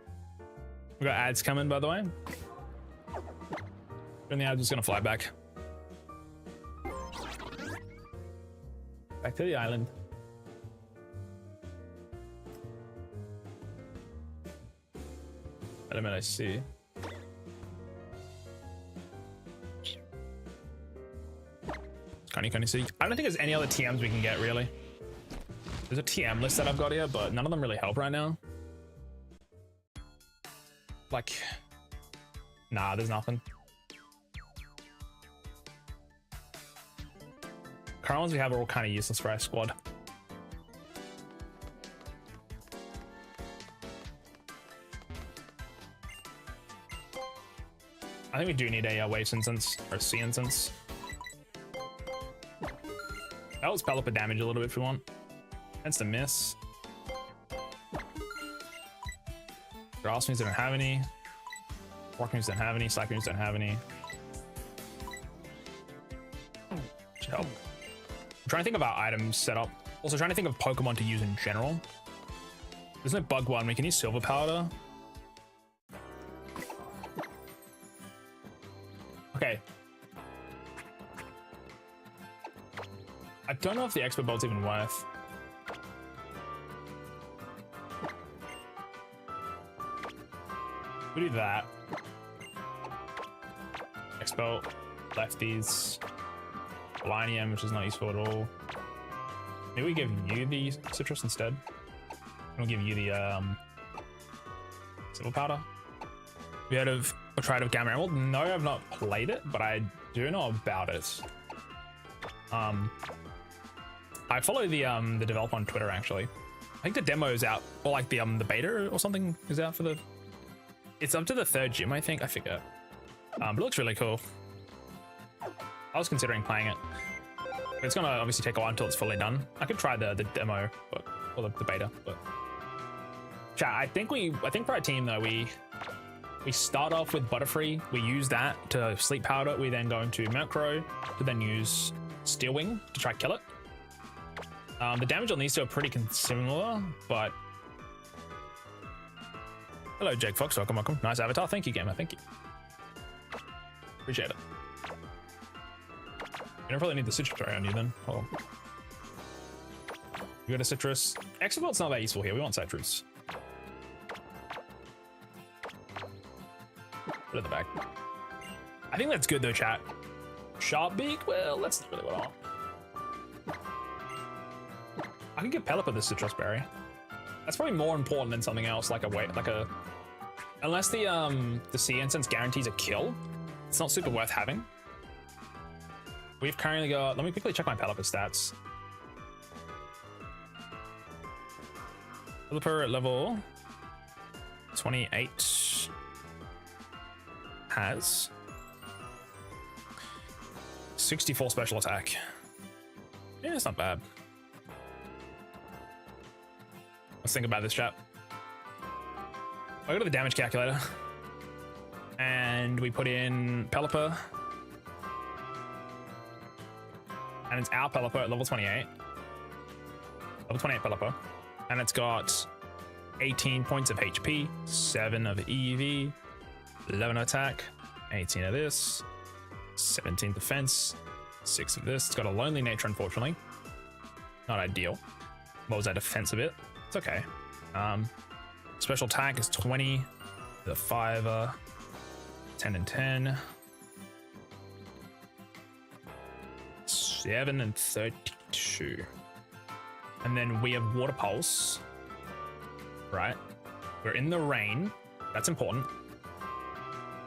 We got ads coming, by the way. And the ads is gonna fly back. Back to the island. Element I see. Can you see? I don't think there's any other TMs we can get, really. There's a TM list that I've got here, but none of them really help right now. Like, nah, there's nothing. Current ones we have are all kind of useless for our squad. I think we do need a Waves Instance or a Sea Instance. That was Pelipper damage a little bit if we want. That's the miss. Grass moves don't have any. Walk moves don't have any. Slack moves don't have any. Should help. I'm trying to think of our items setup. Also trying to think of Pokemon to use in general. There's no bug one. We can use Silver Powder. Okay. I don't know if the Expo Bolt's even worth. We do that. Expo, lefties, Linium, which is not useful at all. Maybe we give you the citrus instead. We'll give you the Silver Powder. We heard of or tried of Gamma Emerald? No, I've not played it, but I do know about it. I follow the developer on Twitter actually. I think the demo is out, or like the beta or something is out for the. It's up to the 3rd gym, I think. I forget. But it looks really cool. I was considering playing it. It's gonna obviously take a while until it's fully done. I could try the demo, but or the beta. But chat, I think for our team though, we start off with Butterfree. We use that to sleep powder. We then go into Murkrow to then use Steel Wing to try kill it. The damage on these two are pretty similar, but hello, Jake Fox. Welcome. Nice avatar. Thank you, gamer. Thank you. Appreciate it. You don't probably need the citrus around you then. Hold on. You got a citrus. Exobolt's not that useful here. We want citrus. Put it in the back. I think that's good though, chat. Sharp Beak? Well, that's not really what I want. I can get Pelipper this citrus berry. That's probably more important than something else, like unless the Sea Incense guarantees a kill, it's not super worth having. We've currently got, let me quickly check my Pelipper stats. Pelipper at level 28 has 64 special attack. Yeah, it's not bad. Let's think about this, chat. I go to the damage calculator and we put in Pelipper, and it's our Pelipper at level 28. Level 28 Pelipper. And it's got 18 points of HP, 7 of EV, 11 attack, 18 of this, 17 defense, 6 of this. It's got a lonely nature, unfortunately. Not ideal. What was our defense of it? It's okay. Special attack is 20, the 5, 10 and 10, 7 and 32. And then we have Water Pulse, right? We're in the rain. That's important.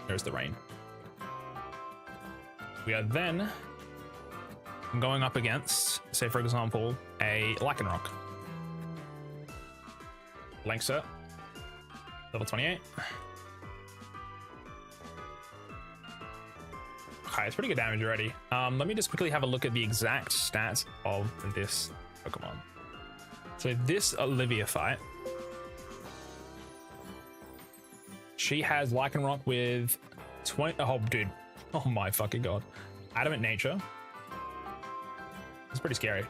There's the rain. We are then going up against, say for example, a Lycanroc. Lankster, level 28. Okay, it's pretty good damage already. Let me just quickly have a look at the exact stats of this Pokemon. So this Olivia fight, she has Lycanroc with 20. Oh, dude. Oh my fucking god. Adamant Nature. It's pretty scary.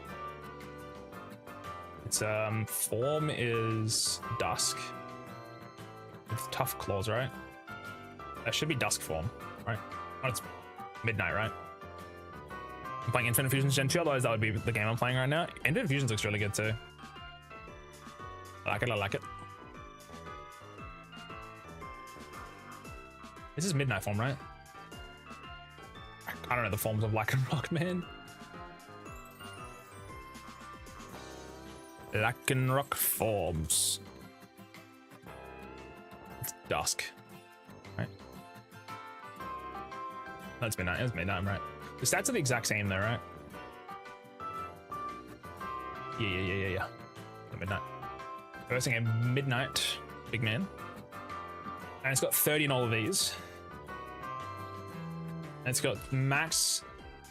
Its form is Dusk with tough claws, right? That should be Dusk form, right? Oh, it's Midnight, right? I'm playing Infinite Fusions Gen 2, otherwise that would be the game I'm playing right now. Infinite Fusions looks really good too. I like it. This is Midnight form, right? I don't know the forms of Lycanroc, man. Lycanroc forms. It's Dusk, right? That's Midnight. It's Midnight, right? The stats are the exact same though, right? Yeah. The Midnight. Versing a Midnight big man. And it's got 30 in all of these. And it's got max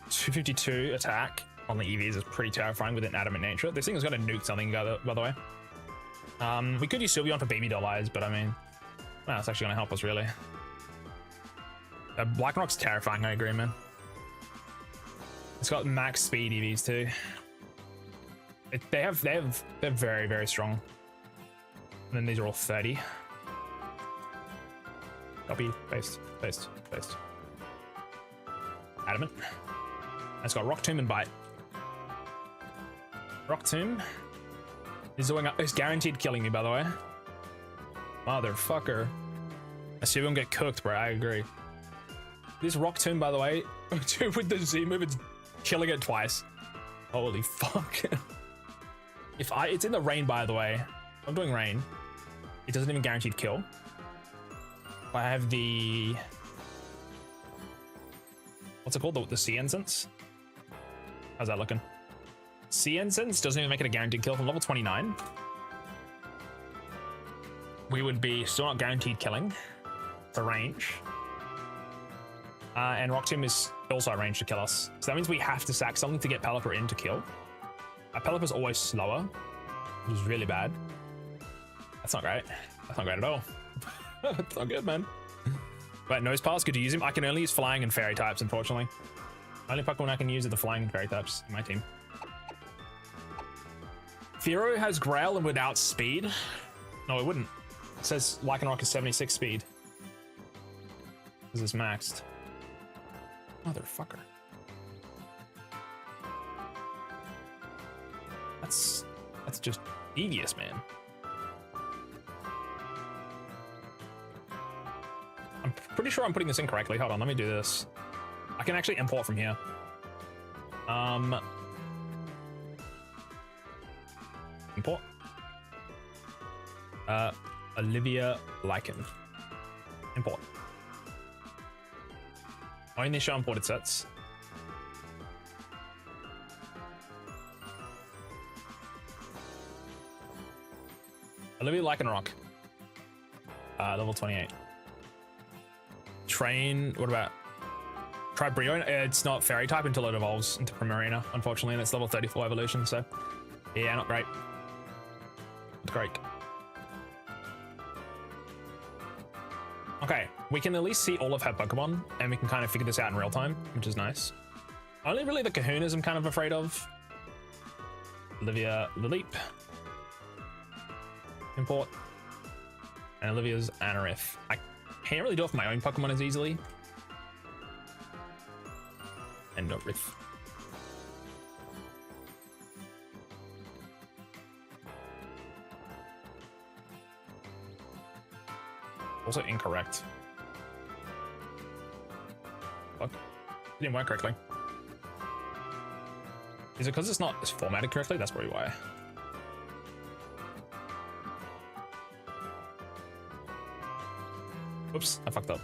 252 attack on the EVs. Is pretty terrifying with an Adamant Nature. This thing has got to nuke something, by the way. We could use Sylveon for Baby Doll Eyes, but I mean, well, it's actually going to help us really. Lycanroc's terrifying, I agree, man. It's got max speed EVs too. They're very, very strong. And then these are all 30. Copy, paste. Adamant. And it's got Rock Tomb and Bite. Rock Tomb is doing up. It's guaranteed killing me, by the way. Motherfucker. I see him get cooked, bro. I agree. This Rock Tomb, by the way, with the Z move, it's killing it twice. Holy fuck. It's in the rain, by the way. I'm doing rain. It doesn't even guaranteed kill. I have the, what's it called? The Sea Incense. How's that looking? Sea Ensigns doesn't even make it a guaranteed kill from level 29. We would be still not guaranteed killing for range. And Rock Tomb is also at range to kill us. So that means we have to sack something to get Pelipper in to kill. Pelipper's always slower, which is really bad. That's not great. That's not great at all. That's not good, man. But Nose Pass, good to use him. I can only use flying and fairy types, unfortunately. Only Pokemon I can use are the flying and fairy types in my team. Fearow has Grail and without speed. No, it wouldn't. It says Lycanroc is 76 speed. This is maxed. Motherfucker. That's just devious, man. I'm pretty sure I'm putting this in correctly. Hold on, let me do this. I can actually import from here. Import. Olivia Lycan. Import. Only show imported sets. Olivia Lycanroc. Level 28. Train, what about? Try Brio. It's not fairy type until it evolves into Primarina, unfortunately, and it's level 34 evolution, so yeah, not great. Not great. Okay, we can at least see all of her Pokemon, and we can kind of figure this out in real time, which is nice. Only really the Kahunas I'm kind of afraid of. Olivia Lilip. Import. And Olivia's Anorith. I can't really do it for my own Pokemon as easily. And Norith. Also incorrect. Fuck. It didn't work correctly. Is it because it's not formatted correctly? That's probably why. Oops, I fucked up.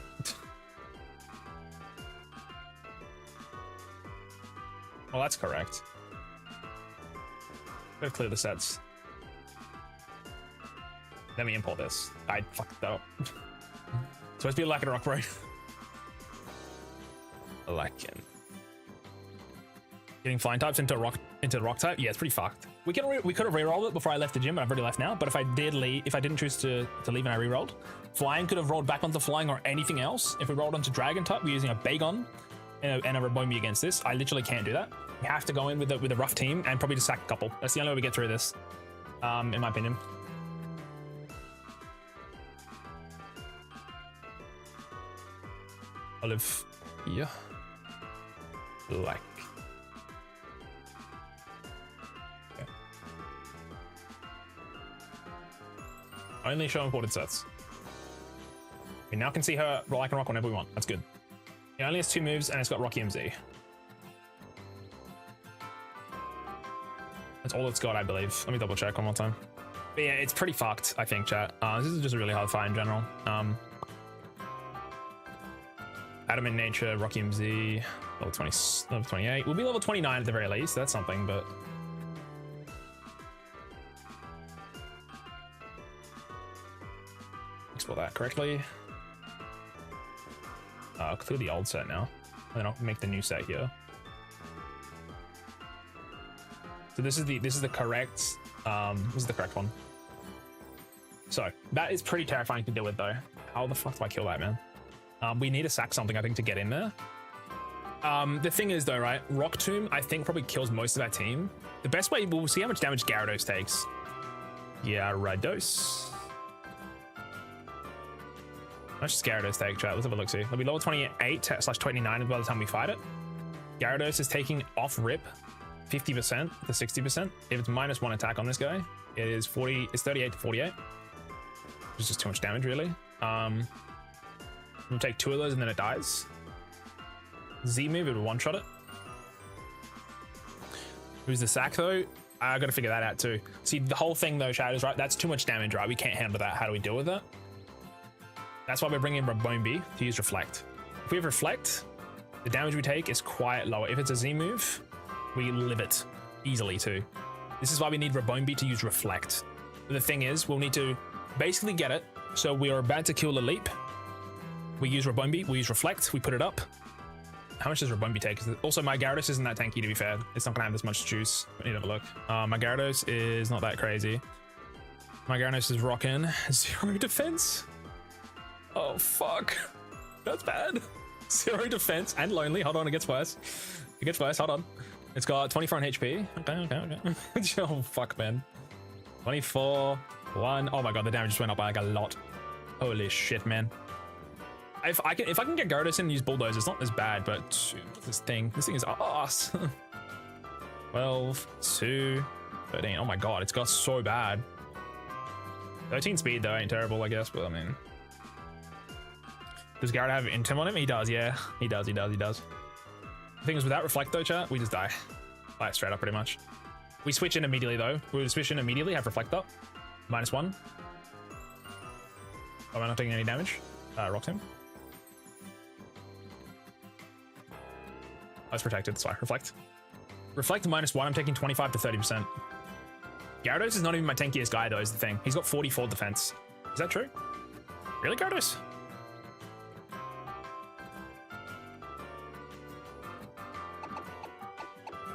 Well, that's correct. Gotta clear the sets. Let me import this. I fucked that up. Supposed to be a Lycanroc, right? Lycan. Getting flying types into rock type? Yeah, it's pretty fucked. We could have rerolled it before I left the gym, and I've already left now. But if I did leave, if I didn't choose to leave and I rerolled, flying could have rolled back onto flying or anything else. If we rolled onto dragon type, we're using a Bagon and a Rabombi against this. I literally can't do that. We have to go in with a rough team and probably just sack a couple. That's the only way we get through this, in my opinion. Olive, yeah, like. Okay. Only show imported sets. We now can see her Lycanroc whenever we want. That's good. It only has 2 moves and it's got Rocky MZ. That's all it's got, I believe. Let me double check one more time. But yeah, it's pretty fucked, I think, chat. This is just a really hard fight in general. Adamant Nature, Rocky MZ, level 20, level 28. We'll be level 29 at the very least. That's something, but export that correctly. I'll clear the old set now, and then I'll make the new set here. So this is the correct one. So that is pretty terrifying to deal with, though. How the fuck do I kill that, man? We need to sack something, I think, to get in there. The thing is, though, right? Rock Tomb, I think, probably kills most of our team. The best way, we'll see how much damage Gyarados takes. Gyarados. How much does Gyarados take, chat? Let's have a look, see. It'll be level 28/29 by the time we fight it. Gyarados is taking off rip 50% to 60%. If it's -1 attack on this guy, it is 40. It's 38 to 48. Which is just too much damage, really. We'll take 2 of those and then it dies. Z move, it would one-shot it. Who's the sack, though? I gotta figure that out too. See, the whole thing, though, Shadows, right? That's too much damage, right? We can't handle that. How do we deal with that? That's why we're bringing Rabombi to use Reflect. If we have Reflect, the damage we take is quite lower. If it's a Z move, we live it. easily too. This is why we need Rabombi to use Reflect. But the thing is, we'll need to basically get it. So we are about to kill a leap. We use Rabombi, we use Reflect, we put it up. How much does Rabombi take? Also, my Gyarados isn't that tanky, to be fair. It's not gonna have this much juice. I need to have a look. My Gyarados is not that crazy. My Gyarados is rocking 0 defense. Oh, fuck. That's bad. 0 defense and lonely. Hold on, it gets worse. It gets worse, hold on. It's got 24 on HP. Okay. Oh, fuck, man. 24, 1. Oh my god, the damage just went up by like a lot. Holy shit, man. If I can get Gyarados in and use Bulldoze, it's not as bad, but this thing is ass. 12, 2, 13. Oh my god, it's got so bad. 13 speed though ain't terrible, I guess, but I mean, does Gyarados have Intim on him? He does, yeah. He does. The thing is, without Reflect though, chat, we just die. Like straight up, pretty much. We switch in immediately though. We would switch in immediately, have Reflect up. -1. Oh, am I not taking any damage? Rocked him. I was protected, that's why. Reflect. Reflect -1, I'm taking 25 to 30%. Gyarados is not even my tankiest guy though, is the thing. He's got 44 defense. Is that true? Really, Gyarados?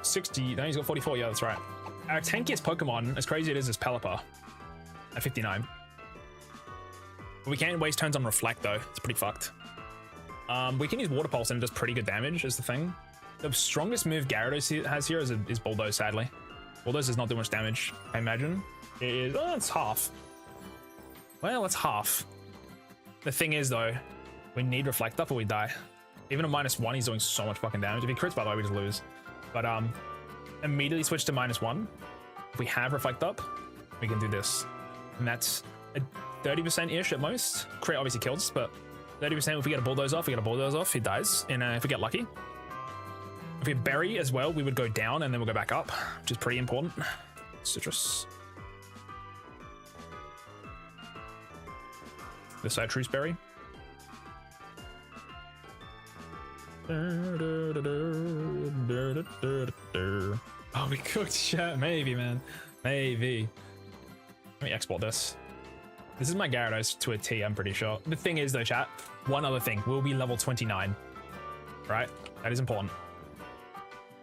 $60, no, he's got 44, yeah, that's right. Our tankiest Pokemon, as crazy it is Pelipper at 59. But we can't waste turns on Reflect though, it's pretty fucked. We can use Water Pulse and it does pretty good damage is the thing. The strongest move Gyarados has here is Bulldoze, sadly. Bulldoze does not do much damage, I imagine. It is, oh, it's half. Well, it's half. The thing is though, we need Reflect up or we die. Even at -1, he's doing so much fucking damage. If he crits, by the way, we just lose. But immediately switch to -1. If we have Reflect up, we can do this. And that's a 30%-ish at most. Crit obviously kills, but 30% if we get a Bulldoze off, he dies. And if we get lucky. If we bury as well, we would go down and then we'll go back up, which is pretty important. Citrus. The Citrus berry. Oh, we cooked shit. Maybe, man. Maybe. Let me export this. This is my Gyarados to a T, I'm pretty sure. The thing is, though, chat, one other thing. We'll be level 29. Right? That is important.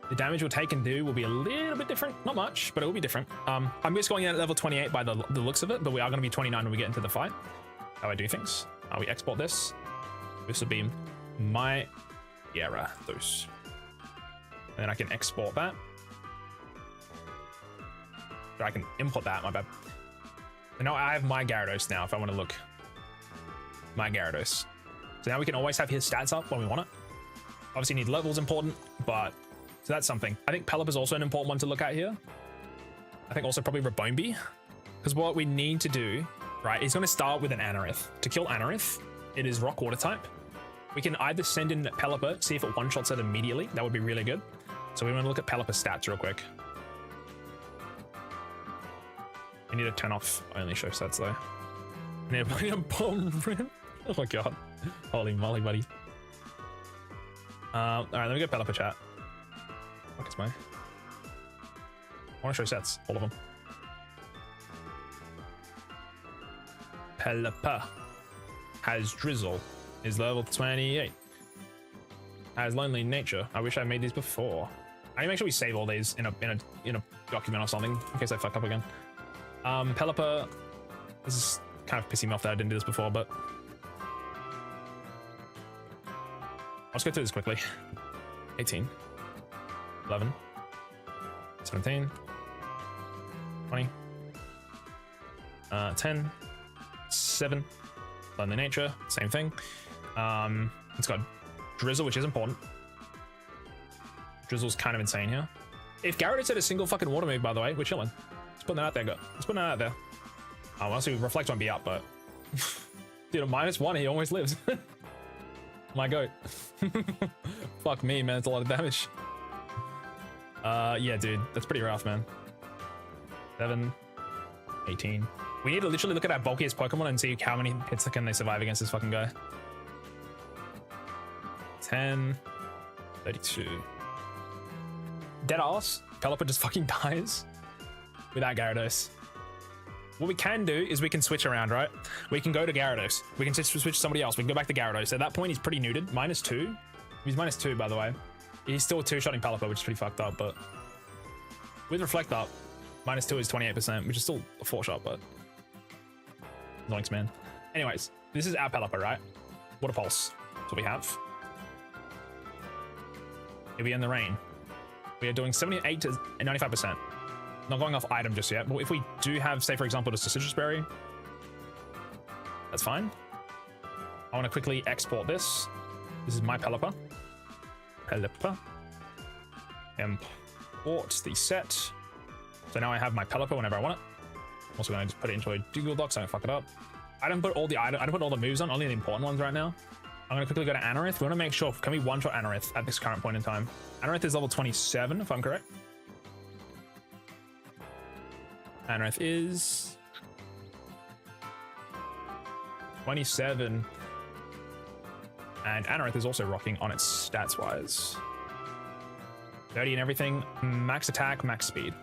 The damage we'll take and do will be a little bit different. Not much, but it will be different. I'm just going in at level 28 by the looks of it, but we are going to be 29 when we get into the fight. How I do things. We export this. This will be my Gyarados. And then I can export that. Or I can import that, my bad. And now I have my Gyarados now if I want to look. My Gyarados. So now we can always have his stats up when we want it. Obviously need levels important, but so that's something. I think Pelipper is also an important one to look at here. I think also probably Rabombi. Because what we need to do, right, is going to start with an Anorith. To kill Anorith, it is Rock Water type. We can either send in Pelipper, see if it one-shots it immediately. That would be really good. So we want to look at Pelipper's stats real quick. We need to turn off only show stats though. I need to put in a bomb rim. Oh my god. Holy moly, buddy. Alright, let me get Pelipper chat. Fuck is my... I want to show sets, all of them. Pelipper has Drizzle, is level 28. Has Lonely Nature. I wish I made these before. I need to make sure we save all these in a document or something in case I fuck up again. Pelipper, this is kind of pissing me off that I didn't do this before, but let's go through this quickly. 18, 11, 17, 20, 10, 7, Lonely Nature, same thing. It's got Drizzle, which is important. Drizzle's kind of insane here. If Gyarados had a single fucking water move, by the way, we're chilling. Let's put that out there, go. Let's put that out there. Honestly, Reflect won't be up, but dude, a -1, he almost lives. My goat. Fuck me, man. It's a lot of damage. Yeah, dude, that's pretty rough, man. 7, 18. We need to literally look at our bulkiest Pokemon and see how many hits can they survive against this fucking guy. 10, 32. Deadass. Pelipper just fucking dies without Gyarados. What we can do is we can switch around, right? We can go to Gyarados. We can switch to somebody else. We can go back to Gyarados. At that point, he's pretty neutered. -2. He's -2, by the way. He's still two-shotting Pelipper, which is pretty fucked up, but with Reflect Up, -2 is 28%, which is still a 4-shot, but Zoinks, man. Anyways, this is our Pelipper, right? Water Pulse. That's what we have. Here we end the rain. We are doing 78 to 95%. Not going off item just yet, but if we do have, say for example, just a Citrus Berry, that's fine. I want to quickly export this. This is my Pelipper. Import the set. So now I have my Pelipper whenever I want it. I'm also going to just put it into a DuoLocke so I don't fuck it up. I don't put all the moves on, only the important ones right now. I'm going to quickly go to Anorith. We want to make sure, can we one-shot Anorith at this current point in time? Anorith is level 27, if I'm correct. Anorith is 27. And Anorith is also rocking on its stats-wise. 30 and everything. Max attack, max speed.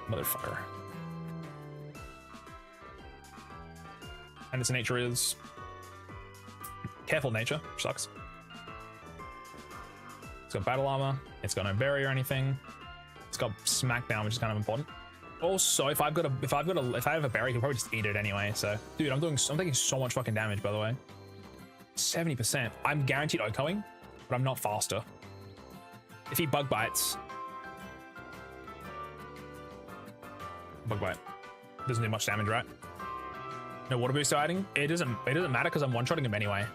Motherfucker. And its nature is careful nature, which sucks. It's got battle armor. It's got no berry or anything. It's got smackdown, which is kind of important. Also, if I have a berry, I can probably just eat it anyway. So, dude, I'm taking so much fucking damage, by the way. 70%. I'm guaranteed OHKOing, but I'm not faster. If he bug bites, doesn't do much damage, right? No water boost hiding. It doesn't matter because I'm one-shotting him anyway.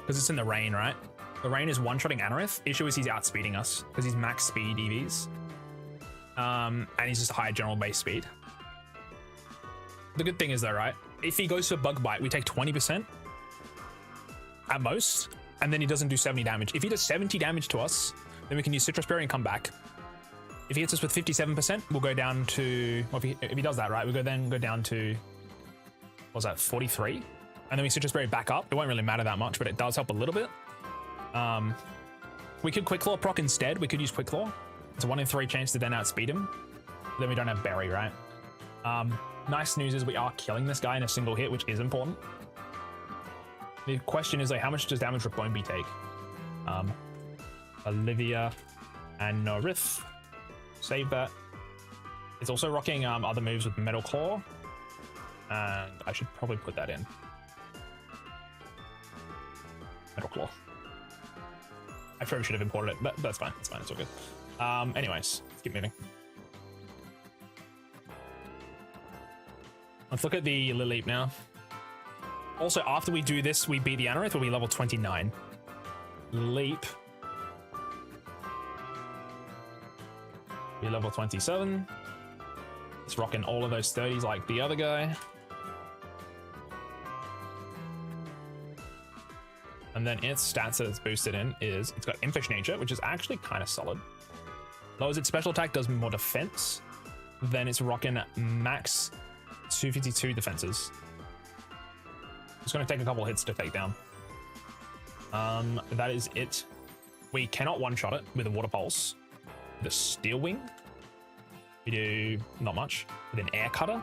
Because it's in the rain, right? The rain is one-shotting Anorith. Issue is he's outspeeding us because he's max speed EVs. And he's just high general base speed. The good thing is though, right? If he goes for bug bite, we take 20% at most, and then he doesn't do 70 damage. If he does 70 damage to us, then we can use Citrus Berry and come back. If he hits us with 57%, we'll go down to, well, if he does that, right, we'll then go down to, what was that, 43? And then we Citrus Berry back up. It won't really matter that much, but it does help a little bit. We could Quick Claw proc instead. We could use Quick Claw. It's a 1 in 3 chance to then outspeed him. Then we don't have Berry, right? Nice news is we are killing this guy in a single hit, which is important. The question is, like, how much does damage Ribombee take? Olivia and Norith. Save that. It's also rocking other moves with Metal Claw. And I should probably put that in. Metal Claw. I probably should have imported it, but that's fine. It's fine. It's all good. Anyways, let's keep moving. Let's look at the Lileep now. Also, after we do this, we beat the Anorith, we'll be level 29. Leap. Be level 27. It's rocking all of those 30s like the other guy. And then its stats that it's boosted in is, it's got Impish Nature, which is actually kind of solid. Lowers its special attack, does more defense. Then it's rocking max 252 defenses. It's going to take a couple hits to take down. That is it. We cannot one-shot it with a Water Pulse. The Steel Wing, we do not much. With an Air Cutter,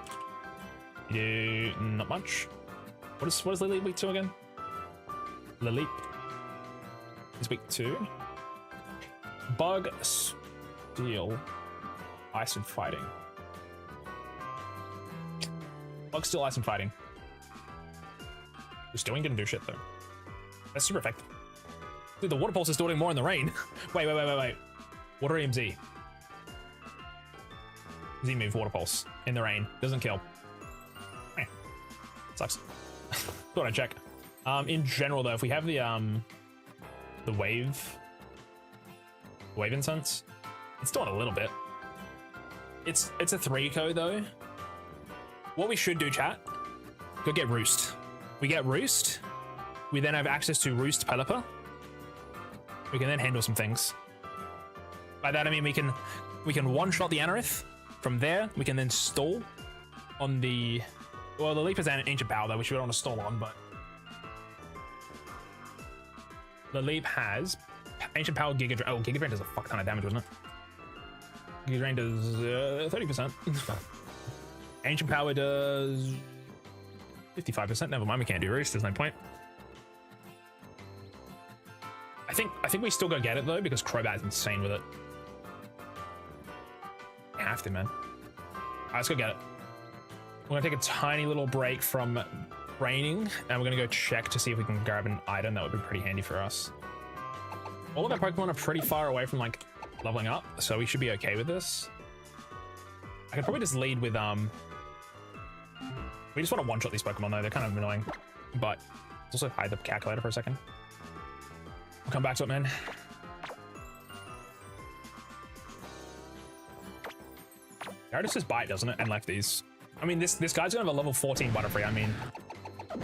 we do not much. What is Lileep weak to again? Lileep is weak to Bug, Steel, Ice and Fighting. Bug, Steel, Ice and Fighting. The Steel Wing didn't do shit though. That's super effective. Dude, the Water Pulse is still doing more in the rain. Wait. Water EMZ. Z move, Water Pulse. In the rain. Doesn't kill. Eh. Sucks. Thought I'd check. In general though, if we have the wave incense, it's doing a little bit. It's a 3-co though. What we should do, chat, go get Roost. We get Roost. We then have access to Roost Pelipper. We can then handle some things. By that I mean we can one-shot the Anorith. From there, we can then stall on the... Well, the Leap is an Ancient Power though, which we don't want to stall on, but... The Leap has Ancient Power, Giga Drain. Oh, Giga Drain does a fuck ton of damage, doesn't it? Giga Drain does 30%. Ancient Power does 55%. Never mind, we can't do Roost. There's no point. I think we still go get it though because Crobat is insane with it. I have to, man. Alright, let's go get it. We're gonna take a tiny little break from raining, and we're gonna go check to see if we can grab an item that would be pretty handy for us. All of our Pokemon are pretty far away from like leveling up, so we should be okay with this. I could probably just lead with we just want to one-shot these Pokemon though, they're kind of annoying. But let's also hide the calculator for a second. We'll come back to it, man. Gyarados just bite, doesn't it? And lefties. I mean, this guy's gonna have a level 14 Butterfree. I mean,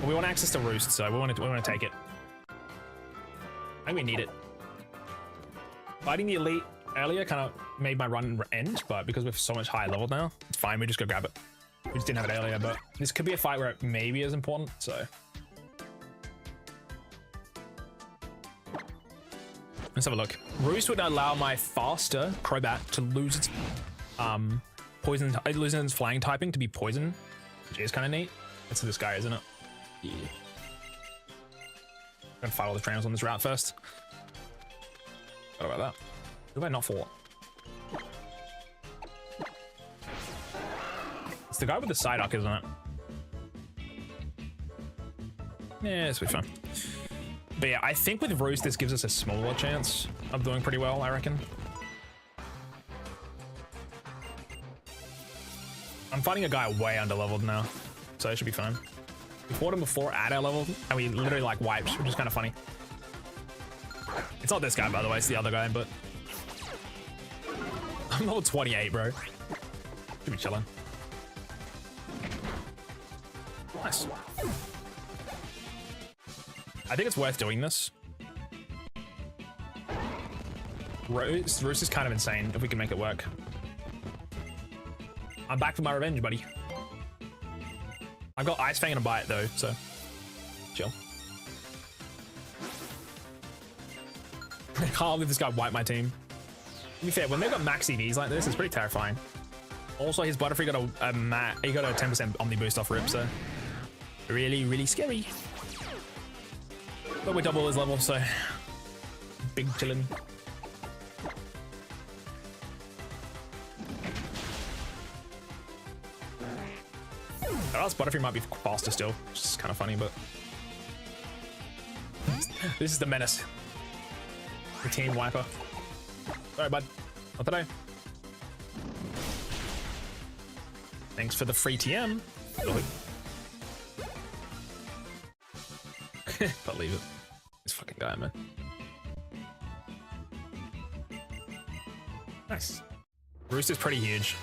we want access to Roost, so we want to take it. I think we need it. Fighting the Elite earlier kind of made my run end, but because we're so much higher level now, it's fine. We just go grab it. We just didn't have it earlier, but this could be a fight where it maybe is important. So let's have a look. Roost would allow my faster Crobat to lose its poison, losing its flying typing to be poison, which is kind of neat. That's this guy, isn't it? Yeah. I'm gonna fight all the trainers on this route first. What about that? Who have I not fought? It's the guy with the Psyduck, isn't it? Yeah, this will be fun. But yeah, I think with Roost, this gives us a smaller chance of doing pretty well, I reckon. I'm fighting a guy way under-leveled now, so it should be fine. We fought him before at our level, and we literally like wiped, which is kind of funny. It's not this guy, by the way, it's the other guy, but I'm level 28, bro. Should be chilling. Nice. I think it's worth doing this. Roost is kind of insane if we can make it work. I'm back for my revenge, buddy. I've got Ice Fang and a Bite though, so chill. I can't believe this guy wiped my team. To be fair, when they've got max EVs like this, it's pretty terrifying. Also, his Butterfree got a 10% Omni Boost off rip, so really, really scary. But we're double his level, so big chillin'. Else Butterfree might be faster still, which is kind of funny, but this is the menace. The team wiper. Sorry, bud. Not today. Thanks for the free TM. Believe it. This fucking guy, man. Nice. Roost is pretty huge.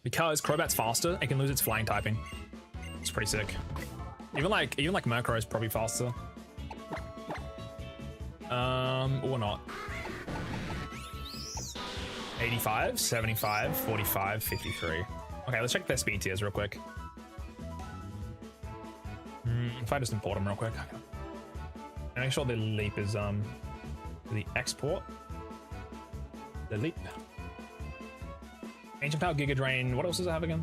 Because Crobat's faster, it can lose its flying typing. It's pretty sick. Even like Murkrow is probably faster. Or not. 85, 75, 45, 53. Okay, let's check their speed tiers real quick. If I just import them real quick. And make sure the leap is the export. The leap. Ancient Power, Giga Drain. What else does it have again?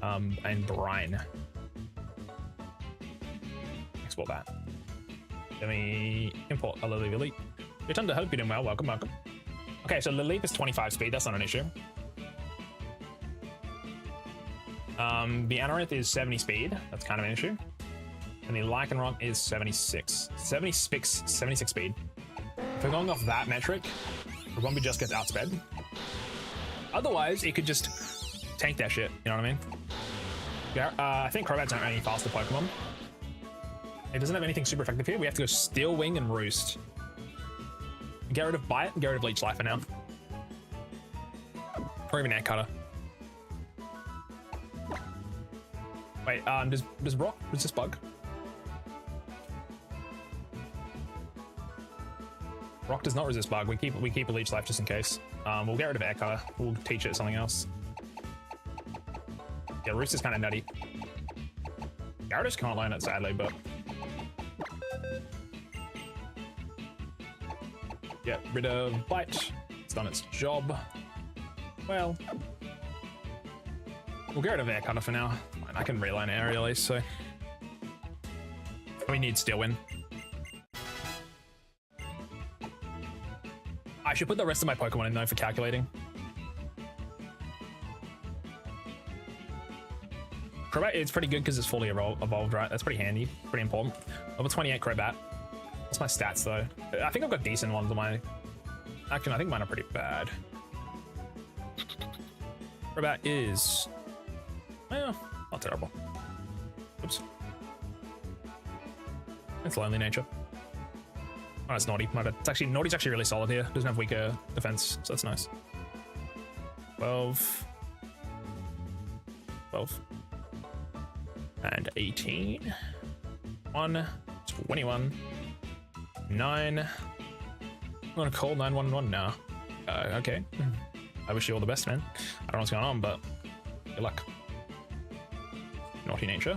And Brine. Export that. Let me import a Lily Elite. Return to hope you're doing well. Welcome, welcome. Okay, so the leap is 25 speed. That's not an issue. The Anorith is 70 speed. That's kind of an issue. And the Lycanroc is 76 speed. If we're going off that metric, Rwombi just gets outsped. Otherwise, it could just tank that shit. You know what I mean? Yeah, I think Crobat's not any faster Pokemon. It doesn't have anything super effective here. We have to go Steel Wing and Roost. Get rid of Bite and get rid of Leech Life for now. Or even Air Cutter. Wait, does Rock resist Bug? Rock does not resist Bug. We keep a Leech Life just in case. We'll get rid of Air Cutter. We'll teach it something else. Yeah, Roost is kind of nutty. Gyarados can't learn it sadly, but Get rid of Bite. It's done its job. Well, we'll get rid of Air Cutter for now. I can relearn Aerial Ace, so we need Steel Wind. I should put the rest of my Pokemon in though for calculating. Crobat is pretty good because it's fully evolved, right? That's pretty handy, pretty important. Level 28 Crobat. What's my stats though? I think I've got decent ones on my... Actually, I think mine are pretty bad. Crobat is... Well, not terrible. Oops. It's Lonely Nature. Oh, it's Naughty. My bad. It's actually, Naughty's actually really solid here. Doesn't have weaker defense, so that's nice. 12. 12. And 18. 1. 21. 9. I'm gonna call 911 now. Okay. I wish you all the best, man. I don't know what's going on, but good luck. Naughty Nature.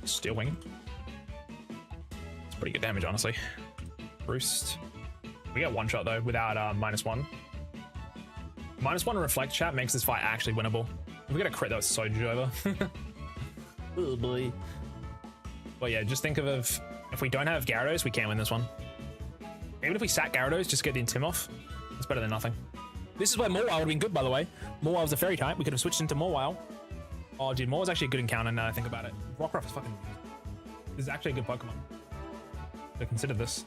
Steel Wing. It's pretty good damage, honestly. Roost. We get one shot though without -1. -1 Reflect chat makes this fight actually winnable. If we get a crit, that was so over. Oh boy. Well, yeah, just think of if we don't have Gyarados, we can't win this one. Even if we sack Gyarados, just get the Intim off. It's better than nothing. This is where Mawile would have been good, by the way. Mawile was a fairy type. We could have switched into Mawile. Oh, dude, Mawile's actually a good encounter now that I think about it. Rockruff is fucking... This is actually a good Pokemon. So consider this.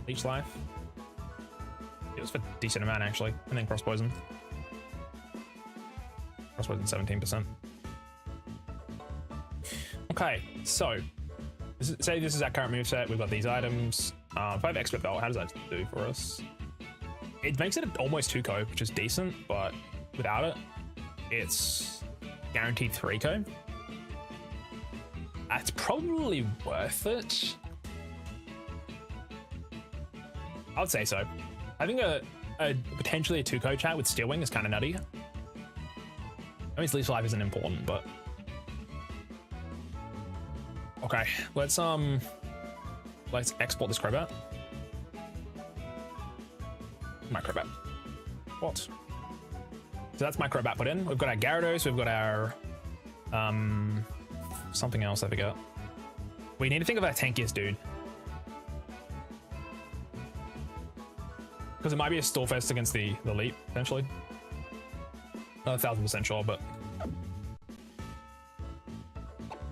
Leech Life. It was for a decent amount, actually. And then Cross Poison. Cross Poison 17%. Okay, so... say this is our current moveset. We've got these items. If I have Expert Belt, how does that do for us? It makes it almost 2-co, which is decent, but without it, it's guaranteed 3-co. That's probably worth it. I would say so. I think a potentially a 2-co chat with Steel Wing is kind of nutty. I mean, Leech Life isn't important, but okay. Let's export this Crobat. My Crobat. What? So that's my Crobat put in. We've got our Gyarados. We've got our something else. I forgot. We need to think of our tankiest dude. Because it might be a Storefest against the Leap, potentially. Not 1000% sure, but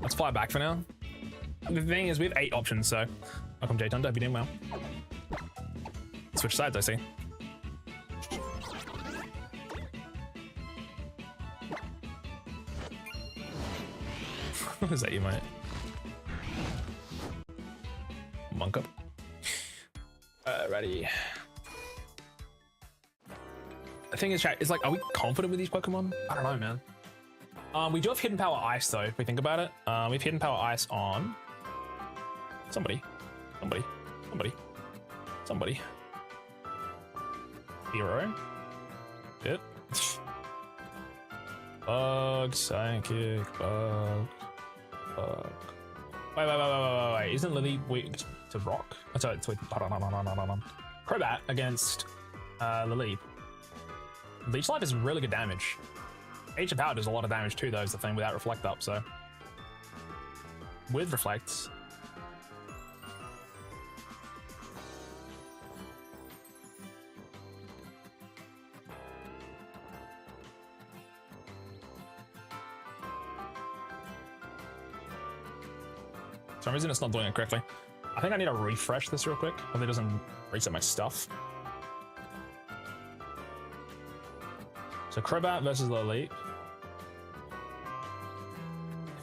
let's fly back for now. The thing is, we have 8 options, so welcome J Thunder, hope you're doing well. Switch sides, I see. What is that, you mate? Monk up. Ready. The thing is, chat, is like, are we confident with these Pokemon? I don't know, man. We do have Hidden Power Ice, though, if we think about it. We have Hidden Power Ice on somebody. Hero. It. Bug, Psychic, Bug. Wait. Isn't Lily weak to Rock? Oh, sorry, hold on. Crobat against Lily. Leech Life is really good damage. Ancient Power does a lot of damage too, though, is the thing, without Reflect up, so. With Reflects. For some reason it's not doing it correctly. I think I need to refresh this real quick, if it doesn't reset my stuff. So Crobat versus Lily.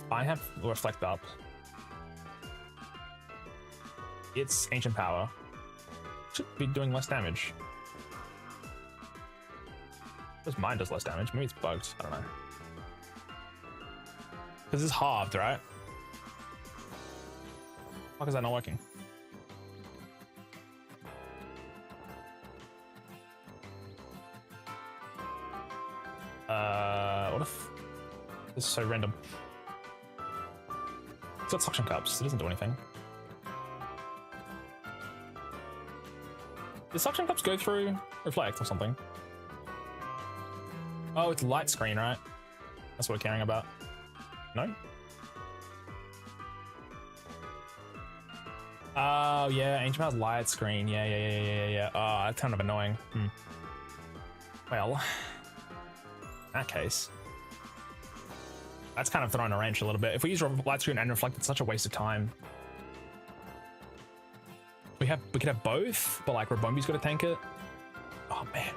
If I have Reflect up, it's Ancient Power. Should be doing less damage. Because mine does less damage. Maybe it's bugged. I don't know. Because it's halved, right? Why is that not working? What if this is so random? It's got Suction Cups. It doesn't do anything. The suction cups go through reflect or something? Oh, it's light screen, right? That's what we're caring about. No? Oh, yeah, Ancient Power's light screen. Yeah. Oh, that's kind of annoying. Well, in that case, that's kind of throwing a wrench a little bit. If we use light screen and reflect, it's such a waste of time. We could have both, but like Rabombi's got to tank it. Oh man,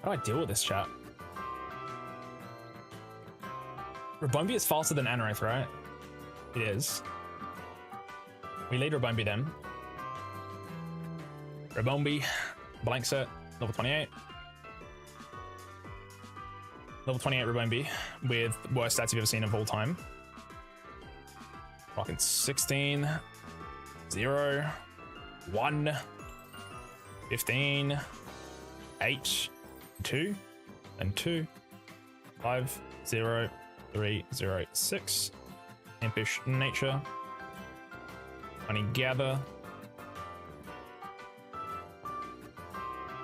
how do I deal with this, chat? Rabombi is faster than Anorith, right? It is. We lead Rabombi then. Rabombi, blank set, level 28. Level 28 Rabombi with worst stats you've ever seen of all time. Rocking 16, 0, 1, 15, 8, 2, and 2, 5, 0, 3, 0, 6. Impish Nature. Honey Gather.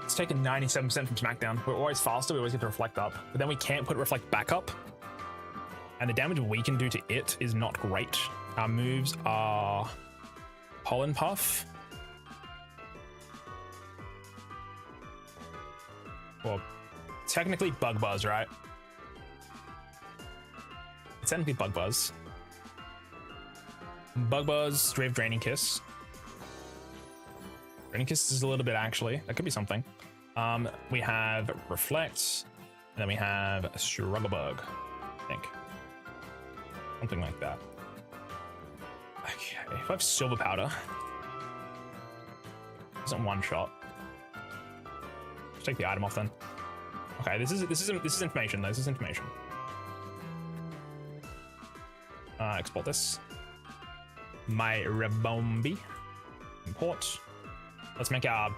It's taken 97% from SmackDown. We're always faster, we always get to reflect up, but then we can't put reflect back up. And the damage we can do to it is not great. Our moves are Pollen Puff. Well, technically Bug Buzz, right? It's technically Bug Buzz. Bug Buzz, Drive, Draining Kiss. Draining Kiss is a little bit, actually. That could be something. We have Reflect, and then we have Struggle Bug, I think. Something like that. Okay, if I have Silver Powder, isn't one shot. Let's take the item off then. Okay, this is information though. This is information. Export this. My Rabombi. Import. Let's make our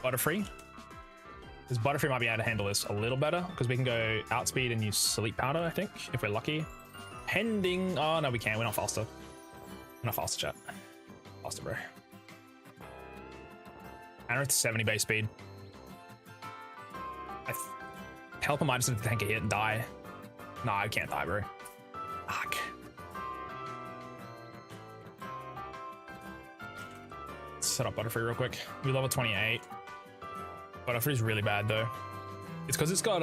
Butterfree. Because Butterfree might be able to handle this a little better, because we can go Outspeed and use Sleep Powder, I think, if we're lucky. Pending. Oh no, we can't. We're not faster. We're not faster, chat. Faster, bro. Anorith 70 base speed. Helper might just tank a hit and die. Nah, I can't die, bro. Fuck. Set up Butterfree real quick. We level 28. Butterfree's really bad though. It's because it's got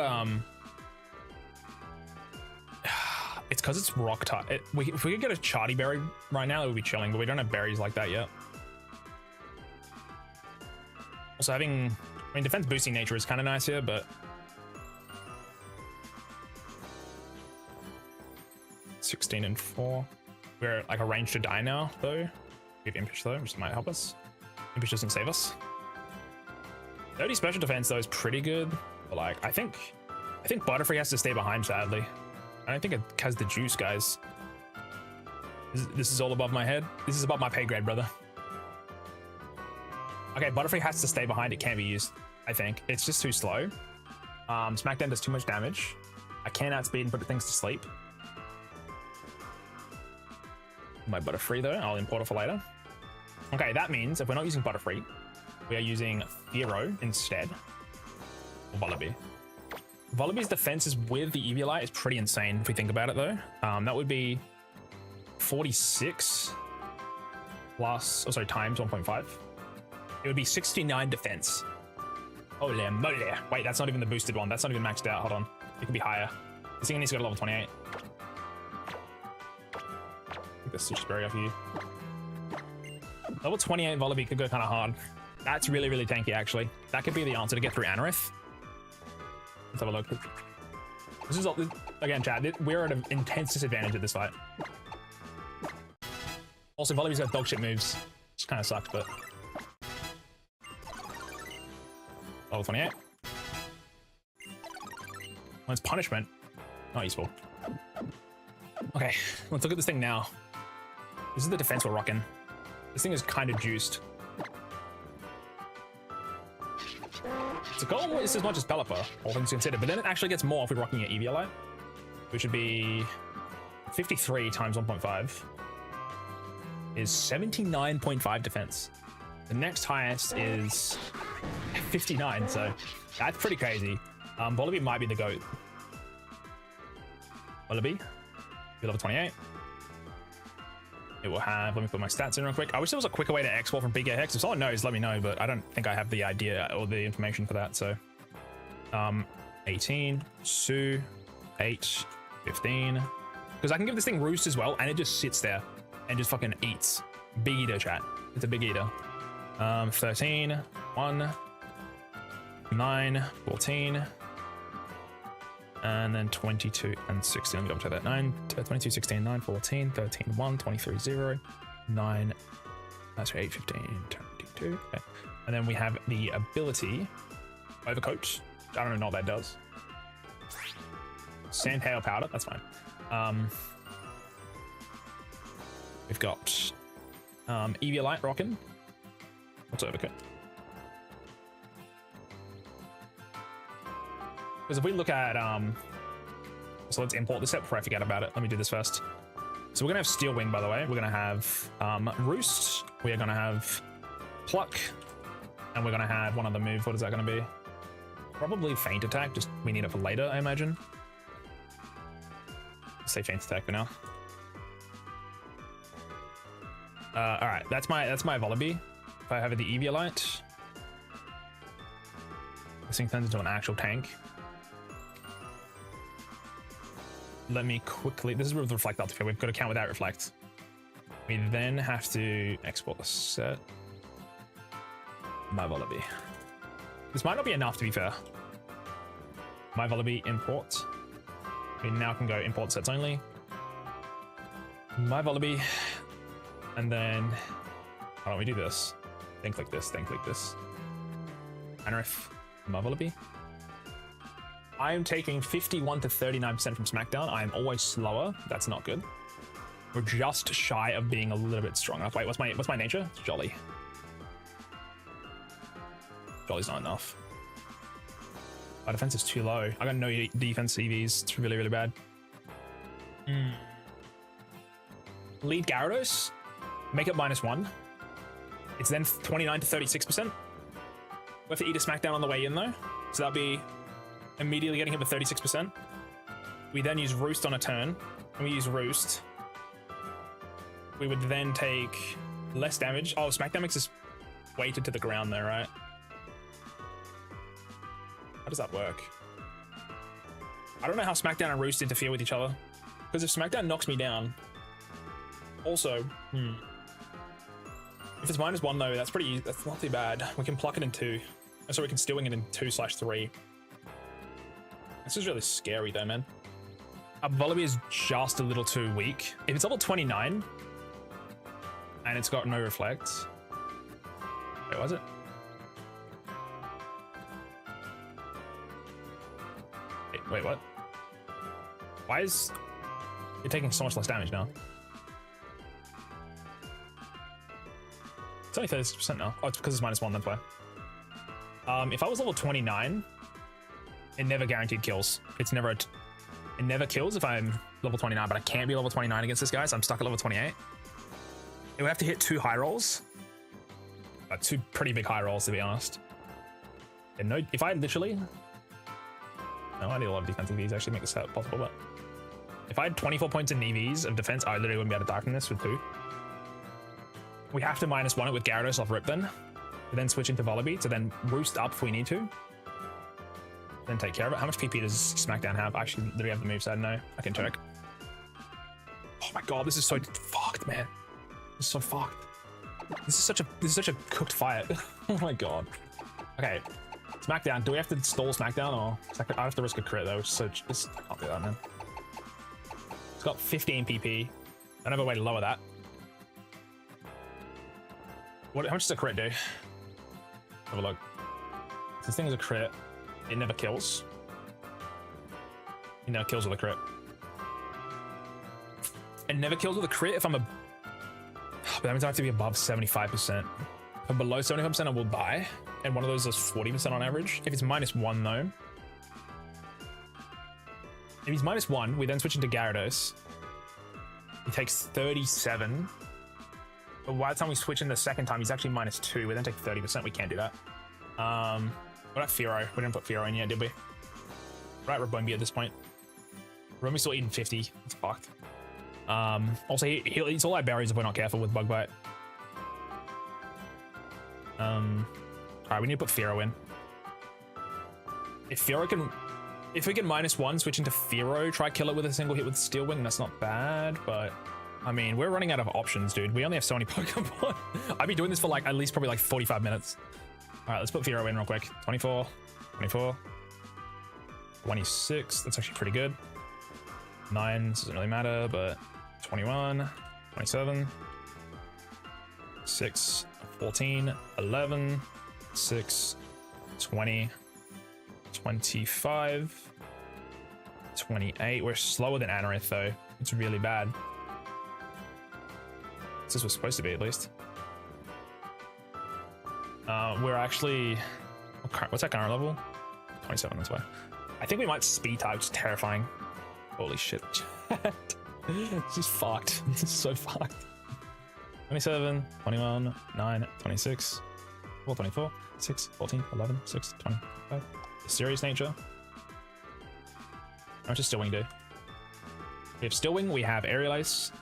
it's because it's rock type. If we could get a Charty Berry right now, it would be chilling, but we don't have berries like that yet. Also having, I mean, defense boosting nature is kind of nice here, but 16 and 4. We're like a range to die now though. We have Impish though, which might help us. Impish doesn't save us. 30 special defense though is pretty good, but like I think Butterfree has to stay behind, sadly. I don't think it has the juice, guys. This is all above my head. This is above my pay grade, brother. Okay, Butterfree has to stay behind. It can't be used, I think. It's just too slow. Smackdown does too much damage. I can outspeed and put things to sleep. My Butterfree though, I'll import it for later. Okay, that means if we're not using Butterfree, we are using Fearow instead. Or Vullaby. Vullaby's defenses with the Eviolite is pretty insane if we think about it though. That would be 46 plus, oh sorry, times 1.5. It would be 69 defense. Holy moly. Wait, that's not even the boosted one. That's not even maxed out. Hold on. It could be higher. This thing needs to go to level 28. I think this switch berry off you. Level 28 Vullaby could go kind of hard. That's really, really tanky actually. That could be the answer to get through Anorith. Let's have a look. This is all, again, chat, we're at an intense disadvantage at this fight. Also, Vullaby's got dog shit moves, which kind of sucks, but level 28. Well, it's punishment. Not useful. Okay, let's look at this thing now. This is the defense we're rocking. This thing is kind of juiced. It's a goal is as much as Pelipper, all things considered, but then it actually gets more if we're rocking an Eviolite, which would be 53 times 1.5 is 79.5 defense. The next highest is 59, so that's pretty crazy. Wallaby might be the GOAT. Wallaby, you're level 28. It will have, let me put my stats in real quick. I wish there was a quicker way to export from BK Hex. If someone knows, let me know, but I don't think I have the idea or the information for that, so. 18, Sue, 8, 15. Because I can give this thing Roost as well, and it just sits there and just fucking eats. Big eater, chat. It's a big eater. 13, 1, 9, 14, and then 22 and 16. Let me double check that. 9, 22, 16, 9, 14, 13, 1, 23, 0, 9, that's 8, 15, 22. Okay. And then we have the ability Overcoat. I don't know what that does. Sand, hail, powder. That's fine. We've got Eviolite rockin'. What's Overcoat? Because if we look at so let's import this step before I forget about it. Let me do this first. So we're gonna have Steel Wing, by the way. We're gonna have Roost. We are gonna have Pluck, and we're gonna have one other move. What is that gonna be? Probably Feint Attack. Just we need it for later, I imagine. Let's say Feint Attack for now. All right, that's my Wallaby. If I have the Eviolite, this thing turns into an actual tank. Let me quickly, this is with Reflect Ultimate. We've got to count without Reflect. We then have to export the set. My Wallaby. This might not be enough, to be fair. My Wallaby import. We now can go import sets only. My Wallaby. And then, why don't we do this? Then click this, then click this. Anarif, my Wallaby. I am taking 51 to 39% from SmackDown. I am always slower. That's not good. We're just shy of being a little bit strong enough. Wait, what's my nature? It's Jolly. Jolly's not enough. My defense is too low. I got no defense CVs. It's really, really bad. Lead Gyarados. Make it -1. It's then 29 to 36%. We have to eat a SmackDown on the way in though. So that'll be immediately getting him to 36%. We then use Roost on a turn. And we use Roost. We would then take less damage. Oh, SmackDown makes us weighted to the ground there, right? How does that work? I don't know how SmackDown and Roost interfere with each other. Because if SmackDown knocks me down... Also, if it's -1 though, that's not too bad. We can pluck it in 2. So we can Steel Wing it in 2/3. This is really scary though, man. Wallaby is just a little too weak. If it's level 29 and it's got no Reflect. Wait, was it? Wait, what? Why is it taking so much less damage now? It's only 36% now. Oh, it's because it's -1, that's why. If I was level 29, it never guaranteed kills. It never kills if I'm level 29, but I can't be level 29 against this guy, so I'm stuck at level 28. It would have to hit 2 high rolls. 2 pretty big high rolls, to be honest. And no, if I literally... No, I need a lot of defensive EVs actually make this possible, but... If I had 24 points in EVs of defense, I literally wouldn't be able to die from this with 2. We have to -1 it with Gyarados off Rip then. We then switch into Wallaby to then Roost up if we need to. Then take care of it. How much PP does SmackDown have? I actually literally have the moveset. No, I can check. Oh my god, this is so fucked, man. This is so fucked. This is such a cooked fight. Oh my god. Okay, SmackDown. Do we have to stall SmackDown or I have to risk a crit though? So just I can't do that, man. It's got 15 PP. I don't have a way to lower that. How much does a crit do? Have a look. This thing is a crit. It never kills. It never kills with a crit. It never kills with a crit if I'm a... But that means I have to be above 75%. If I'm below 75%, I will die. And one of those is 40% on average. If it's -1 though... If he's -1, we then switch into Gyarados. He takes 37. But by the time we switch in the second time, he's actually -2. We then take 30%. We can't do that. What about Firo? We didn't put Firo in yet, did we? Right, Rabombi at this point. Rabombi's still eating 50. It's fucked. Also, he eats all our berries if we're not careful with Bug Bite. Alright, we need to put Firo in. If we can -1, switch into Firo, try kill it with a single hit with Steel Wing, that's not bad, but I mean, we're running out of options, dude. We only have so many Pokemon. I'd be doing this for like at least probably like 45 minutes. Alright, let's put Firo in real quick. 24, 24, 26, that's actually pretty good. 9 doesn't really matter, but 21, 27, 6, 14, 11, 6, 20, 25, 28. We're slower than Anorith though. It's really bad. This was supposed to be at least. We're actually, what's our current level? 27, that's why. I think we might speed type, which is terrifying. Holy shit. This is fucked. This is so fucked. 27, 21, 9, 26, 4, 24, 6, 14, 11, 6, 25. Serious nature. How much does Steel Wing do? We have Steel Wing, we have Aerial Ace,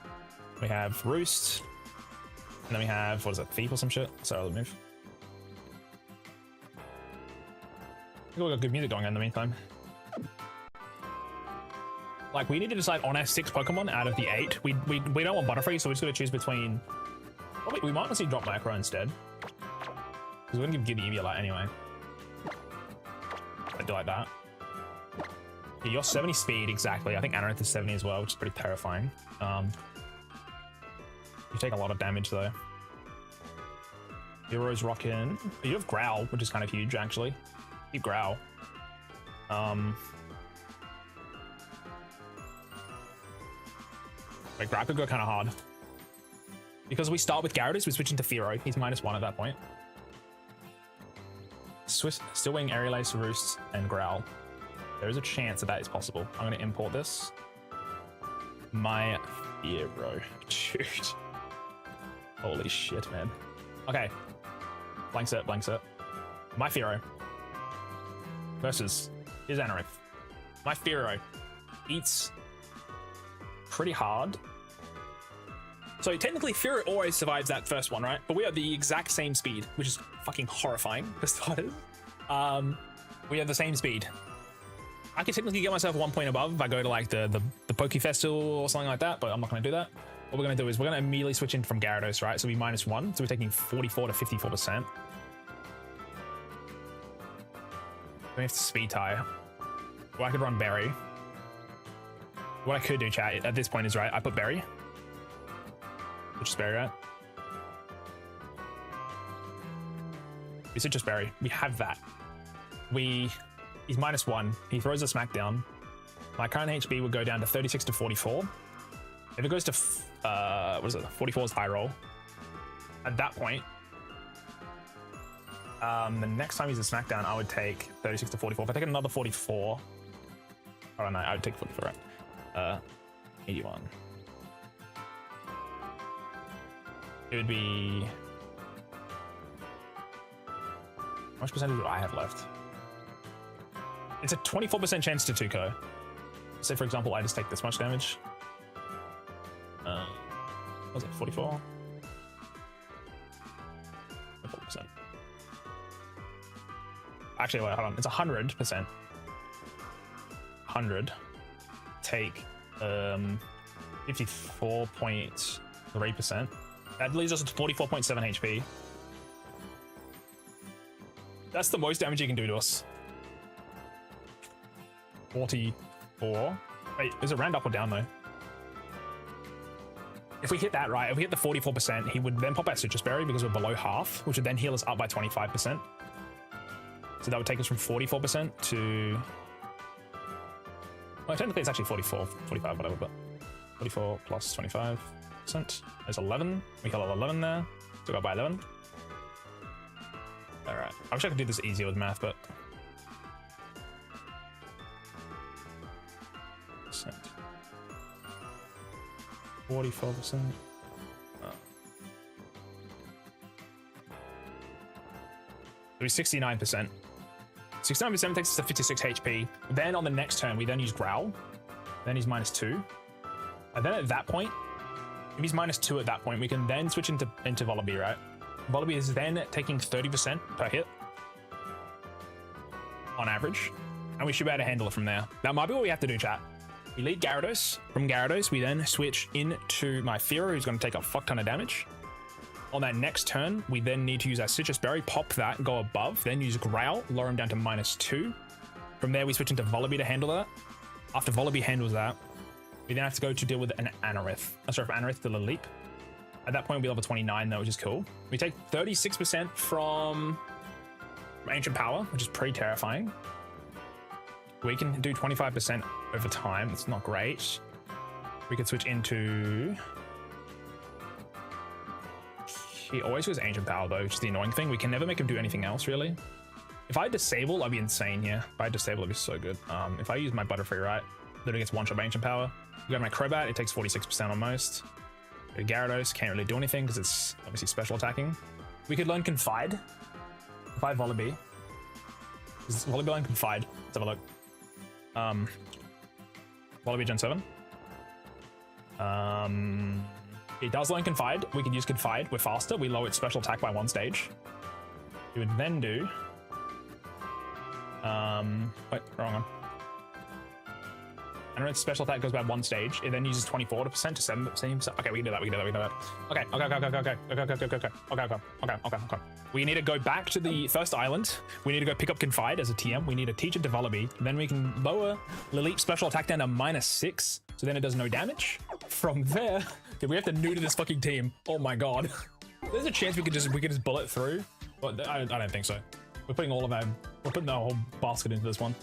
we have Roost, and then we have, what is that, Thief or some shit? Sorry, I'll move. I think we got good music going on in the meantime. Like, we need to decide on our 6 Pokemon out of the 8. We don't want Butterfree, so we're just gonna choose between. Probably, we might want to see Drop Micro instead. Because we're gonna give Gibby Eviolite anyway. I do like that. Yeah, you're 70 speed, exactly. I think Anorith is 70 as well, which is pretty terrifying. You take a lot of damage though. Heroes rockin'. You have Growl, which is kind of huge actually. You Growl. Wait, Growl could go kind of hard. Because we start with Gyarados, we switch into Firo. He's -1 at that point. Steel Wing, Aerial Ace, Roost, and Growl. There is a chance that is possible. I'm going to import this. My Firo. Dude. Holy shit, man. Okay. Blank set, blank set. My Firo. Versus his Anorith. My Firo eats pretty hard. So technically Firo always survives that first one, right? But we are the exact same speed, which is fucking horrifying for starters. We have the same speed. I could technically get myself 1 point above if I go to like the Poke Festival or something like that, but I'm not going to do that. What we're going to do is we're going to immediately switch in from Gyarados, right? So we -1, so we're taking 44 to 54%. We have to speed tie. Well, I could run Berry. What I could do, chat, at this point is, right, I put Berry. Which is Berry, right? We said just Berry. We have that. He's -1. He throws a Smackdown. My current HP would go down to 36 to 44. If it goes to, what is it? 44 is high roll. At that point, the next time he's a Smackdown, I would take 36 to 44. If I take another 44, I don't know, I would take 44, right? 81. It would be... How much percentage do I have left? It's a 24% chance to 2-ko. Say, for example, I just take this much damage. What was it, 44? 4%. Actually, wait, hold on. It's 100%. 100. Take 54.3%. That leaves us at 44.7 HP. That's the most damage you can do to us. 44. Wait, is it round up or down though? If we hit that right, if we hit the 44%, he would then pop out Citrus Berry because we're below half, which would then heal us up by 25%. So that would take us from 44% to... Well, technically it's actually 44, 45, whatever, but 44 plus 25%. There's 11. We heal 11 there. So go by 11. All right. I wish I could do this easier with math, but... 44%. he's 69%. 69% takes us to 56 HP. Then on the next turn, we then use Growl. Then he's -2. And then at that point, if he's -2 at that point, we can then switch into Volibee, right? Volibee is then taking 30% per hit on average. And we should be able to handle it from there. That might be what we have to do, chat. We lead Gyarados. From Gyarados, we then switch into my Fearow, who's going to take a fuck ton of damage. On that next turn, we then need to use our Citrus Berry, pop that, go above, then use Growl, lower him down to -2. From there, we switch into Volibee to handle that. After Volibee handles that, we then have to go to deal with an Anorith. Sorry, from Anorith to Leap. At that point, we'll be level 29 though, which is cool. We take 36% from Ancient Power, which is pretty terrifying. We can do 25% over time. It's not great. We could switch into... He always goes Ancient Power though, which is the annoying thing. We can never make him do anything else really. If I disable, I'd be insane here. If I disable, it'd be so good. If I use my Butterfree, right, literally gets one-shot Ancient Power. You got my Crobat, it takes 46% on most. Gyarados can't really do anything because it's obviously special attacking. We could learn Confide. Confide Volibee. Is Volibee learn Confide? Let's have a look. Volibee Gen 7. It does learn Confide. We can use Confide. We're faster. We lower its special attack by 1 stage. We would then do... wait, wrong one. And its special attack goes by 1 stage. It then uses 24% to 7%. Okay, we can do that. We can do that. Okay. We need to go back to the first island. We need to go pick up Confide as a TM. We need to teach it to Volibee. Then we can lower Leap's special attack down to -6. So then it does no damage. From there, we have to neuter this fucking team. Oh my god. There's a chance we could just bullet through, but I don't think so. We're putting all of our, we're putting our whole basket into this one.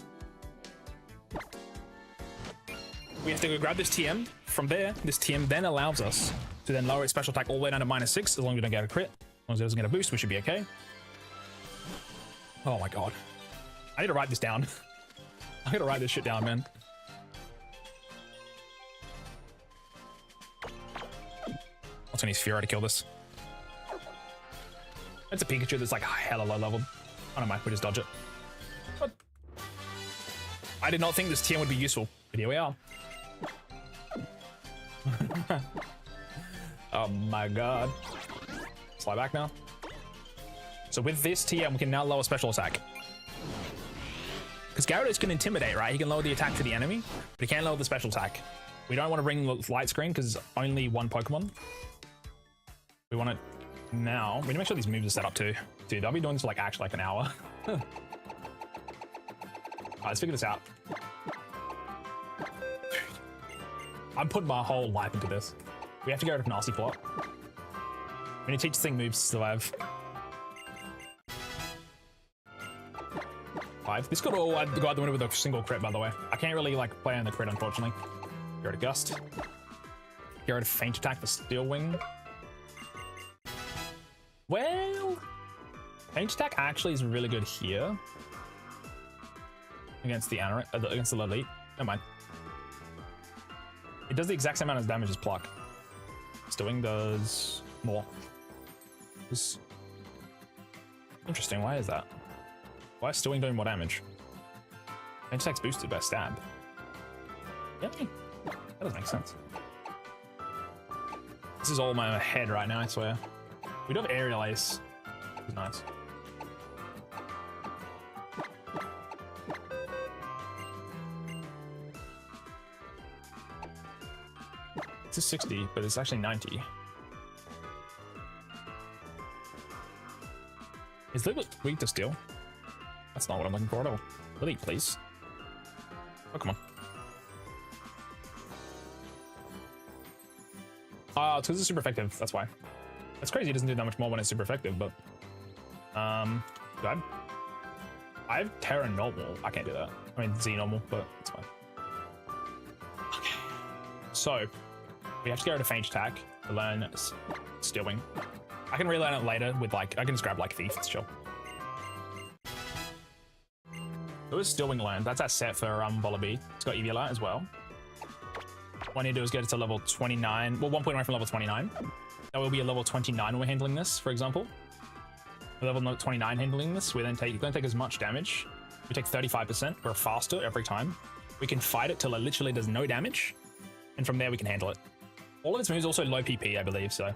We have to go grab this TM. From there, this TM then allows us to then lower its special attack all the way down to -6, as long as we don't get a crit. As long as it doesn't get a boost, we should be okay. Oh my god. I need to write this down. I gotta write this shit down, man. What's when he's Fearow to kill this? It's a Pikachu that's like hella low leveled. I don't mind, we just dodge it. But I did not think this TM would be useful, but here we are. Oh my god. Slide back now. So with this TM, we can now lower special attack. Because Gyarados can intimidate, right? He can lower the attack to the enemy, but he can't lower the special attack. We don't want to bring the light screen because it's only 1 Pokemon. We want it now. We need to make sure these moves are set up too. Dude, I'll be doing this for like actually like an hour. Alright, let's figure this out. I'm putting my whole life into this. We have to get rid of Nasty Plot. We need to teach this thing moves to survive. 5. This could all go out the window with a single crit, by the way. I can't really like play on the crit, unfortunately. Get rid of Gust. Get rid of Faint Attack for Steel Wing. Well, Faint Attack actually is really good here against the Anorith, against the Elite. Never mind. It does the exact same amount of damage as Pluck. Steel Wing does more. It's interesting. Why is that? Why is Steel Wing doing more damage? Faint Attack's boosted by Stab. Yeah, that doesn't make sense. This is all in my head right now, I swear. We do have Aerial Ace. Which is nice. It's a 60, but it's actually 90. Is Lily weak to Steel? That's not what I'm looking for at all. Lily, please. Oh, come on. It's because it's super effective, that's why. That's crazy, it doesn't do that much more when it's super effective, but... I have Terra Normal. I can't do that. I mean, Z Normal, but it's fine. Okay. So, we have to go to Faint Attack to learn Steel Wing. I can relearn it later with, like, I can just grab, like, Thief, it's chill. There was Steel Wing learned. That's our set for Volibee. It's got Eviolite as well. What I need to do is get it to level 29. Well, 1 point away from level 29. That will be a level 29 when we're handling this, for example. We're level 29 handling this. We then don't take as much damage. We take 35%. We're faster every time. We can fight it till it literally does no damage. And from there, we can handle it. All of its moves also low PP, I believe, so.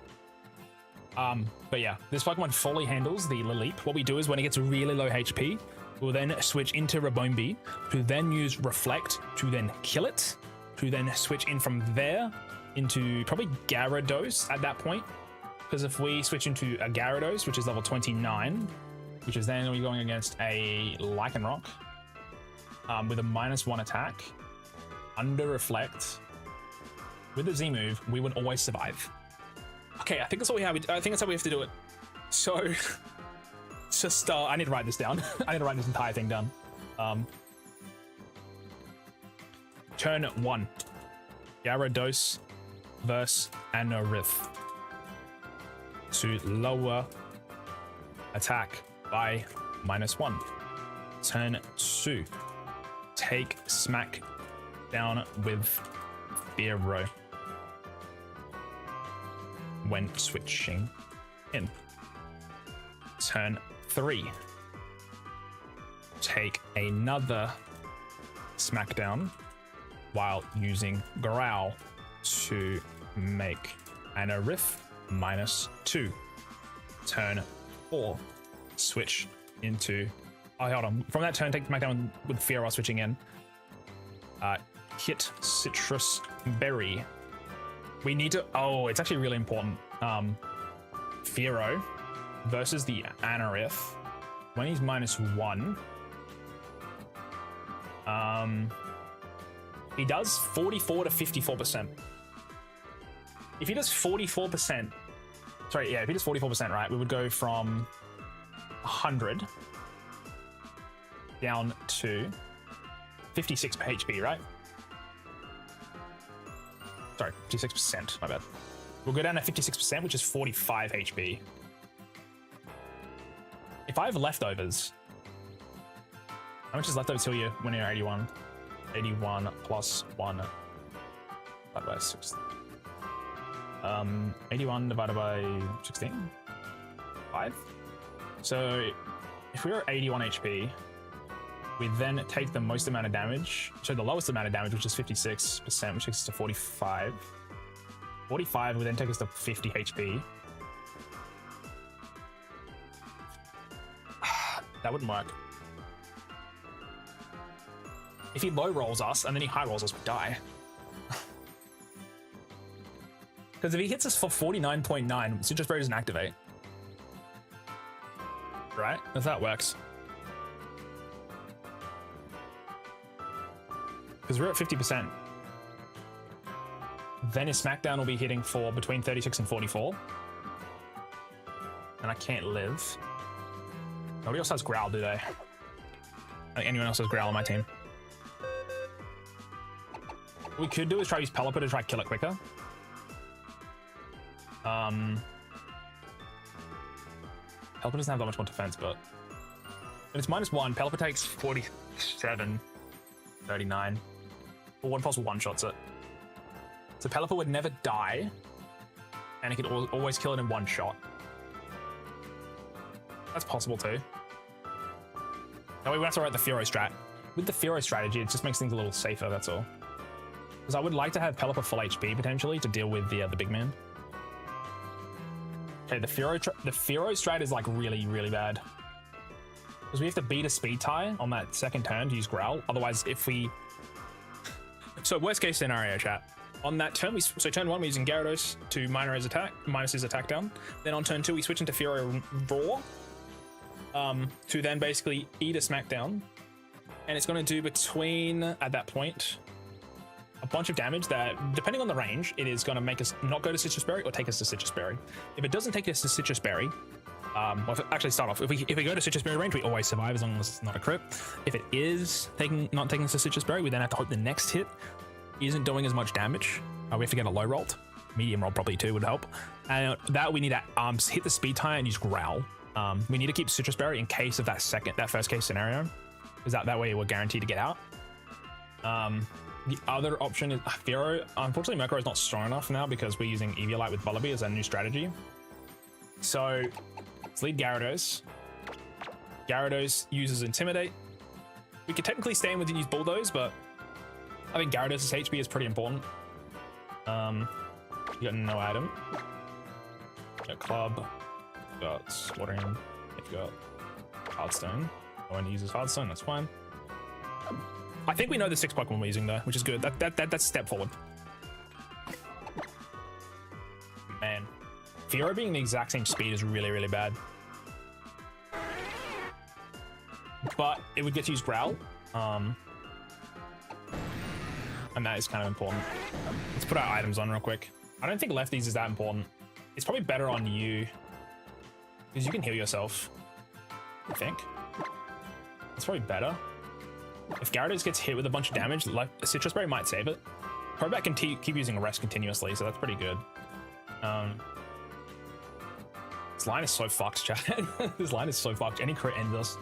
But yeah, this Pokemon fully handles the Laleep. What we do is when it gets really low HP, we'll then switch into Rabombi to then use Reflect to then kill it, to then switch in from there into probably Gyarados at that point. Because if we switch into a Gyarados, which is level 29, which is then we're going against a Lycanroc with a -1 attack, under Reflect, with the Z move, we would always survive. Okay, I think that's all we have. I think that's how we have to do it. So, just I need to write this down. I need to write this entire thing down. Turn 1. Gyarados versus Anorith. To lower attack by -1. Turn 2. Take smack down with Fearow when switching in. Turn 3. Take another smackdown while using Growl to make Anorith -2. Turn 4. Switch into... Oh, hold on. From that turn, take smackdown with Fearow switching in. Hit Citrus Berry. We need to... Oh, it's actually really important. Fearow versus the Anorith. When he's -1, he does 44 to 54%. If he does 44%, sorry, yeah, if he does 44%, right, we would go from 100 down to 56 HP, right? Sorry, 56%, my bad. We'll go down to 56%, which is 45 HP. If I have leftovers, how much is leftovers till you when you're 81? 81 plus 1 divided by 6. 81 divided by 16? 5? So if we were 81 HP, we then take the most amount of damage, so the lowest amount of damage, which is 56%, which takes us to 45. 45 would then take us to 50 HP. That wouldn't work. If he low rolls us and then he high rolls us, we die. Because if he hits us for 49.9, Citrus Berry doesn't activate. Right? That's how it works. Because we're at 50%. Then his Smackdown will be hitting for between 36 and 44. And I can't live. Nobody else has Growl, do they? I think anyone else has Growl on my team. What we could do is try to use Pelipper to try to kill it quicker. Pelipper doesn't have that much more defense, but when it's -1, Pelipper takes 47, 39. Or one possible one-shots it. So Pelipper would never die, and it could always kill it in one shot. That's possible too. No, we would have to write the Fearow strat. With the Fearow strategy, it just makes things a little safer, that's all. Because I would like to have Pelipper full HP potentially to deal with the big man. Okay, the Fearow strat is like really, really bad. Because we have to beat a speed tie on that second turn to use Growl. Otherwise, if we... So worst case scenario, chat. On that turn, so turn 1, we're using Gyarados to minus his attack down. Then on turn 2, we switch into Fearow Roar to then basically eat a Smackdown. And it's going to do between, at that point, a bunch of damage that, depending on the range, it is going to make us not go to Citrus Berry or take us to Citrus Berry. If it doesn't take us to Citrus Berry, well, actually start off, if we go to Citrus Berry range, we always survive as long as it's not a crit. If it is not taking us to Citrus Berry, we then have to hope the next hit isn't doing as much damage. We have to get a low roll. Medium roll probably too would help. And that we need to hit the speed tie and use Growl. We need to keep Citrus Berry in case of that first case scenario, because that way we're guaranteed to get out. The other option is Fearow. Unfortunately, Murkrow is not strong enough now because we're using Eviolite with Vullaby as a new strategy. So Let's lead Gyarados. Gyarados uses Intimidate. We could technically stay in with and use Bulldoze, but I think Gyarados' HP is pretty important. You got no item. You got Club. You got Slaughtering. You got Hearthstone. No one uses Hearthstone, that's fine. I think we know the 6 Pokemon we're using though, which is good. That's a step forward. Man. Fearow being the exact same speed is really, really bad. But it would get to use Growl. And that is kind of important. Let's put our items on real quick. I don't think lefties is that important. It's probably better on you because you can heal yourself, I think. It's probably better. If Gyarados gets hit with a bunch of damage, like Citrus Berry might save it. Crobat can keep using Rest continuously, so that's pretty good. This line is so fucked, chat. This line is so fucked. Any crit ends us.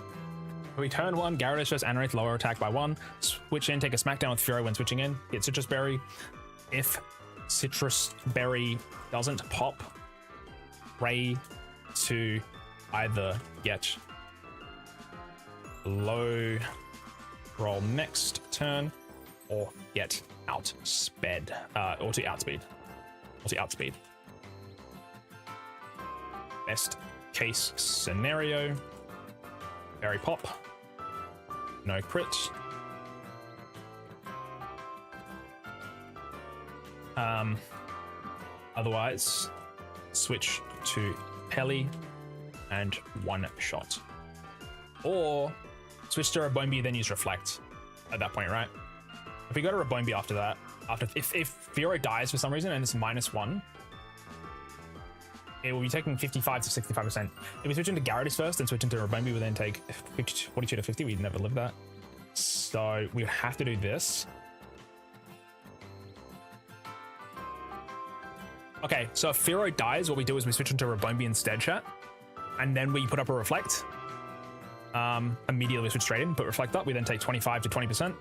We turn 1, Gyarados shows Anorith, lower attack by 1. Switch in, take a smackdown with Fearow when switching in. Get Citrus Berry. If Citrus Berry doesn't pop, pray to either get low roll next turn or get outsped, or to outspeed. Best case scenario, Berry pop, no crit. Otherwise, switch to Pelly and one shot. Or switch to Rabombi, then use Reflect at that point, right? If we go to Rabombi after that, if Fearow dies for some reason and it's -1, it will be taking 55 to 65%. If we switch into Gyarados first and switch into Rabombi, we then take 42 to 50. We'd never live that. So we would have to do this. Okay, so if Fearow dies, what we do is we switch into Rabombi instead, chat. And then we put up a Reflect. Immediately we switch straight in, put Reflect up. We then take 25 to 20%.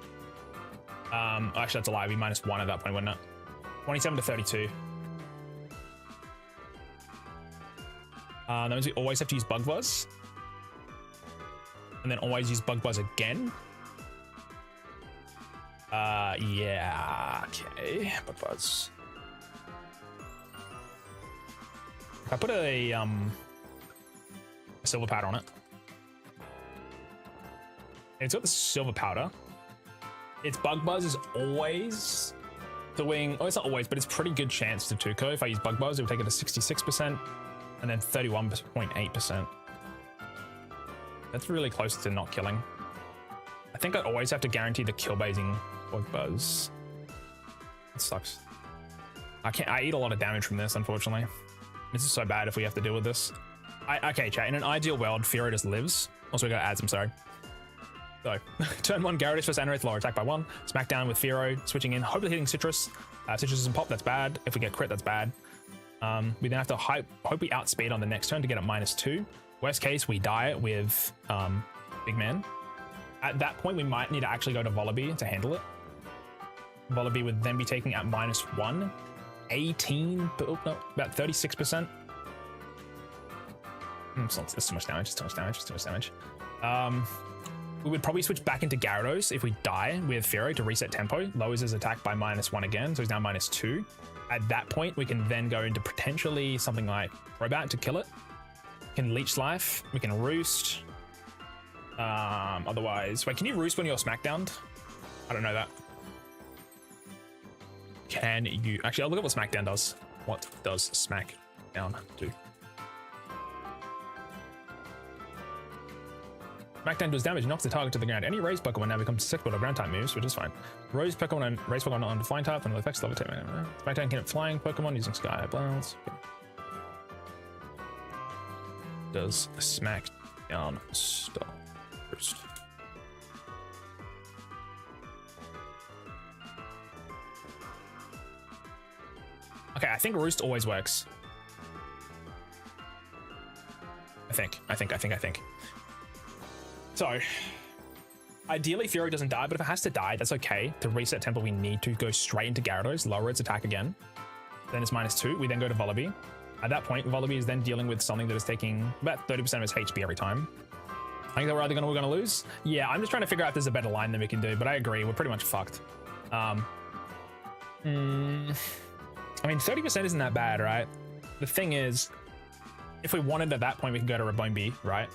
Actually, that's a lie. We -1 at that point, wouldn't it? 27 to 32. That means we always have to use Bug Buzz. And then always use Bug Buzz again. Yeah, okay. Bug Buzz. If I put a Silver Powder on it. It's got the Silver Powder. Its Bug Buzz is always doing... Oh, it's not always, but it's pretty good chance to Tuco. If I use Bug Buzz, it would take it to 66%. And then 31.8%. That's really close to not killing. I think I'd always have to guarantee the kill basing Bug Buzz. It sucks. I eat a lot of damage from this, unfortunately. This is so bad if we have to deal with this. Okay, chat. In an ideal world, Fearow just lives. Also, we got ads, I'm sorry. So, turn 1, Gyarados first Anorith, lower attack by 1. Smackdown with Fearow, switching in, hopefully hitting Citrus. Citrus doesn't pop, that's bad. If we get crit, that's bad. We then have to hope we outspeed on the next turn to get it -2. Worst case, we die with Big Man. At that point, we might need to actually go to Vullaby to handle it. Vullaby would then be taking at -1. 18, oh, no, about 36%. It's too much damage, it's too much damage, it's too much damage. We would probably switch back into Gyarados if we die with Fearow to reset tempo. Lowers his attack by -1 again, so he's now -2. At that point, we can then go into potentially something like Crobat to kill it. We can Leech Life, we can Roost. Otherwise, wait, can you Roost when you're Smackdowned? I don't know that. Can you... Actually, I'll look at what Smackdown does. What does Smackdown do? Smackdown does damage, knocks the target to the ground. Any raised Pokemon now becomes susceptible to ground type moves, which is fine. Raised Pokemon on flying type and effects level 2. Smackdown can hit flying Pokemon using Sky Blast. Okay. Does Smackdown stop? First. Okay, I think Roost always works. I think. So, ideally Fearow doesn't die, but if it has to die, that's okay. To reset tempo, we need to go straight into Gyarados, lower its attack again. Then it's -2. We then go to Vullaby. At that point, Volibee is then dealing with something that is taking about 30% of his HP every time. I think that we're gonna lose. Yeah, I'm just trying to figure out if there's a better line that we can do, but I agree, we're pretty much fucked. I mean, 30% isn't that bad, right? The thing is, if we wanted at that point, we could go to Rabombi, right?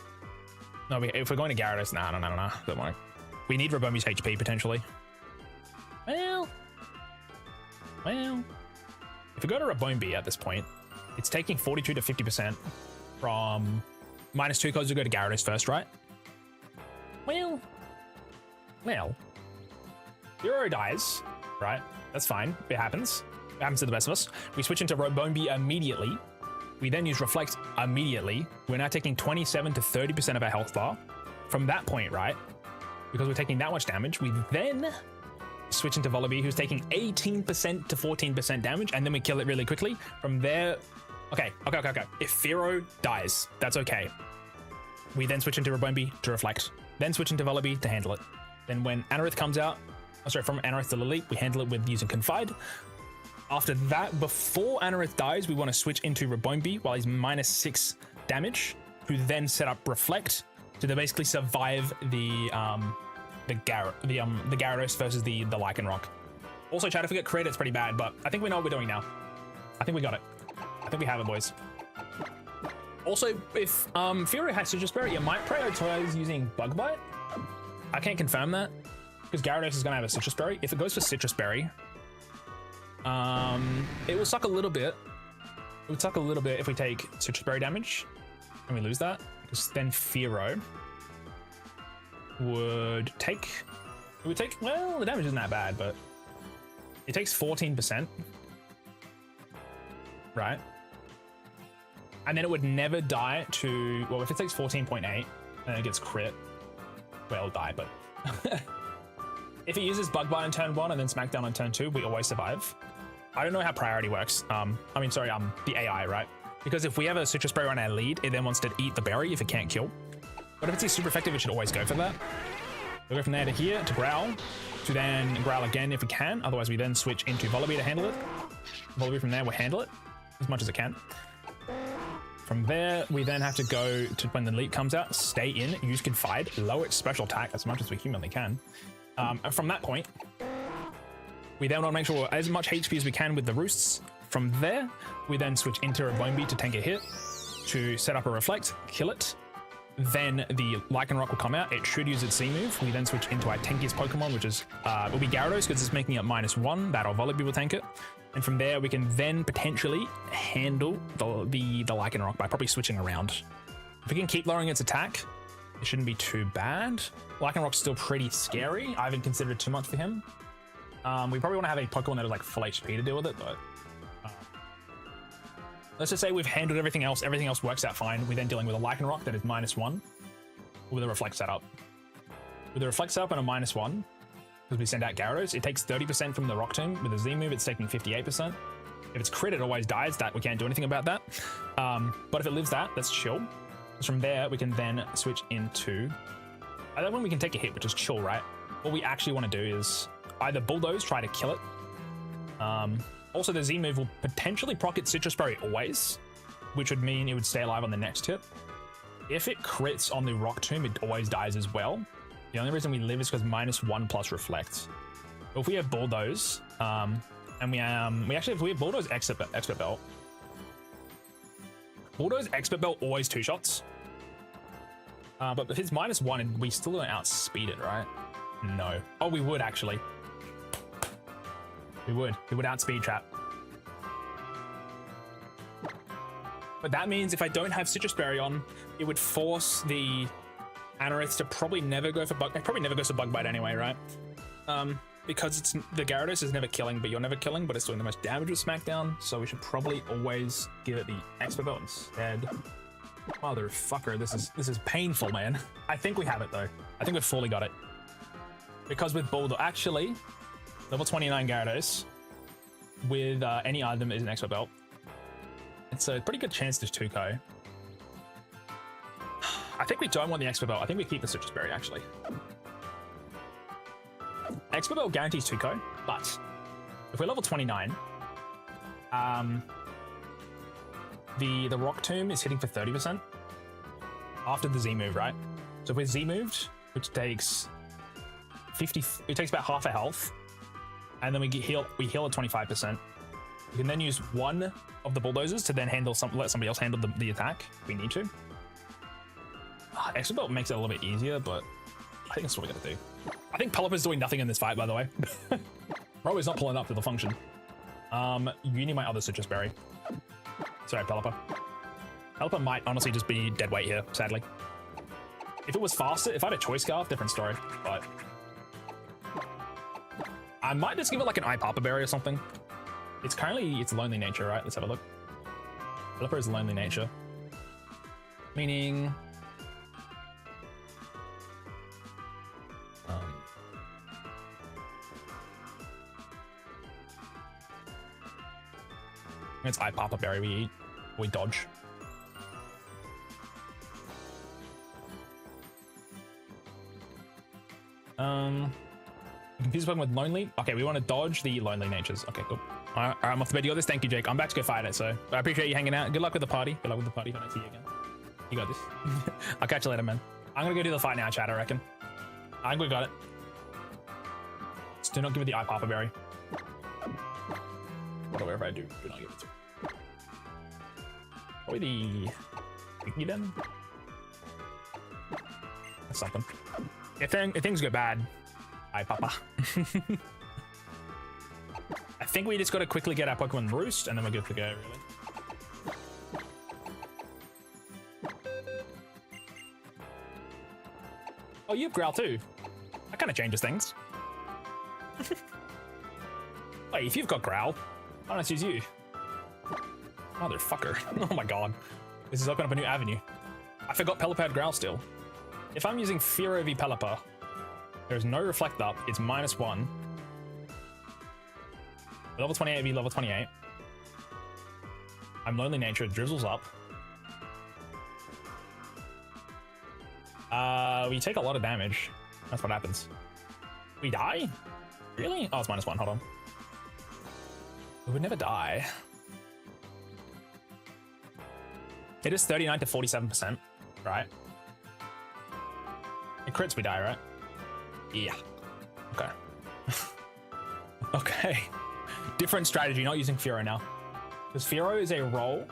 No, if we're going to Gyarados, no, don't worry. We need Rabombi's HP potentially. Well, if we go to Rabombi at this point, it's taking 42 to 50% from -2 because we go to Gyarados first, right? Well, Zero dies, right? That's fine. It happens. It happens to the best of us. We switch into Rabombi immediately. We then use Reflect immediately. We're now taking 27 to 30% of our health bar. From that point, right? Because we're taking that much damage, we then switch into Volibee, who's taking 18% to 14% damage, and then we kill it really quickly. From there, okay. If Fearow dies, that's okay. We then switch into Rabombi to Reflect, then switch into Volibee to handle it. Then when Anorith comes out, from Anorith to Lily, we handle it with using Confide. After that, before Anorith dies, we want to switch into Rabombi while he's -6 damage, who then set up Reflect to basically survive the Gyarados versus the Lycanroc. Also, chat, if we get crit, it's pretty bad, but I think we know what we're doing now. I think we got it. I think we have it, boys. Also, if Fearow has Citrus Berry, you might prioritize using Bug Bite. I can't confirm that, because Gyarados is going to have a Citrus Berry. If it goes for Citrus Berry, it will suck a little bit. It would suck a little bit if we take Citrus Berry damage and we lose that, because then Fearow would take, well, the damage isn't that bad, but it takes 14%, right? And then it would never die to, well, if it takes 14.8 and it gets crit, well, it'll die, but if it uses Bug Bite on turn 1 and then Smackdown on turn 2, we always survive. I don't know how priority works. The AI, right? Because if we have a Citrus Berry on our lead, it then wants to eat the berry if it can't kill. But if it's super effective, it should always go for that. We'll go from there to here to Growl, to then Growl again if we can. Otherwise, we then switch into Volibee to handle it. Volibee from there will handle it as much as it can. From there, we then have to go to when the leap comes out, stay in, use Confide, lower its special attack as much as we humanly can. And from that point, we then want to make sure we're as much HP as we can with the Roosts. From there, we then switch into Rabombi to tank a hit, to set up a Reflect, kill it. Then the Lycanroc will come out. It should use its Z move. We then switch into our tankiest Pokemon, which is will be Gyarados, because it's making it -1. That or Volibee will tank it. And from there, we can then potentially handle the Lycanroc by probably switching around. If we can keep lowering its attack, it shouldn't be too bad. Lycanroc's still pretty scary. I haven't considered too much for him. We probably want to have a Pokemon that is like full HP to deal with it, but let's just say we've handled everything else. Everything else works out fine. We're then dealing with a Lycanroc that is -1 with a Reflect setup. With a Reflect setup and a -1, because we send out Gyarados, it takes 30% from the Rock Tomb. With a Z move, it's taking 58%. If it's crit, it always dies. That we can't do anything about that. But if it lives that, that's chill. From there, we can then switch into... that one we can take a hit, which is chill, right? What we actually want to do is either Bulldoze, try to kill it. Also, the Z move will potentially proc its Citrus Berry always, which would mean it would stay alive on the next hit. If it crits on the Rock Tomb, it always dies as well. The only reason we live is because -1 plus Reflect. But if we have Bulldoze, and we actually, if we have Bulldoze Expert Belt, Bulldoze Expert Belt always 2-shots. But if it's -1, and we still don't outspeed it, right? No. Oh, we would actually. We would outspeed Trap. But that means if I don't have Citrus Berry on, it would force the Anorith to probably never go for Bug. It probably never goes for Bug Bite anyway, right? Because it's the Gyarados is never killing, but you're never killing, but it's doing the most damage with Smackdown. So we should probably always give it the Expert Belt instead. Motherfucker, this is painful, man. I think we have it though. I think we've fully got it. Because with Bulldog, actually, level 29 Gyarados with any item is an Expert Belt. It's a pretty good chance to Tuco. I think we don't want the Expert Belt. I think we keep the Citrus Berry, actually. Expert Belt guarantees Tuco, but if we're level 29, the Rock Tomb is hitting for 30% after the Z move, right? So if we're Z moved, which takes 50, it takes about half a health, and then we heal at 25%. We can then use one of the bulldozers to then let somebody else handle the attack if we need to. Extra belt makes it a little bit easier, but I think that's what we're gonna do. I think Pelipper's doing nothing in this fight, by the way. Bro is not pulling up to the function. You need my other citrus berry. Sorry, Pelipper. Pelipper might honestly just be dead weight here, sadly. If it was faster, if I had a choice scarf, different story, but I might just give it like an Papa berry or something. It's currently, it's lonely nature, right? Let's have a look. Pelipper is lonely nature. Meaning... it's Papa berry we eat. We dodge. Confused Pokemon with lonely. Okay, we want to dodge the lonely natures. Okay, cool. All right, I'm off the bed. You got this. Thank you, Jake. I'm back to go fight it. So I appreciate you hanging out. Good luck with the party. Good luck with the party. If I don't see you again, you got this. I'll catch you later, man. I'm gonna go do the fight now, chat. I reckon. I think we got it. Just do not give it the Papa berry. Whatever I do not give it to. Probably the Wiki then. That's something. If things go bad, Papa. I think we just got to quickly get our Pokemon Roost, and then we're good to go, really. Oh, you have Growl too. That kind of changes things. Wait, if you've got Growl, why don't I choose you? Motherfucker. Oh my god. This is opening up a new avenue. I forgot Pelipper had Growl still. If I'm using Fearow v Pelipper, there's no Reflect Up, it's -1. Level 28 v level 28. I'm Lonely Nature, it drizzles up. We take a lot of damage. That's what happens. We die? Really? Oh, it's -1, hold on. We would never die. It is 39 to 47%, right? It crits, we die, right? Yeah. Okay. Okay. Different strategy, not using Fearow now. Because Fearow is a roll.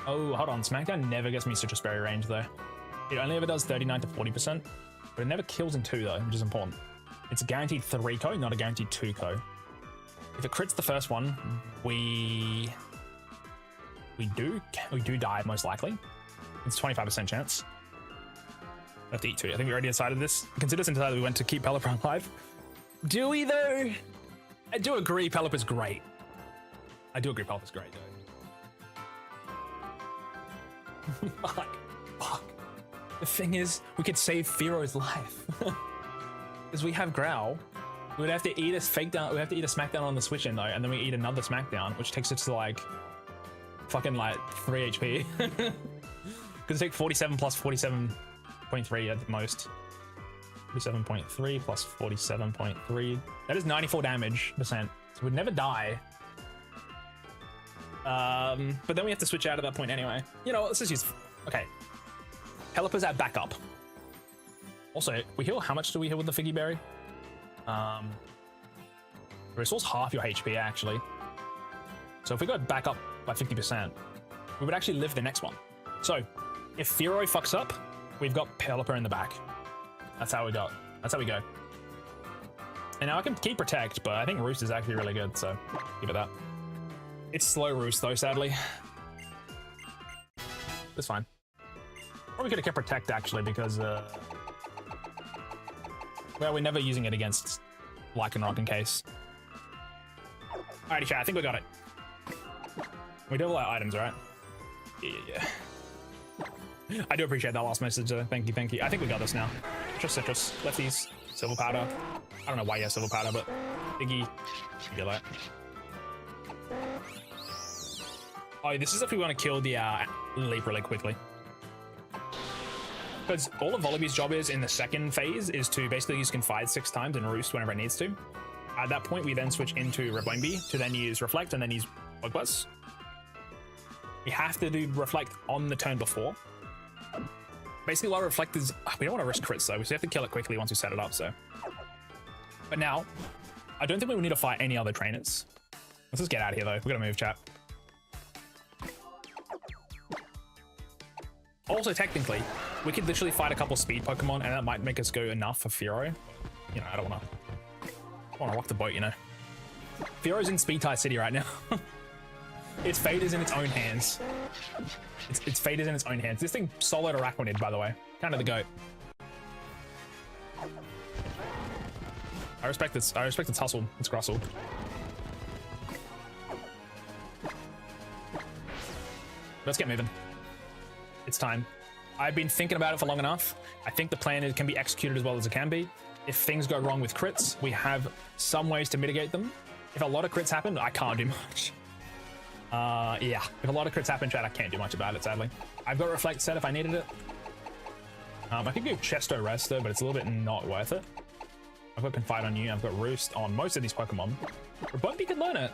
Oh, hold on. Smackdown never gets me Citrus Berry range, though. It only ever does 39 to 40%, but it never kills in 2, though, which is important. It's a guaranteed 3-co, not a guaranteed 2-co. If it crits the first one, we do die, most likely. It's a 25% chance. I have to eat 2. I think we already decided this. Consider since we went to keep Pelipper alive. Do we, though? I do agree Pelipper's great. I do agree Pelipper's great, though. Fuck. The thing is, we could save Fearow's life. Because we have Growl. We would have to eat a fake down. We have to eat a Smackdown on the switch in, though, and then we eat another Smackdown, which takes it to like fucking like 3 HP. Because it takes 47 plus 47.3 at the most. 47.3 plus 47.3. That is 94 damage percent. So we'd never die. But then we have to switch out at that point anyway. You know, let's just use. Okay. Pelipper's at backup. Also, we heal. How much do we heal with the Figgy Berry? It restores half your HP actually. So if we go back up by 50%, we would actually live the next one. So if Fearow fucks up, we've got Pelipper in the back. That's how we go. That's how we go. And now I can keep Protect, but I think Roost is actually really good, so give it that. It's slow Roost though, sadly. That's fine. Probably could have kept Protect actually because, well, we're never using it against Lycanroc in case. Alrighty, chat, I think we got it. We do all our items, right? Yeah. I do appreciate that last message, thank you. I think we got this now. Just Citrus, Lefties, Silver Powder. I don't know why you have Silver Powder, but Iggy, you get that. Oh, this is if we want to kill the Leap really quickly. Because all of Volibear's job is in the second phase is to basically use Confide 6 times and Roost whenever it needs to. At that point, we then switch into Ribombee to then use Reflect and then use Bug Buzz. we have to do reflect on the turn before. Basically, while reflect is, we don't want to risk crits though, so we have to kill it quickly once we set it up. So, but now, I don't think we need to fight any other trainers. Let's just get out of here though. We gotta move, chat. Also, technically, we could literally fight a couple speed Pokemon, and that might make us go enough for Firo. You know, I don't want to rock the boat. You know, Firo's in Speed Tie City right now. Its fate is in its own hands. Its fate is in its own hands. This thing soloed Arachnid, by the way. Kind of the goat. I respect its hustle. Its Grussel. Let's get moving. It's time. I've been thinking about it for long enough. I think the plan can be executed as well as it can be. If things go wrong with crits, we have some ways to mitigate them. If a lot of crits happen, I can't do much. Yeah, if a lot of crits happen, chat, I can't do much about it, sadly. I've got Reflect set if I needed it. I could go Chesto Resto, but it's a little bit not worth it. I've got Confide on you. I've got Roost on most of these Pokemon. Rebumby could learn it.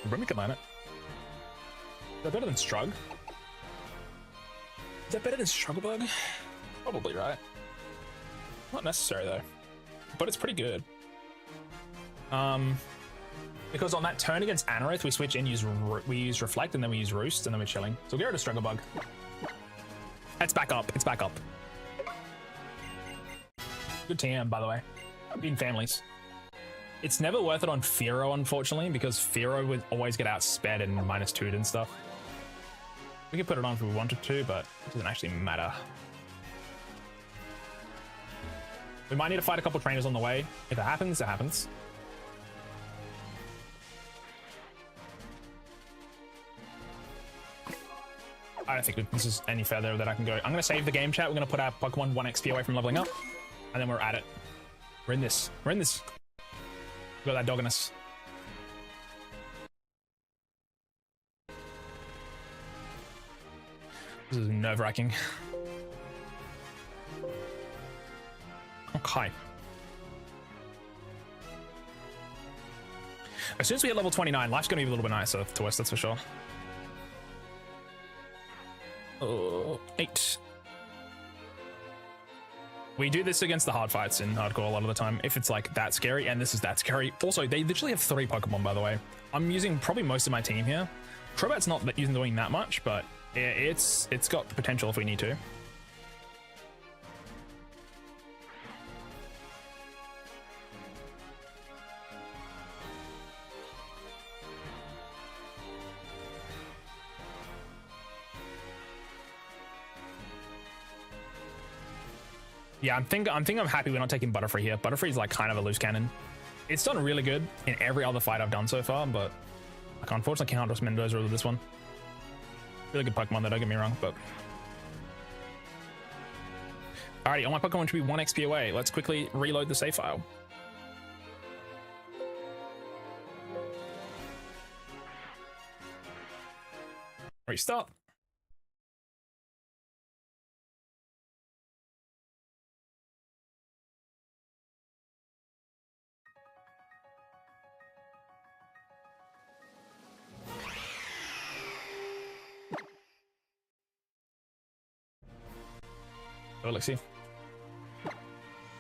Rebumby could learn it. Is that better than Strug? Is that better than Strugglebug? Probably, right? Not necessary, though. But it's pretty good. Because on that turn against Anorith, we switch in, we use Reflect, and then we use Roost, and then we're chilling. So we'll get rid of Strugglebug. It's back up. It's back up. Good TM, by the way. In families. It's never worth it on Firo, unfortunately, because Firo would always get outsped and -2'd and stuff. We could put it on if we wanted to, but it doesn't actually matter. We might need to fight a couple trainers on the way. If it happens, it happens. I don't think this is any further that I can go. I'm going to save the game, chat. We're going to put our Pokemon 1 XP away from leveling up. And then we're at it. We're in this. We're in this. We got that dog in us. This is nerve-wracking. Okay. As soon as we hit level 29, life's going to be a little bit nicer to us, that's for sure. Oh, 8. We do this against the hard fights in hardcore a lot of the time, if it's like that scary, and this is that scary. Also, they literally have 3 Pokemon, by the way. I'm using probably most of my team here. Crobat's not doing that much, but it's got the potential if we need to. Yeah, I'm happy we're not taking Butterfree here. Butterfree's like kind of a loose cannon. It's done really good in every other fight I've done so far, but I unfortunately can't trust Mendoza with this one. Really good Pokemon though, don't get me wrong, but... Alrighty, all my Pokemon should be 1 XP away. Let's quickly reload the save file. Restart. Oh, let's see.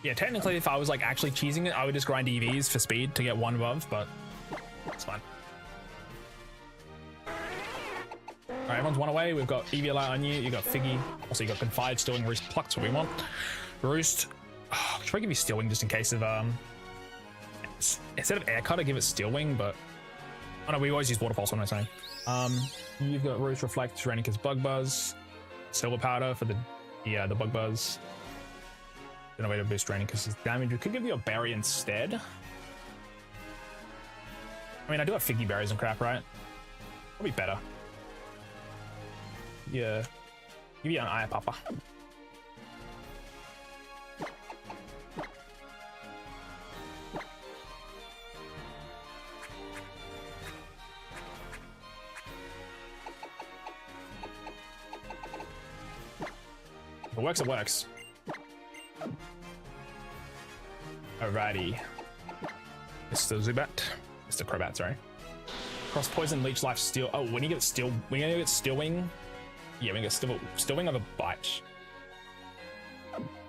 Yeah, technically, if I was like actually cheesing it, I would just grind EVs for speed to get 1 above, but it's fine. Alright, everyone's 1 away. We've got Eviolite on you. You got Figgy. Also, you got Confide, Stealing, Roost, Pluck's what we want. Roost. Oh, should I give you Steel Wing just in case of instead of Air Cutter, give it Steel Wing, but oh no, we always use Water Pulse. What am I saying? You've got Roost, Reflect, Rainicus, Bug Buzz, Silver Powder for the Bug Buzz. Then a way to boost Rainicus' damage. We could give you a Berry instead. I mean, I do have Figgy Berries and crap, right? Probably better. Yeah. Give you an Eye Papa. If it works, it works. Alrighty. Mr. Zubat. Mr. Crobat, sorry. Cross poison, leech life, steel. Oh, when you get steel, when you get steel wing. Yeah, we get steel wing of a bite.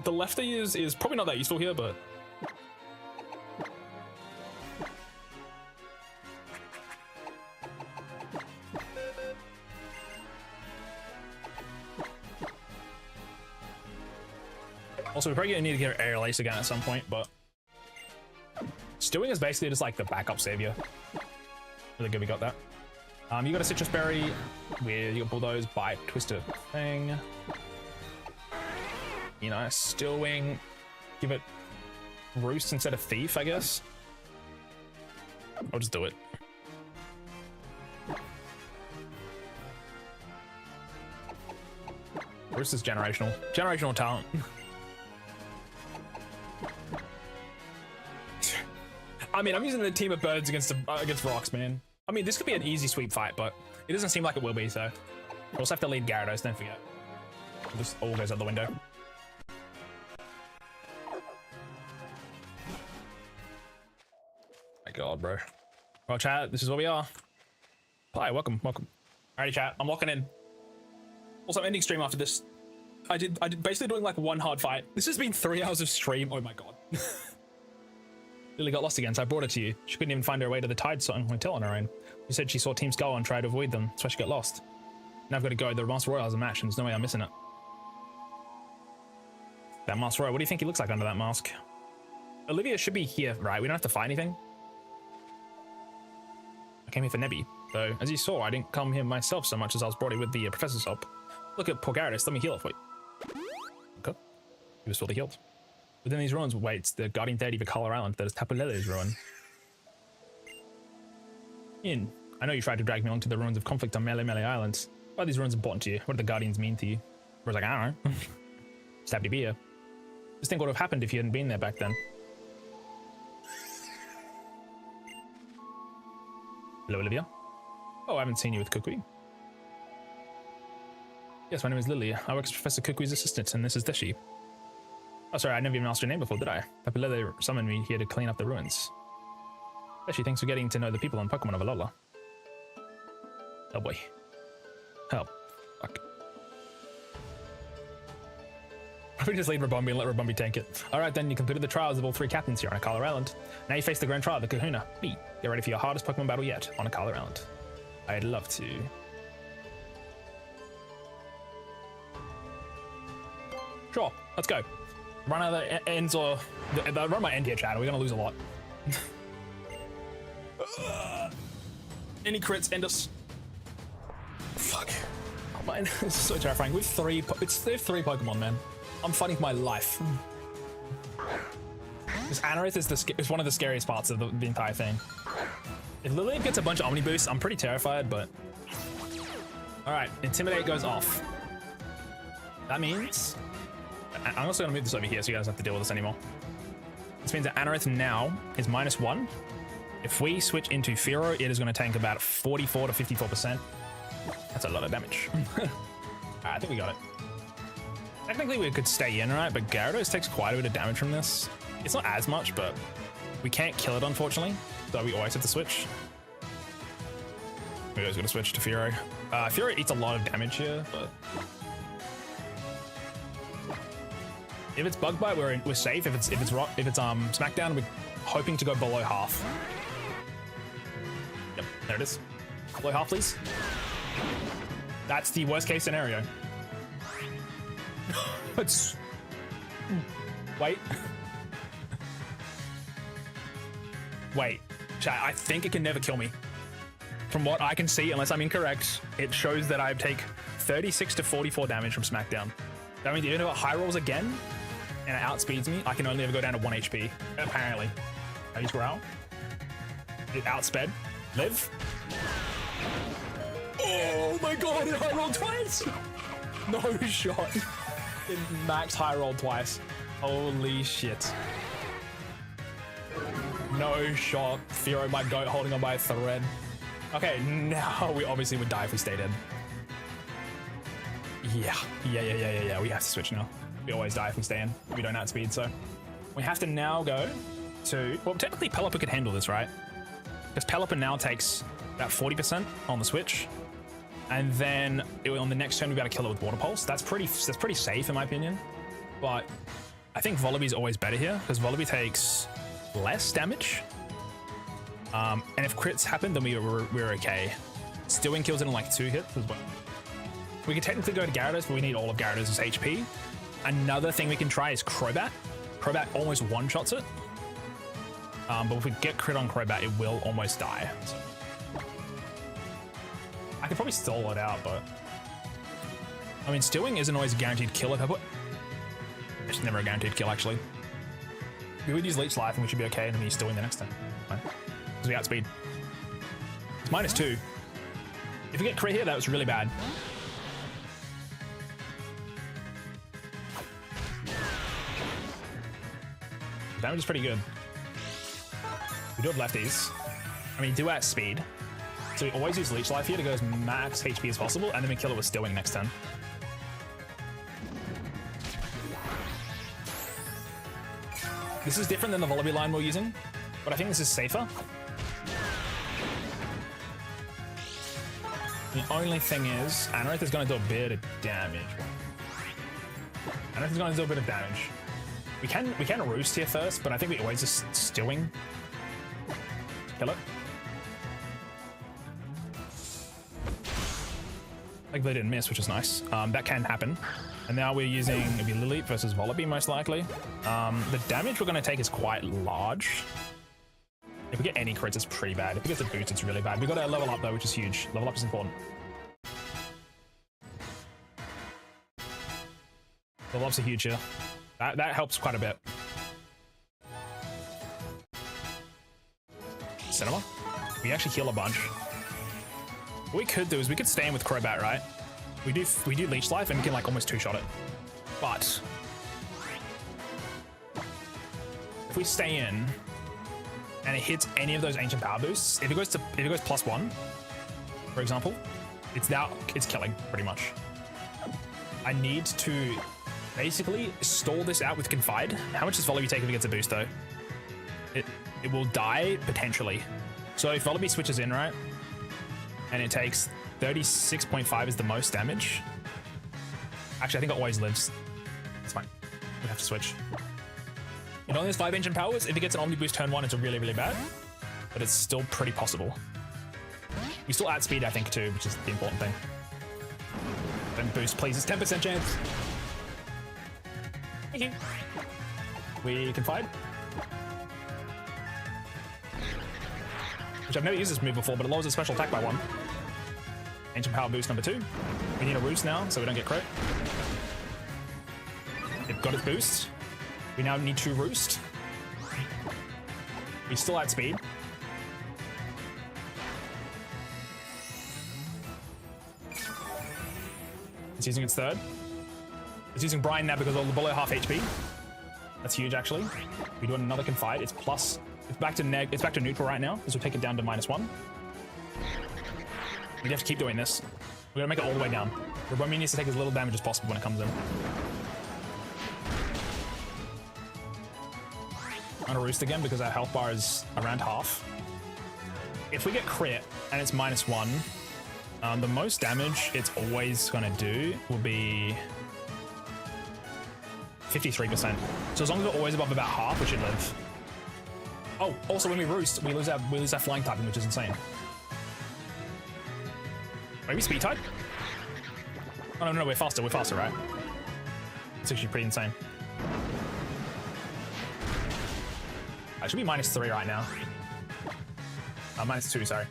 The lefty is probably not that useful here, but also, we're probably gonna need to get aerial ace again at some point, but stewing is basically just like the backup savior. Really good we got that. You got a citrus berry with you got bulldoze, bite, twister thing. You know, steel wing. Give it roost instead of thief, I guess. I'll just do it. Roost is generational. Generational talent. I mean, I'm using the team of birds against rocks, man. I mean, this could be an easy sweep fight, but it doesn't seem like it will be, so. We also have to lead Gyarados, don't forget. This all goes out the window. My god, bro. Well, chat, this is where we are. Hi, welcome. Alrighty, chat, I'm locking in. Also, I'm ending stream after this. I did basically doing like one hard fight. This has been 3 hours of stream. Oh my god. Lily got lost again, so I brought her to you. She couldn't even find her way to the Tide Hotel on her own. She said she saw Team Skull and tried to avoid them. That's why she got lost. Now I've got to go. The Master Royal has a match, and there's no way I'm missing it. That Master Royal, what do you think he looks like under that mask? Olivia should be here, right? We don't have to fight anything. I came here for Nebby, though. As you saw, I didn't come here myself so much as I was brought here with the Professor's help. Look at poor Gyarados. Let me heal it for you. Okay. He was fully healed. Within these ruins waits the guardian deity of Color Island that is Tapu Lele's ruin. I know you tried to drag me along to the ruins of conflict on Mele Islands. Why are these ruins important to you? What do the guardians mean to you? I was like, I don't know. Just happy to be here. Just think what would have happened if you hadn't been there back then. Hello, Olivia. Oh, I haven't seen you with Kukui. Yes, my name is Lily. I work as Professor Kukui's assistant, and this is Deschy. Oh, sorry, I never even asked your name before, did I? Tapu Lele summoned me here to clean up the ruins. Deschy, thanks for getting to know the people on Pokemon of Alola. Oh boy. Help. Fuck. Probably just leave Rabombi and let Rabombi tank it. Alright then, you completed the trials of all 3 captains here on Color Island. Now you face the grand trial of the Kahuna, me. Get ready for your hardest Pokemon battle yet on Color Island. I'd love to. Sure, let's go. Run out of the ends or... The run might end here, chat. We're gonna lose a lot. Any crits, end us. Fuck. Oh man, this is so terrifying. We have 3 Pokemon, man. I'm fighting for my life. This Anorith is one of the scariest parts of the entire thing. If Lillian gets a bunch of Omni boosts, I'm pretty terrified, but... Alright, Intimidate goes off. That means... I'm also going to move this over here so you guys don't have to deal with this anymore. This means that Anorith now is -1. If we switch into Fearow, it is going to tank about 44 to 54%. That's a lot of damage. I think we got it. Technically, we could stay in, right? But Gyarados takes quite a bit of damage from this. It's not as much, but we can't kill it, unfortunately. So we always have to switch. We're always going to switch to Fearow. Fearow eats a lot of damage here, but... If it's Bug Bite, we're safe. If it's Smackdown, we're hoping to go below half. Yep, there it is. Below half, please. That's the worst case scenario. It's... Wait. Wait. Chat, I think it can never kill me. From what I can see, unless I'm incorrect, it shows that I take 36 to 44 damage from Smackdown. That means even if it high rolls again, and it outspeeds me, I can only ever go down to 1 HP, apparently. I use Growl. It outsped. Live. Oh my god, it high rolled twice! No shot. It max high rolled twice. Holy shit. No shot. Fearow, my goat, holding on by a thread. Okay, now we obviously would die if we stayed in. Yeah. We have to switch now. We always die if we stay in. We don't outspeed, so. We have to now go to... Well, technically Pelipper could handle this, right? Because Pelipper now takes about 40% on the switch. And then on the next turn, we got to kill it with Water Pulse. That's pretty safe in my opinion. But I think Volibee is always better here because Volibee takes less damage. And if crits happen, then we're okay. Stewing kills it in like 2 hits as well. We could technically go to Gyarados, but we need all of Gyarados' HP. Another thing we can try is Crobat. Crobat almost one-shots it. But if we get crit on Crobat, it will almost die. So I could probably stall it out, but I mean, Stewing isn't always a guaranteed kill if I put. It's never a guaranteed kill, actually. We would use Leech Life and we should be okay, and then use Stewing the next time. Right? Because we outspeed. It's -2. If we get crit here, that was really bad. Damage is pretty good. We do have lefties. I mean, do outspeed. So we always use Leech Life here to go as max HP as possible, and then we kill it with Stewing next turn. This is different than the Volibee line we're using, but I think this is safer. The only thing is, Anorith is going to do a bit of damage. Anorith is going to do a bit of damage. We can Roost here first, but I think we always just Stewing. Kill it. Like they didn't miss, which is nice. That can happen. And now we're using, it'd be Lilith versus Volibee most likely. The damage we're going to take is quite large. If we get any crits, it's pretty bad. If we get the boost, it's really bad. We got to level up though, which is huge. Level up is important. Level up's a huge here. That helps quite a bit. Cinema. We actually heal a bunch. What we could do is we could stay in with Crobat, right? We do Leech Life and we can like almost 2-shot it. But if we stay in and it hits any of those ancient power boosts, if it goes +1, for example, it's killing pretty much. I need to basically stall this out with Confide. How much does Volibee take if it gets a boost though? It will die potentially. So if Volibee switches in, right, and it takes 36.5 is the most damage. Actually, I think it always lives. It's fine. We have to switch. It only has 5 ancient powers. If it gets an Omni Boost turn 1, it's really, really bad. But it's still pretty possible. We still outspeed, I think, too, which is the important thing. Then boost, please. It's 10% chance. Thank you. We Confide. Which I've never used this move before, but it lowers its special attack by 1. Ancient Power Boost number 2. We need a Roost now, so we don't get crit. It got its boost. We now need to Roost. We still outspeed. It's using its third. It's using Brine now because of below half HP. That's huge, actually. We do another Confide. It's plus. It's back to neutral right now, because we'll take it down to -1. We have to keep doing this. We're gonna make it all the way down. Rebomi needs to take as little damage as possible when it comes in. I'm gonna Roost again because our health bar is around half. If we get crit and it's -1, the most damage it's always gonna do will be 53%. So as long as we're always above about half, we should live. Oh, also when we Roost, we lose our flying typing, which is insane. Maybe speed type? Oh no, we're faster, right? It's actually pretty insane. I should be -3 right now. -2, sorry.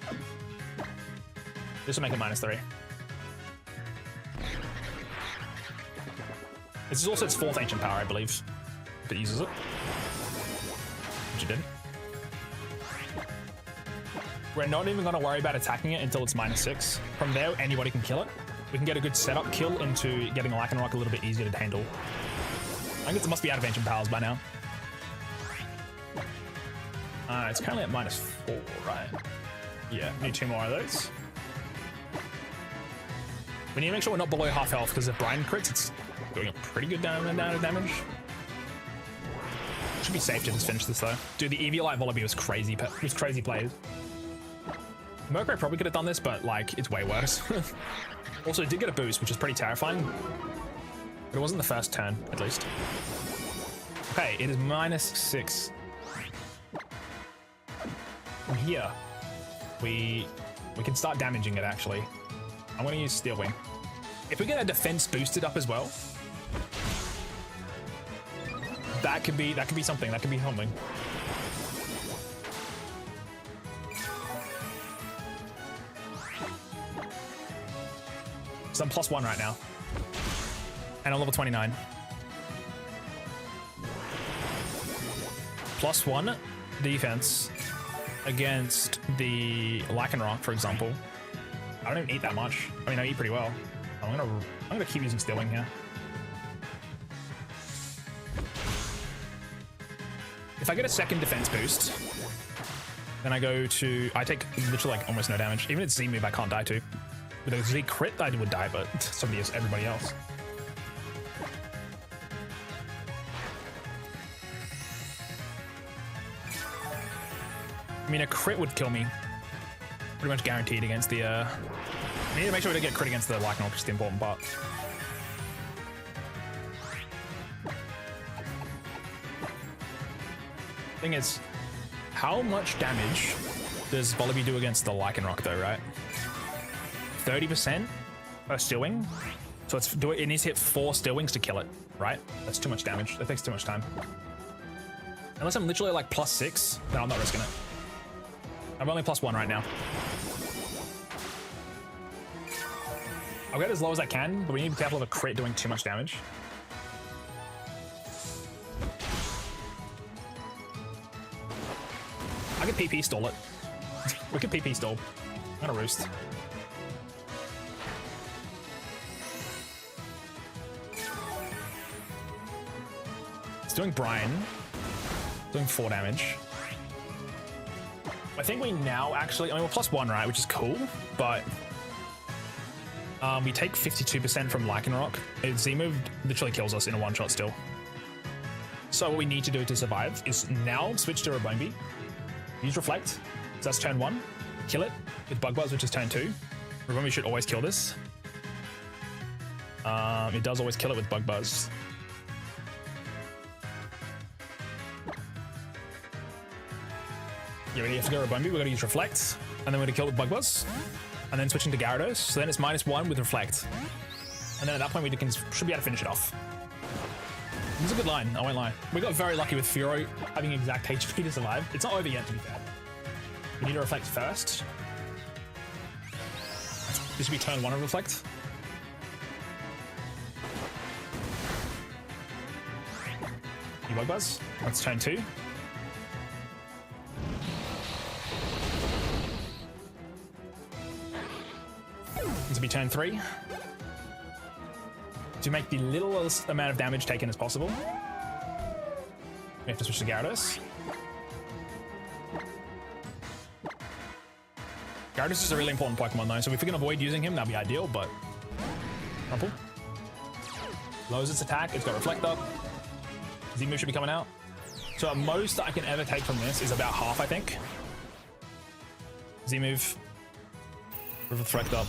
This will make it -3. This is also its 4th ancient power, I believe. If it uses it. Which it didn't. We're not even going to worry about attacking it until it's -6. From there, anybody can kill it. We can get a good setup kill into getting Lycanroc a little bit easier to handle. I think it must be out of ancient powers by now. It's currently at -4, right? Yeah, need 2 more of those. We need to make sure we're not below half health because if Brine crits, it's doing a pretty good amount of damage. Should be safe to just finish this though. Dude, the Eviolite Volibee was crazy. It was crazy played. Mercury probably could have done this, but like it's way worse. Also, it did get a boost, which is pretty terrifying. But it wasn't the first turn, at least. Okay, it is -6. From here, we can start damaging it. Actually, I'm going to use Steel Wing. If we get our defense boosted up as well, that could be something. That could be something. So I'm +1 right now, and I'm level 29. +1 defense against the Lycanroc, for example. I don't even eat that much. I mean, I eat pretty well. I'm gonna keep using Steel Wing here. If I get a second defense boost, then I take literally like almost no damage. Even at Z move, I can't die to. With a Z crit, I would die, but everybody else. I mean, a crit would kill me. Pretty much guaranteed against the, I need to make sure we don't get crit against the Lycanroc, which is the important part. Thing is, how much damage does Volibee do against the Lycanroc though, right? 30% per Steel Wing? So it needs to hit 4 Steel Wings to kill it, right? That's too much damage. That takes too much time. Unless I'm literally like +6, no, I'm not risking it. I'm only +1 right now. I'll get as low as I can, but we need to be careful of a crit doing too much damage. I could PP stall it. We could PP stall. I'm gonna roost. It's doing Brian. Doing 4 damage. I think we now actually, I mean, we're +1, right? Which is cool, but we take 52% from Lycanroc. Z-move literally kills us in a one-shot still. So what we need to do to survive is now switch to Rabombi, use Reflect, so that's turn 1, kill it with Bug Buzz, which is turn 2. Rabombi should always kill this. It does always kill it with Bug Buzz. Yeah, we have to go Rabombi, we're going to use Reflect, and then we're going to kill it with Bug Buzz, and then switching to Gyarados, so then it's -1 with Reflect. And then at that point we should be able to finish it off. This is a good line, I won't lie. We got very lucky with Furo having exact HP to survive. It's not over yet, to be fair. We need to Reflect first. This should be turn 1 of Reflect. You Bug Buzz, that's turn 2. This will be turn 3. To make the littlest amount of damage taken as possible, we have to switch to Gyarados. Gyarados is a really important Pokemon though, so if we can avoid using him, that'd be ideal, but... Rumple. Lowers its attack, it's got Reflect up. Z-move should be coming out. So at most I can ever take from this is about half, I think. Z-move. Reflect up.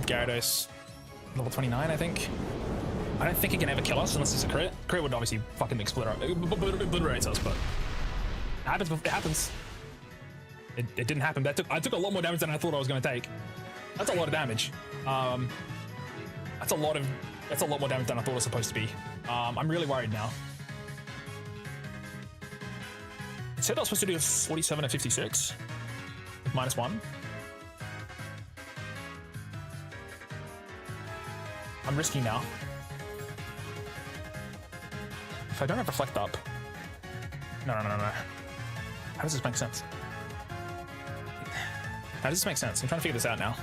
Gyarados. Level 29, I think. I don't think it can ever kill us unless it's a crit. Crit would obviously fucking obliterate us, but it happens. It happens. It didn't happen. I took a lot more damage than I thought I was going to take. That's a lot of damage. That's a lot more damage than I thought it was supposed to be. I'm really worried now. It said I was supposed to do 47 or 56 with -1. I'm risky now. If I don't have Reflect up... No. How does this make sense? How does this make sense? I'm trying to figure this out now.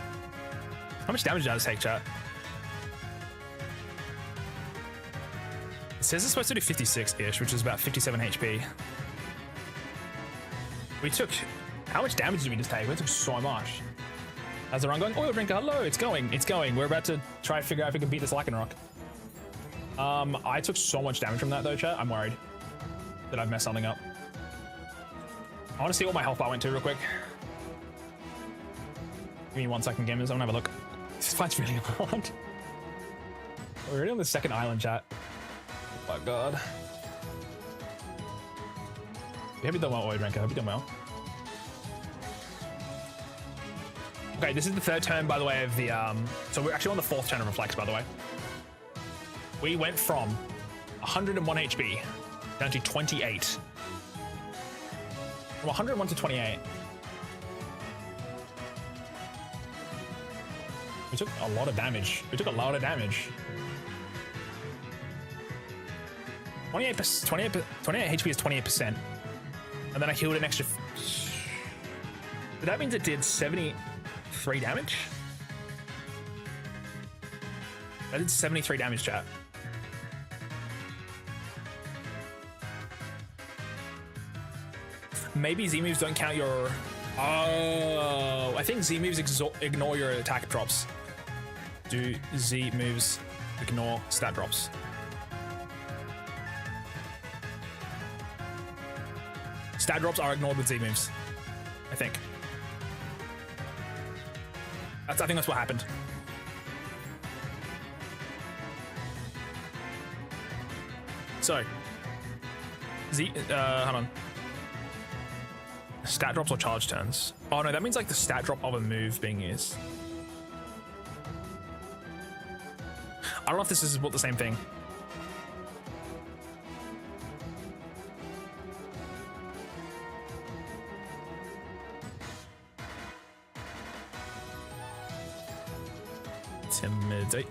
How much damage did I just take, chat? It says it's supposed to do 56-ish, which is about 57 HP. We took... How much damage did we just take? We took so much. How's the run going? Oil Drinker, hello, it's going. We're about to try to figure out if we can beat this Lycanroc. I took so much damage from that though, chat. I'm worried that I've messed something up. I want to see what my health bar went to real quick. Give me 1 second, gamers. I want to have a look. This fight's really hard. We're already on the second island, chat. Oh my god. I hope you done well, Oid Ranker. I hope you done well. Okay, this is the 3rd turn, by the way, of the... So we're actually on the 4th turn of Reflex, by the way. We went from 101 HP down to 28. From 101 to 28. We took a lot of damage. 28 HP is 28%. And then I healed an extra... But that means it did 73 damage? That did 73 damage, chat. Maybe Z moves don't count your... Oh, I think Z moves ignore your attack drops. Do Z moves ignore stat drops? Stat drops are ignored with Z moves, I think. I think that's what happened. So, hold on. Stat drops or charge turns? Oh no, that means like the stat drop of a move being used. I don't know if this is about the same thing. Intimidate.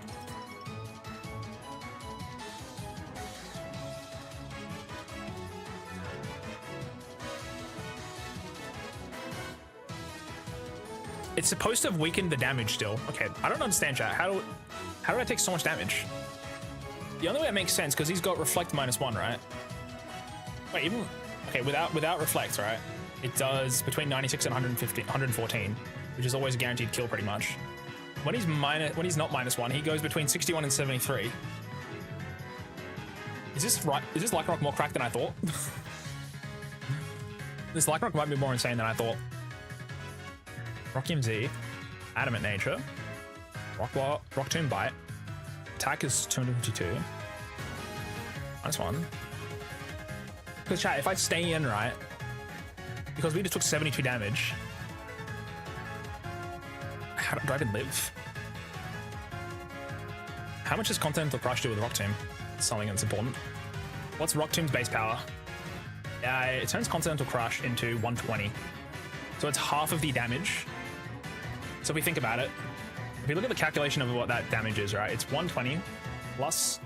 It's supposed to have weakened the damage still. Okay, I don't understand, chat. How do I take so much damage? The only way it makes sense, because he's got reflect -1, right? Wait, even okay, without reflect, right? It does between 96 and 114, which is always a guaranteed kill pretty much. When he's not -1, he goes between 61 and 73. Is this right? Is this Lycanroc more cracked than I thought? This Lycanroc might be more insane than I thought. Rock MZ, Adamant Nature, Rock Tomb Bite, attack is 252. -1. Because chat, if I stay in, right, because we just took 72 damage, how do I even live? How much does Continental Crush do with Rock Tomb? Something that's important. What's Rock Tomb's base power? It turns Continental Crush into 120. So it's half of the damage. So if we think about it, if you look at the calculation of what that damage is, right, it's 120 plus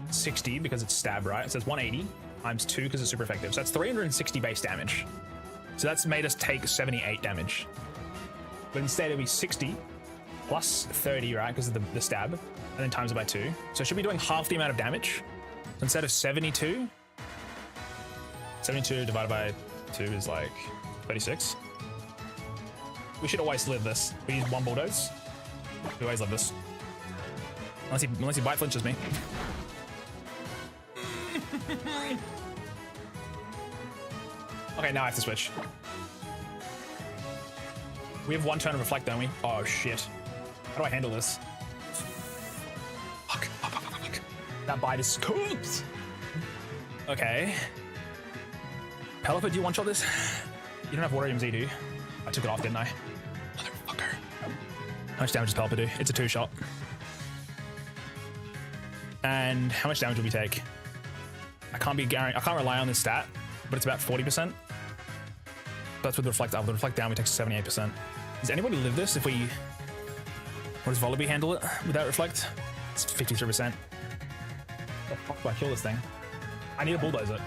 60 because it's stab, right? So it's 180 times 2 because it's super effective. So that's 360 base damage. So that's made us take 78 damage. But instead it'll be 60 plus 30, right, because of the stab, and then times it by 2. So it should be doing half the amount of damage. So instead of 72 divided by 2 is like 36. We should always live this. We use 1 bulldoze. We always live this. Unless he bite flinches me. Okay, now I have to switch. We have 1 turn of reflect, don't we? Oh shit. How do I handle this? Fuck. That bite is cooked. Okay. Pelipper, do you one-shot this? You don't have water MZ, do you? I took it off, didn't I? Motherfucker. How much damage does Pelipper do? It's a 2-shot. And how much damage will we take? I can't rely on this stat, but it's about 40%. That's with the reflect up. With the reflect down, we take 78%. Does anybody live this if we... What does Volibee handle it without reflect? It's 53%. How the fuck do I kill this thing? I need to bulldoze it.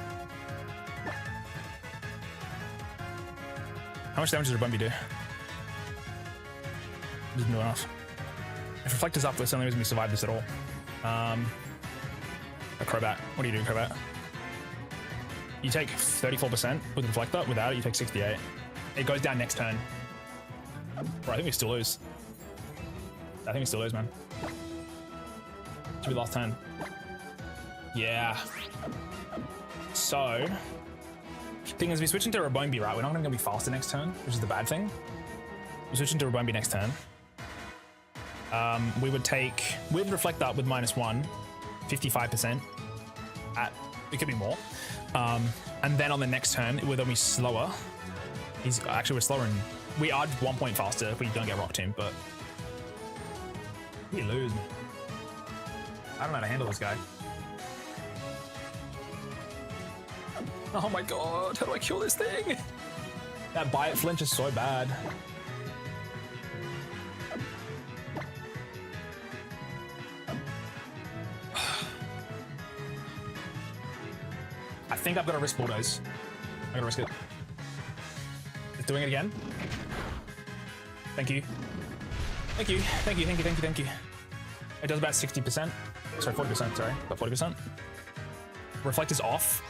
How much damage does Rabumbi do? Doesn't do enough. If reflect is up, that's the only reason we survive this at all. A Crobat. What do you do, Crobat? You take 34% with reflector. Without it, you take 68. It goes down next turn. Bro, I think we still lose. I think we still lose, man. Should be last turn. Yeah. So, Thing is, we switch into Rabombi, right? We're not going to be faster next turn, which is the bad thing. We switch into Rabombi next turn. We'd reflect that with -1, 55%. It could be more. And then on the next turn, we'll then be slower. We're slower and we are 1 point faster if we don't get Rock Tomb, but we lose. I don't know how to handle this guy. Oh my god, how do I kill this thing? That Bite flinch is so bad. I think I've got to risk Bulldoze. I'm gonna risk it. It's doing it again. Thank you. Thank you. Thank you. Thank you. Thank you. Thank you. It does about 60%. Sorry, 40%. Sorry, about 40%. Reflect is off.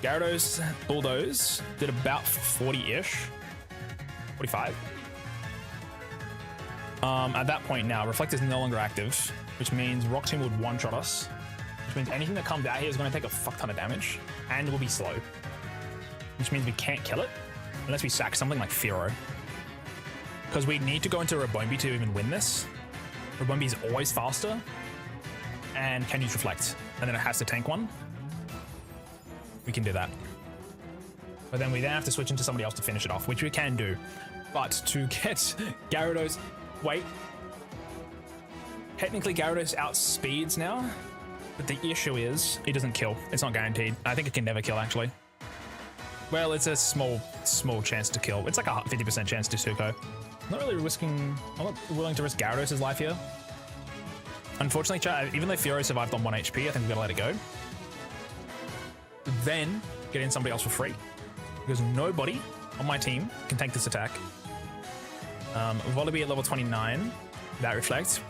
Gyarados, Bulldoze did about 40-ish. 45. At that point now, Reflect is no longer active, which means Rock Tomb would one-shot us. Which means anything that comes out here is going to take a fuck ton of damage and will be slow. Which means we can't kill it unless we sack something like Fearow. Because we need to go into Rabombi to even win this. Rabombi is always faster and can use Reflect. And then it has to tank one. We can do that. But then we then have to switch into somebody else to finish it off, which we can do. But to get Gyarados... Wait. Technically Gyarados outspeeds now. But the issue is, it doesn't kill. It's not guaranteed. I think it can never kill, actually. Well, it's a small chance to kill. It's like a 50% chance to Suko. I'm not willing to risk Gyarados' life here. Unfortunately, chat, even though Fearow survived on 1 HP, I think we've got to let it go. Then, get in somebody else for free. Because nobody on my team can take this attack. Volibee at level 29, that reflects.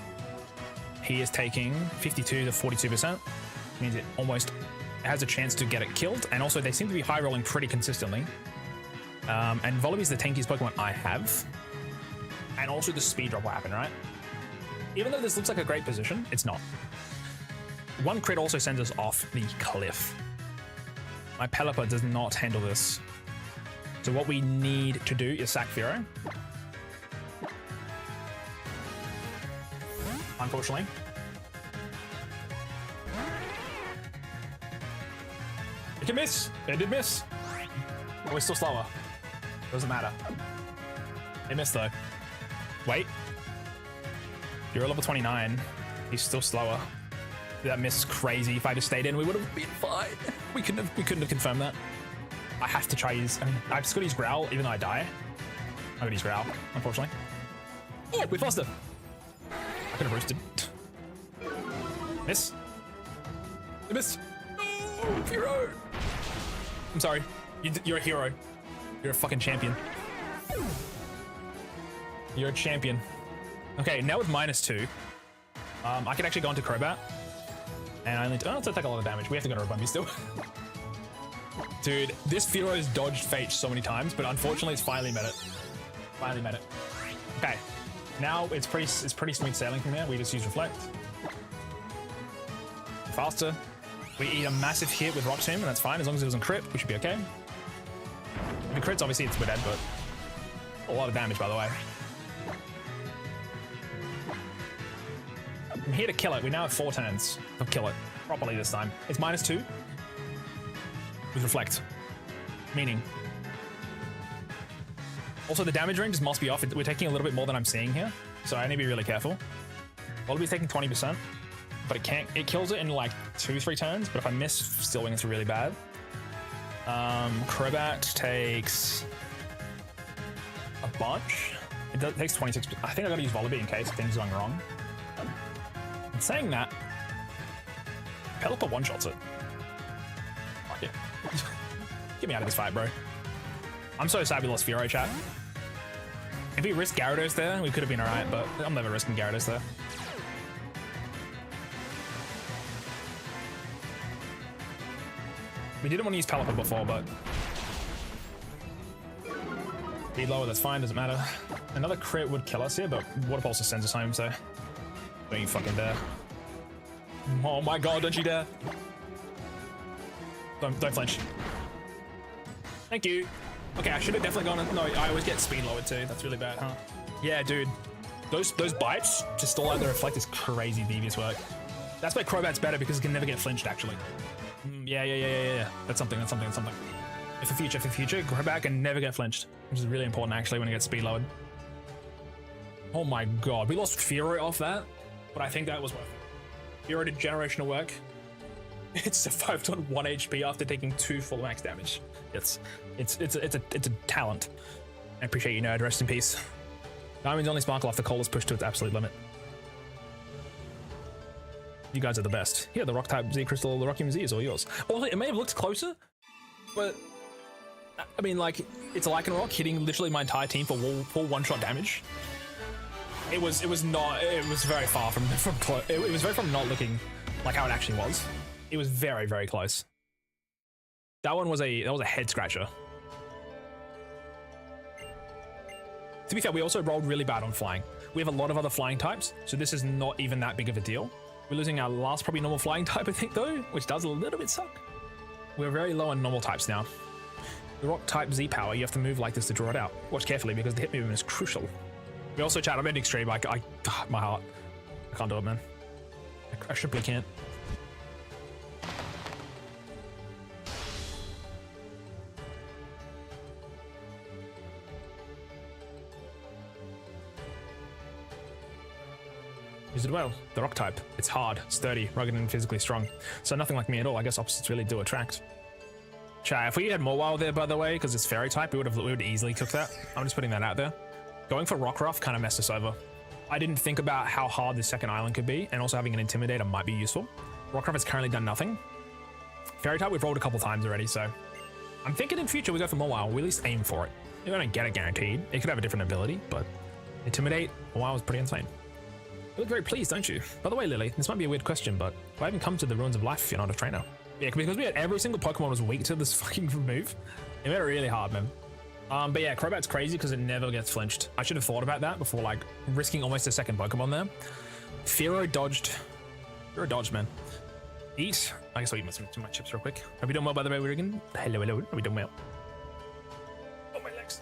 He is taking 52 to 42%. Means it almost has a chance to get it killed. And also, they seem to be high rolling pretty consistently. And Volibee is the tankiest Pokemon I have. And also, the speed drop will happen, right? Even though this looks like a great position, it's not. One crit also sends us off the cliff. My Pelipper does not handle this. So what we need to do is sack Fearow. Unfortunately. It can miss. It did miss. But we're still slower. Doesn't matter. It missed though. Wait. You're at level 29. He's still slower. That miss is crazy. If I just stayed in, we would have been fine. We couldn't have confirmed that. I have to try use. I mean, I've just got to use Growl even though I die. I'm gonna use Growl, unfortunately. Oh, we lost it. I could have roosted. Miss. I missed. No, hero. I'm sorry. You're a hero. You're a fucking champion. You're a champion. Okay, now with -2, I can actually go into Crobat. And I only don't take a lot of damage. We have to go to Rabombi still. Dude, this Fearow has dodged Fate so many times, but unfortunately it's finally met it. Finally met it. Okay. Now it's pretty smooth sailing from here. We just use Reflect. Faster. We eat a massive hit with Rock Tomb, and that's fine. As long as it doesn't crit, we should be okay. If it crits, obviously we're dead, but a lot of damage, by the way. I'm here to kill it. We now have 4 turns to kill it properly this time. It's -2 with Reflect, meaning. Also, the damage range must be off. We're taking a little bit more than I'm seeing here, so I need to be really careful. Wallaby's taking 20%, but it kills it in like 2-3 turns. But if I miss Stillwing, it's really bad. Crobat takes a bunch. It takes 26. I think I gotta use Volibee in case things are going wrong. And saying that, Pelipper one-shots it. Fuck it. Get me out of this fight, bro. I'm so sad we lost Fearow, chat. If we risked Gyarados there, we could have been alright, but I'm never risking Gyarados there. We didn't want to use Pelipper before, but... Speed lower, that's fine, doesn't matter. Another crit would kill us here, but Water Pulse sends us home, so... Don't you fucking dare. Oh my god, don't you dare. Don't flinch. Thank you. Okay, I should have definitely gone. No, I always get speed lowered too. That's really bad, huh? Yeah, dude. Those bites to stall out the reflect is crazy devious work. That's why Crobat's better because it can never get flinched, actually. Yeah. That's something. If for future, Crobat can never get flinched, which is really important, actually, when it gets speed lowered. Oh my god. We lost Fearow off that, but I think that was worth it. Fearow did generational work. It survived on 1 HP after taking 2 full max damage. It's a talent. I appreciate you, nerd. Rest in peace. Diamonds only sparkle after coal is pushed to its absolute limit. You guys are the best. Yeah, the rock type Z crystal, the Rockium Z is all yours. Well, it may have looked closer, but I mean, like, it's a Lycanroc hitting literally my entire team for full one-shot damage. It was very far from it was very from not looking like how it actually was. It was very, very close. That one was a head scratcher. To be fair, we also rolled really bad on flying. We have a lot of other flying types, so this is not even that big of a deal. We're losing our last probably normal flying type, I think, though, which does a little bit suck. We're very low on normal types now. The rock type Z power, you have to move like this to draw it out. Watch carefully because the hit movement is crucial. We also chat, I'm ending stream, my heart. I can't do it, man. I simply can't. Use it well. The rock type. It's hard, sturdy, rugged, and physically strong. So nothing like me at all. I guess opposites really do attract. Chat, if we had more wild there, by the way, because it's fairy type, we would easily cook that. I'm just putting that out there. Going for Rockruff kind of messed us over. I didn't think about how hard this second island could be, and also having an Intimidator might be useful. Rockruff has currently done nothing. Fairy type we've rolled a couple times already, so I'm thinking in future we go for Mawile. We at least aim for it. You're gonna get it guaranteed. It could have a different ability, but Intimidate, Mawile was pretty insane. You look very pleased, don't you? By the way, Lily, this might be a weird question, but why haven't come to the Ruins of Life if you're not a trainer? Yeah, because we had every single Pokemon was weak to this fucking move. It made it really hard, man. But yeah, Crobat's crazy because it never gets flinched. I should have thought about that before, like, risking almost a second Pokemon there. Fearow dodged. Fearow dodged, man. Eat. I guess I'll eat my chips real quick. Are we doing well, by the way, Wigan? Hello. Are we doing well? Oh, my legs.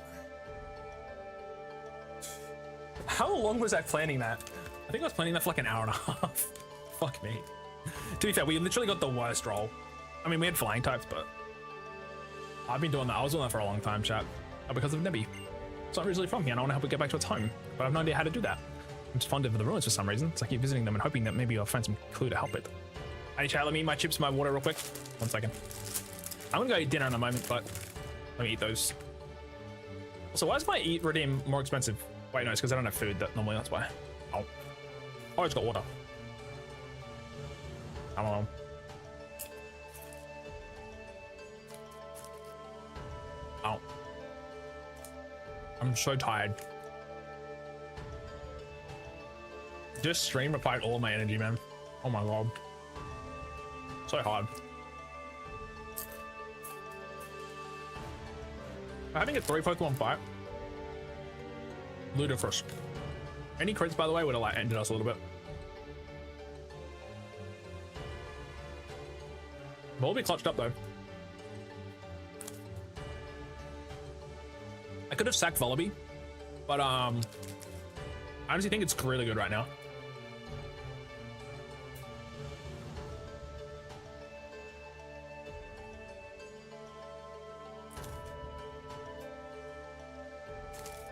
How long was I planning that? I think I was planning that for like an hour and a half. Fuck me. To be fair, we literally got the worst roll. I mean, we had flying types, but I've been doing that. I was doing that for a long time, chat. Because of Nebby. It's not originally from here, and I want to help it get back to its home, but I have no idea how to do that. I'm just fond of the ruins for some reason, so I keep visiting them and hoping that maybe I'll find some clue to help it. Hey, chat, let me eat my chips and my water real quick. 1 second. I'm gonna go eat dinner in a moment, but let me eat those. Also, why is my eat redeem more expensive? Wait, no, it's because I don't have food that normally, that's why. Oh. Oh, it's got water. I don't know. Oh. I'm so tired. This stream required all my energy, man. Oh my god. So hard. Having a 3 Pokemon fight. Ludicrous. Any crits, by the way, would have like ended us a little bit. We'll be clutched up though. I could have sacked Vullaby, but I honestly think it's really good right now.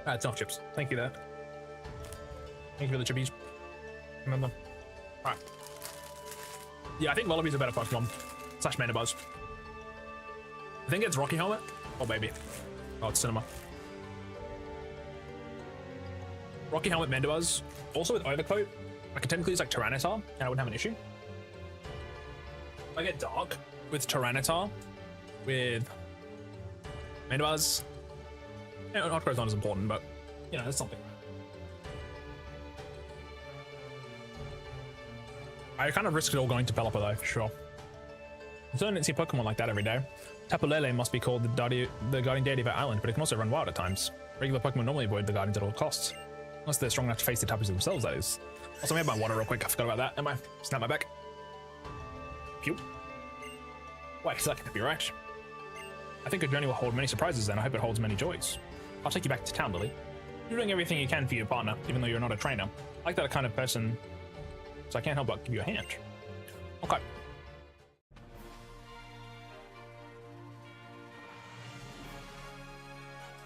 It's enough chips. Thank you there. Thank you for the chippies. Remember. Alright. Yeah, I think Vullaby's a better Pokemon. Slash Mandibuzz. I think it's Rocky Helmet. Oh, baby. Oh, it's Cinema. Rocky Helmet, Mandibuzz. Also with Overcoat, I could technically use like Tyranitar, and I wouldn't have an issue. If I get Dark with Tyranitar, with Mandibuzz, yeah, Outgrow's not as important, but you know, that's something. I kind of risked it all going to Pelipper though, for sure. I certainly didn't see Pokemon like that every day. Tapu Lele must be called the guardian deity of our island, but it can also run wild at times. Regular Pokemon normally avoid the guardians at all costs. Unless they're strong enough to face the Tapus themselves, that is. Also, I made my water real quick. I forgot about that. Am I? Snap my back. Pew. Wait, that can't be right. I think a journey will hold many surprises, and I hope it holds many joys. I'll take you back to town, Lily. You're doing everything you can for your partner, even though you're not a trainer. I like that kind of person, so I can't help but give you a hand. Okay.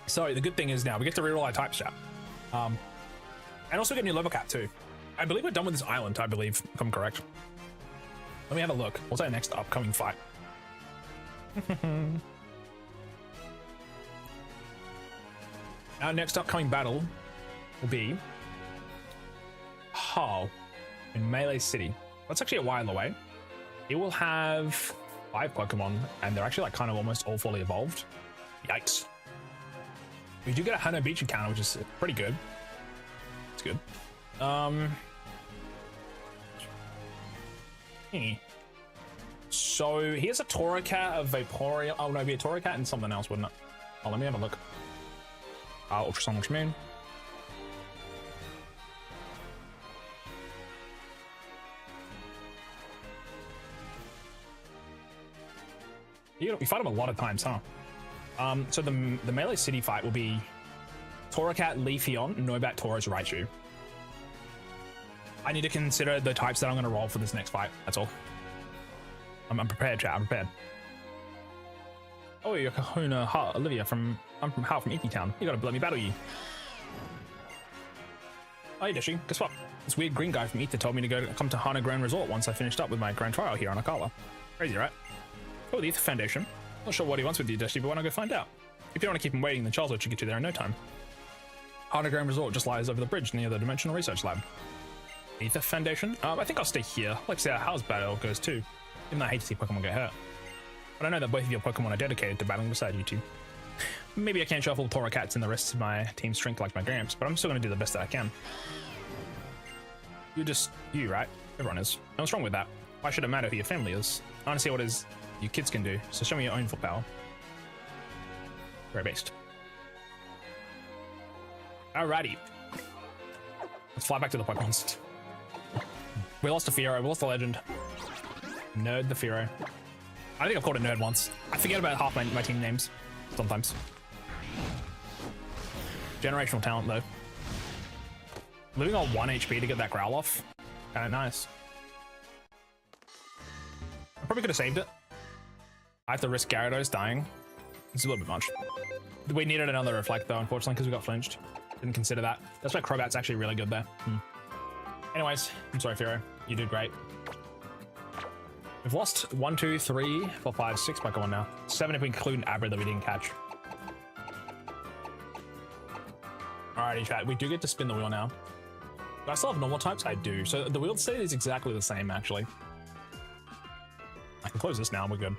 So the good thing is now we get to reroll our type stat. And also get new level cap too. I believe we're done with this island, I believe, if I'm correct. Let me have a look. What's our next upcoming fight? Our next upcoming battle will be Hull in Melee City. That's actually a while away. It will have 5 Pokemon, and they're actually like kind of almost all fully evolved. Yikes. We do get a Hano Beach encounter, which is pretty good. It's good. So here's a Torracat, a Vaporeon. Oh no, it'd be a Torracat and something else, wouldn't it? Oh, let me have a look. Ultrasonic Moon. We fight him a lot of times, huh? So the Melee City fight will be Torracat, Leafeon, Noibat, Tauros, Raichu. I need to consider the types that I'm going to roll for this next fight. That's all. I'm prepared, chat. I'm prepared. Oh, you're Kahuna Olivia I'm from Hal from Icky Town. You gotta let me battle you. Oh, hey, Deschy. Guess what? This weird green guy from Ether told me to come to Hana Grand Resort once I finished up with my grand trial here on Akala. Crazy, right? Oh, the Ether Foundation. Not sure what he wants with you, Deschy, but why not go find out? If you don't want to keep him waiting, then Charles will get you there in no time. Hana Grand Resort just lies over the bridge near the Dimensional Research Lab. Ether Foundation? I think I'll stay here. I'd like to see how Hal's battle goes too. Even though I hate to see Pokemon get hurt. But I know that both of your Pokemon are dedicated to battling beside you two. Maybe I can't shuffle Torracats and the rest of my team's strength like my Gramps, but I'm still going to do the best that I can. You're just you, right? Everyone is. And what's wrong with that? Why should it matter who your family is? I want to see what it is you kids can do, so show me your own full power. Very based. Alrighty. Let's fly back to the Pokemons. We lost a Fearow, we lost a Legend. Nerd the Fearow. I think I've called it Nerd once. I forget about half my team names. Sometimes. Generational talent though. Living on 1 HP to get that growl off. Kinda nice. I probably could have saved it. I have to risk Gyarados dying. It's a little bit much. We needed another Reflect though, unfortunately, because we got flinched. Didn't consider that. That's why Crobat's actually really good there. Anyways, I'm sorry, Fearow. You did great. We've lost 1, 2, 3, 4, 5, 6 Pokemon now. 7 if we include Abra that we didn't catch. Alrighty, chat. We do get to spin the wheel now. Do I still have normal types? I do. So the wheel state is exactly the same, actually. I can close this now. We're good.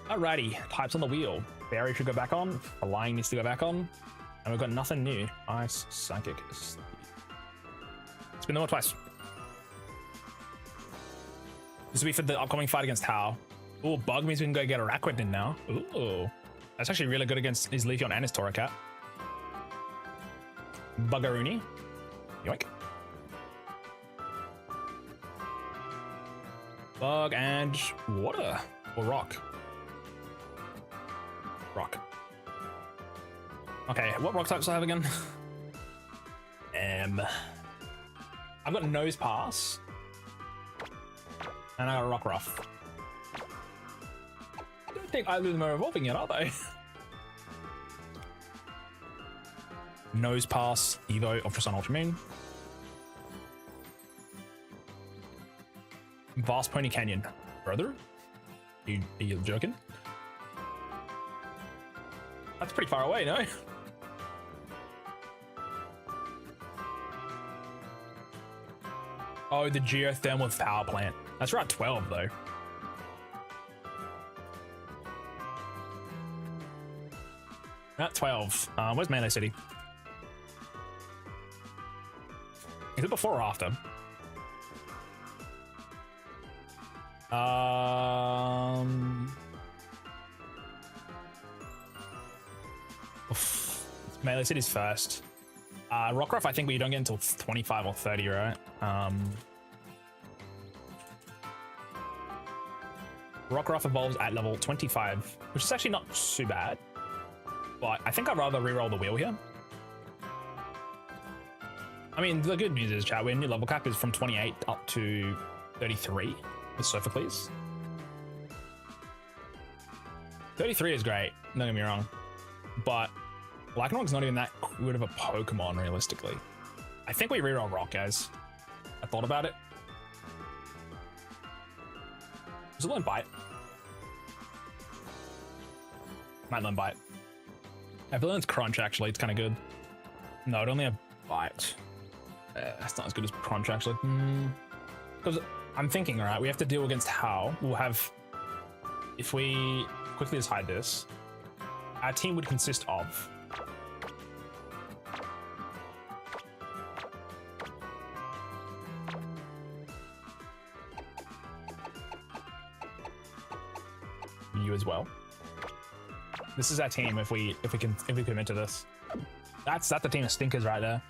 Alrighty. Types on the wheel. Fairy should go back on. Flying needs to go back on. And we've got nothing new. Ice, Psychic. Spin the wheel twice. This will be for the upcoming fight against Hal. Ooh, Bug means we can go get Araquanid now. Ooh. That's actually really good against his Leafeon and his Torracat. Buggeroony. Yoink. Bug and water. Or rock. Rock. Okay, what rock types do I have again? I've got Nose Pass. And I got Rockruff. I don't think either of them are evolving yet, are they? Nose Pass, Evo, Ultra Sun, Ultra Moon. Vast Pony Canyon. Brother? Are you joking? That's pretty far away, no? Oh, the geothermal power plant. That's Route 12, though. Route 12. Where's Melee City? Is it before or after? Melee City's first. Rockruff, I think we don't get until 25 or 30, right? Rockruff evolves at level 25, which is actually not too bad. But I think I'd rather reroll the wheel here. I mean, the good news is, chat, our new level cap is from 28 up to 33 with Sophocles. 33 is great, don't get me wrong. But Lycanroc's not even that good of a Pokemon, realistically. I think we reroll Rock, guys. I thought about it. Does it learn Bite? Might learn Bite. If it learns Crunch, actually, it's kind of good. No, it only have Bite. That's not as good as Crunch, actually. Because I'm thinking, right, we have to deal against How. We'll have... If we quickly just hide this, our team would consist of... you as well. This is our team if we commit to this. That's the team of stinkers right there.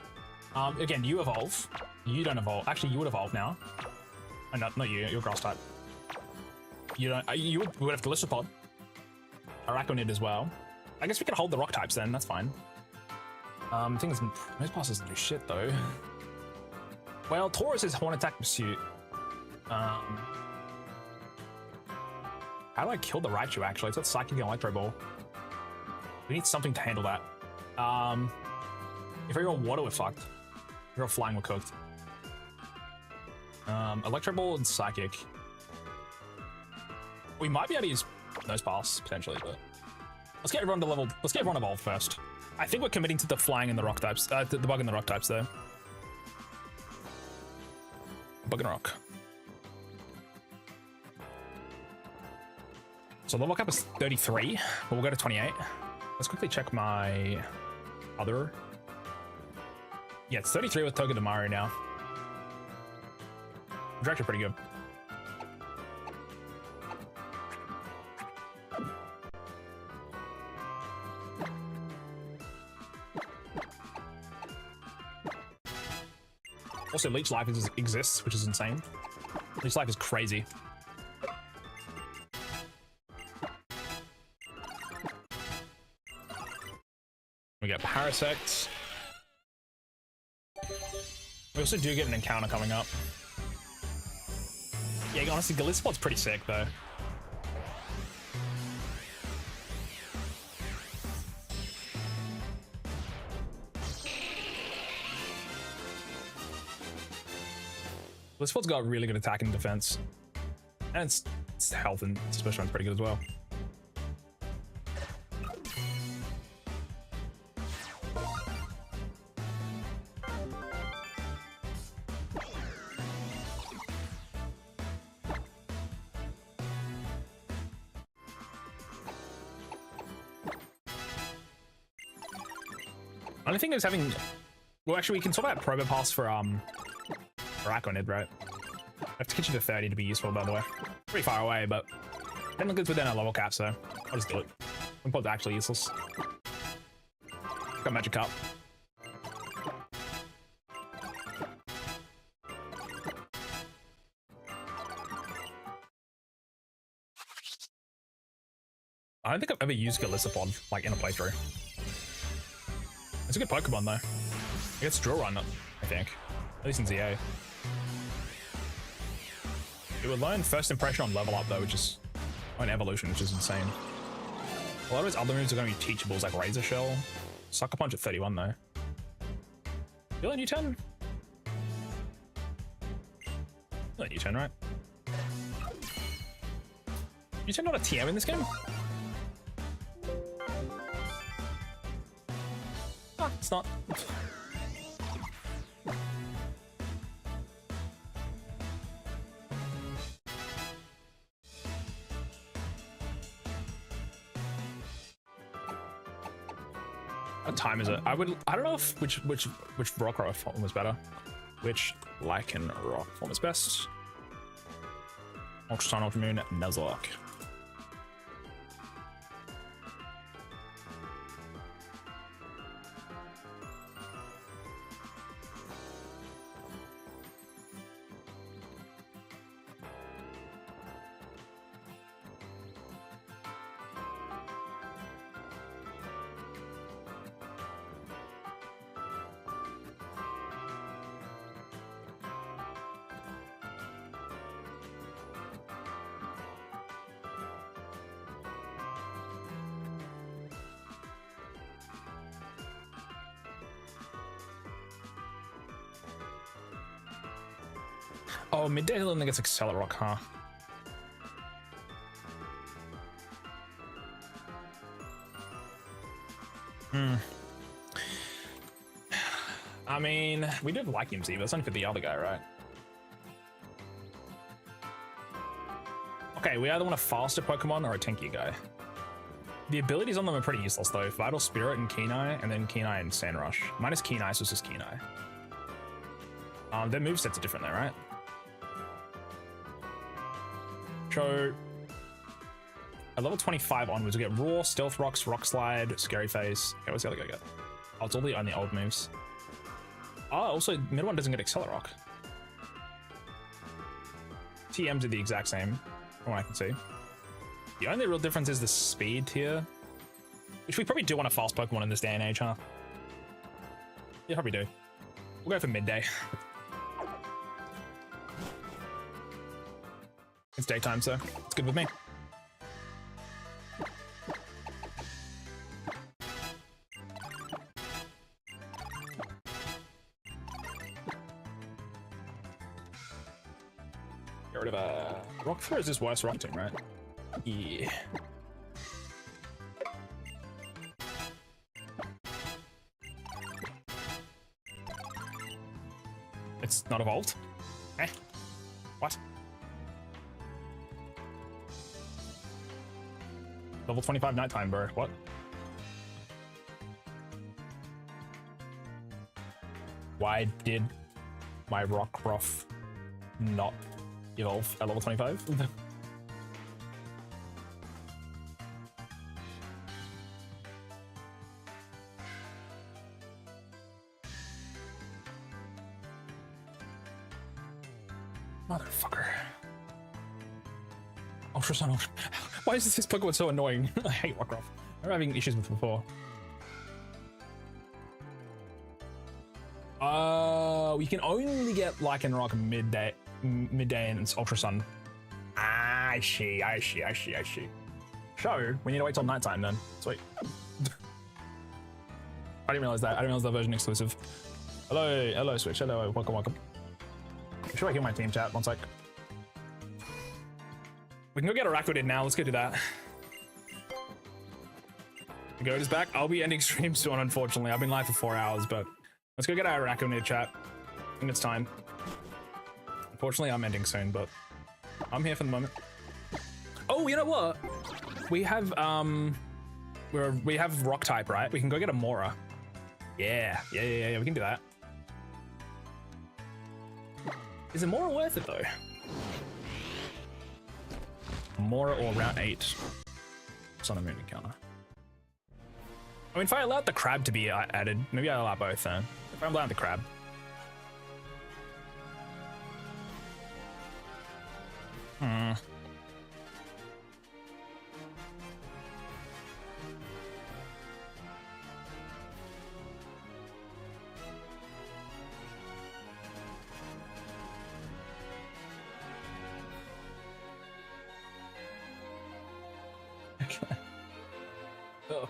Again, you evolve. You don't evolve. Actually, you would evolve now. Oh, not you. You're grass type. You don't. You would have Gliscopod. Araconid as well. I guess we can hold the rock types then. That's fine. Thing is, most bosses do shit though. Well, Taurus is Horn Attack Pursuit. How do I kill the Raichu, actually? It's got Psychic and Electro Ball. We need something to handle that. If we roll Water, we're fucked. If we roll Flying, we're cooked. Electro Ball and Psychic. We might be able to use Nose Pass, potentially, but... Let's get everyone to level... Let's get everyone evolved first. I think we're committing to the Flying and the Rock types. The Bug and the Rock types, though. Bug and Rock. So level cap is 33, but we'll go to 28. Let's quickly check my other. Yeah, it's 33 with Togedemaru now. It's actually pretty good. Also, Leech Life exists, which is insane. Leech Life is crazy. We get Parasect. We also do get an encounter coming up. Yeah, honestly, Gliscopod's pretty sick, though. Gliscopod's got really good attack and defense. And its health and special one's pretty good as well. Only thing is having... Well, actually, we can sort out Probo Pass for Araconid, right? I have to get you to 30 to be useful, by the way. Pretty far away, but... Then it's within our level cap, so I'll just do it. Impulse actually useless. Got Magic Cup. I don't think I've ever used Gliscopod, like, in a playthrough. It's a good Pokemon, though. It gets Drill Run, I think. At least in ZA. It would learn First Impression on level up, though, which is... on Evolution, which is insane. A lot of his other moves are going to be teachables, like Razor Shell. Sucker Punch at 31, though. Feel a new turn? Feel a new turn, right? You turn not a TM in this game? Ah, it's not. What time is it? I don't know if which Rock form was better. Which Lycan Rock form is best? Ultra Sun, Ultra Moon, Nuzlocke. Oh, midday only gets Accelerock, huh? I mean, we do have Vacuum Z, but that's only for the other guy, right? Okay, we either want a faster Pokemon or a tanky guy. The abilities on them are pretty useless though. Vital Spirit and Keeneye, and then Keeneye and Sandrush. Minus Keeneye, so it's just Keeneye. Their movesets are different though, right? So, at level 25 onwards, we get Roar, Stealth Rocks, Rock Slide, Scary Face. Okay, what's the other guy get? Oh, it's all the only old moves. Oh, also, middle one doesn't get Accelerock. TMs are the exact same, from what I can see. The only real difference is the speed tier, which we probably do want a fast Pokemon in this day and age, huh? Yeah, probably do. We'll go for midday. It's daytime, so it's good with me. Get rid of a Rock Throw is this worse Rock Tomb, right? Yeah. It's not evolved? Eh? What? Level 25 nighttime, bro. What? Why did my Rockruff not evolve at level 25? Motherfucker. Ultra Sun, Ultra... Why is this Pokemon so annoying? I hate Rockruff. I'm having issues with it before. We can only get Lycanroc midday and it's Ultra Sun. I see. So, we need to wait till nighttime then. Sweet. I didn't realize that. I didn't realize that version exclusive. Hello, Switch. Hello, welcome. Should I heal my team chat? One sec. We can go get Araquanid now. Let's go do that. The goat is back. I'll be ending stream soon, unfortunately. I've been live for 4 hours, but let's go get our Araquanid chat. I think it's time. Unfortunately, I'm ending soon, but I'm here for the moment. Oh, you know what? We have we have Rock type, right? We can go get a Mora. Yeah. We can do that. Is it Mora worth it though? Mora or round 8. Sun and Moon encounter. I mean, if I allowed the crab to be added, maybe I allow both then. If I'm allowed the crab. Oh, God.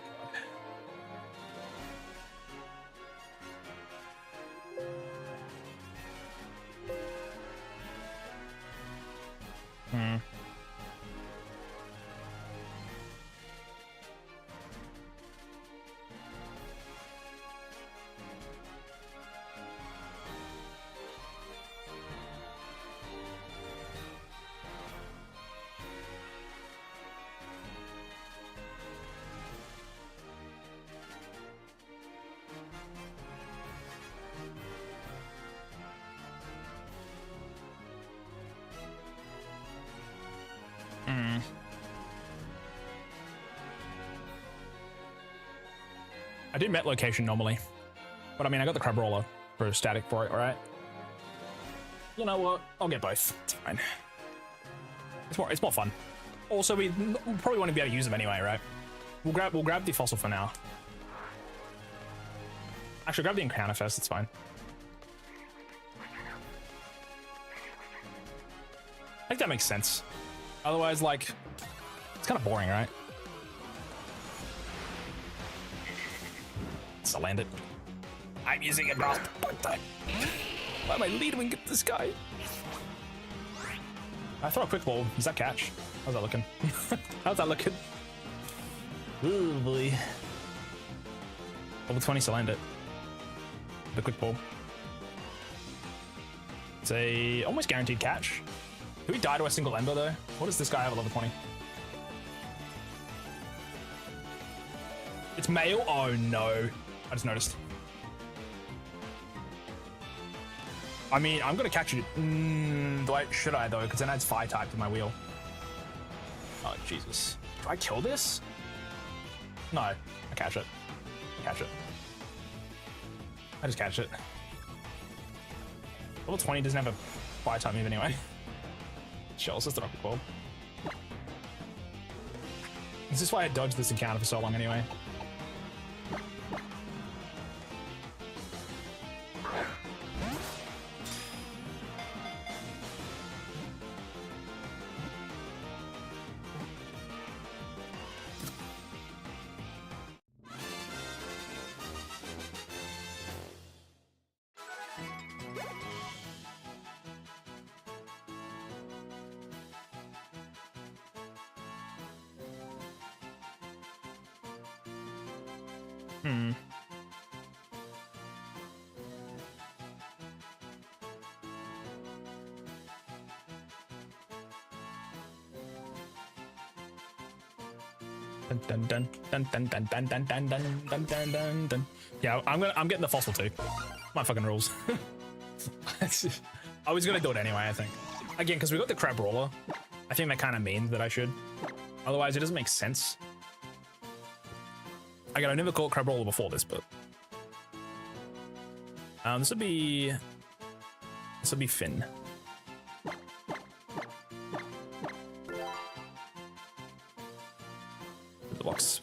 I do Met Location normally, but I mean, I got the Crab Roller for static for it, alright? You know what? I'll get both. It's fine. It's more fun. Also, we probably won't be able to use them anyway, right? We'll grab the fossil for now. Actually, grab the encounter first. It's fine. I think that makes sense. Otherwise, like, it's kind of boring, right? So land it. I'm using it, Ross. Why am I leading at this guy? I throw a quick ball. Does that catch? How's that looking? How's that looking? Ooh, boy. Level 20 still end it. The quick ball. It's a almost guaranteed catch. Do we die to a single ember though? What does this guy have at level 20? It's male? Oh no. I just noticed. I mean, I'm gonna catch it. Should I though? Because then adds fire type to my wheel. Oh, Jesus. Do I kill this? No, I catch it. Catch it. I just catch it. Level 20 doesn't have a fire type move anyway. Shells, let's throw up a bulb. This is why I dodged this encounter for so long anyway. Dun dun dun dun dun dun dun dun dun dun dun dun dun. Yeah, I'm getting the fossil too. My fucking rules. I was gonna do it anyway, I think. Again, because we got the crab roller. I think that kind of means that I should. Otherwise, it doesn't make sense. Again, I never caught crab roller before this, but this would be Finn. The box.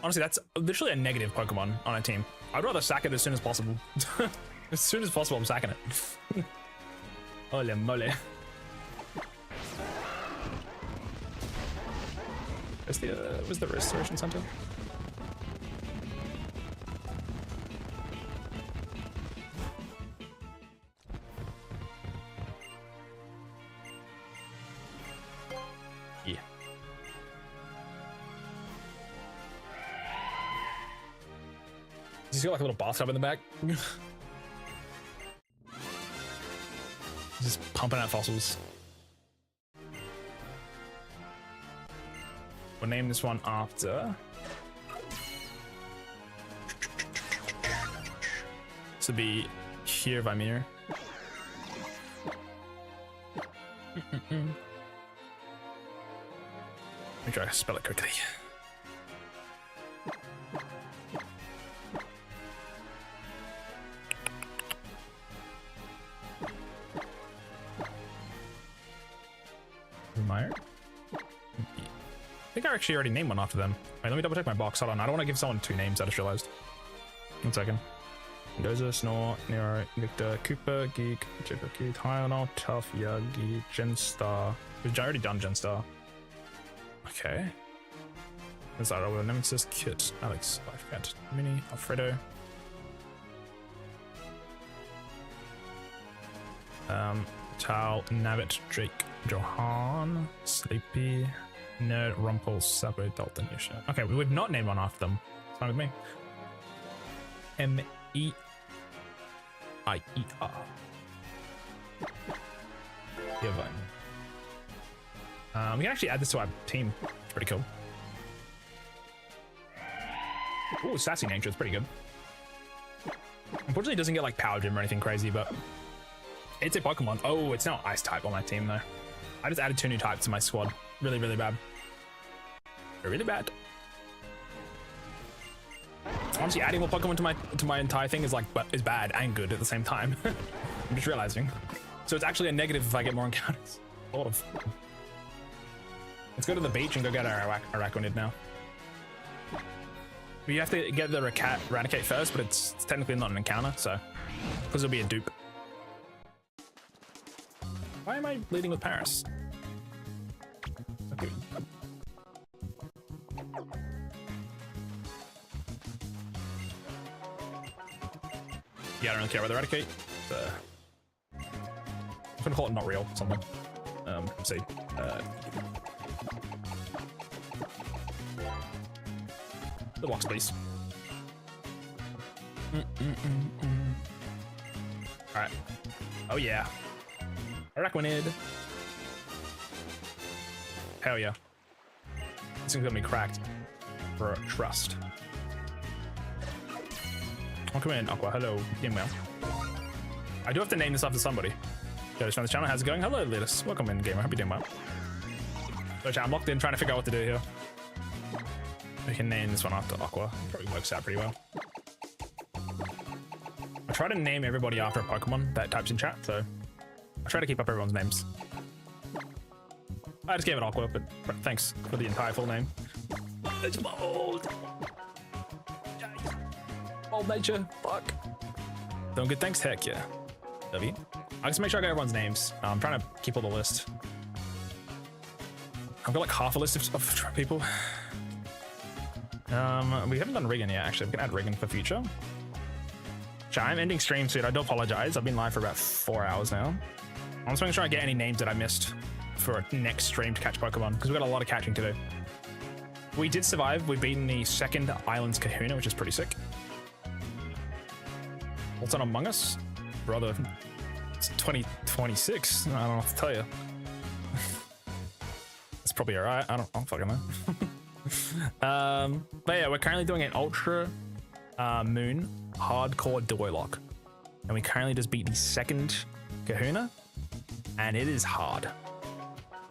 Honestly, that's literally a negative Pokemon on a team. I'd rather sack it as soon as possible. As soon as possible, I'm sacking it. Holy moly. Was the restoration center? Yeah. He's got like a little bathtub in the back. Just pumping out fossils. We'll name this one after. This would be Here Vimir. Let me try to spell it quickly. Meyer? I think I actually already named one after them. Wait, let me double check my box. Hold on, I don't want to give someone two names, I just realized. 1 second. Mendoza, Snore, Nero, Victor, Cooper, Geek, Jibberkey, Tylenol, Tough, Yagi, Genstar. We've already done Genstar. Okay. Is that over? Nemesis, Kit, Alex, Life Cat, Mini, Alfredo. Tal, Nabbit, Drake, Johan, Sleepy, Nerd, Rumpel, Sabo, Dalton, Yusha. Okay, we would not name one after them. It's fine with me. M-E-I-E-R. Given. We can actually add this to our team. It's pretty cool. Ooh, Sassy Nature is pretty good. Unfortunately, it doesn't get like Power Gym or anything crazy, but it's a Pokemon. Oh, it's now Ice type on my team though. I just added 2 new types to my squad. Really, really bad. Really bad. Honestly, adding more Pokemon to my entire thing is like is bad and good at the same time. I'm just realizing. So it's actually a negative if I get more encounters. Sort of. Let's go to the beach and go get our Araquanid now. We have to get the Raticate first, but it's technically not an encounter, so because it'll be a dupe. Why am I leading with Paris? Okay. Yeah, I don't really care about the Raticate. I'm gonna call it not real, something. see. The box, please. Alright. Oh, yeah. Araquanid. Hell yeah. This thing's gonna be cracked for trust. Oh, come in, Aqua. Hello. Email. I do have to name this after somebody. Joe's from the channel. How's it going? Hello, Litus. Welcome in, gamer. Hope you're doing well. So, chat, I'm locked in trying to figure out what to do here. We can name this one after Aqua. Probably works out pretty well. I try to name everybody after a Pokemon that types in chat, so I try to keep up everyone's names. I just gave it Aqua, but thanks for the entire full name. It's bold. Old nature. Fuck. Doing good, thanks. Heck yeah. Love you. I just make sure I got everyone's names. I'm trying to keep all the list. I've got like half a list of people. We haven't done Riggin yet, actually. We can add Riggin for future. I'm ending stream soon. I do apologize. I've been live for about 4 hours now. I'm just making sure I get any names that I missed for next stream to catch Pokemon, because we've got a lot of catching to do. We did survive. We've beaten the second Islands Kahuna, which is pretty sick. What's on Among Us? Brother, it's 2026. I don't know what to tell you. It's probably alright. I don't fucking know. But yeah, we're currently doing an Ultra Moon hardcore DuoLocke, and we currently just beat the second Kahuna, and it is hard.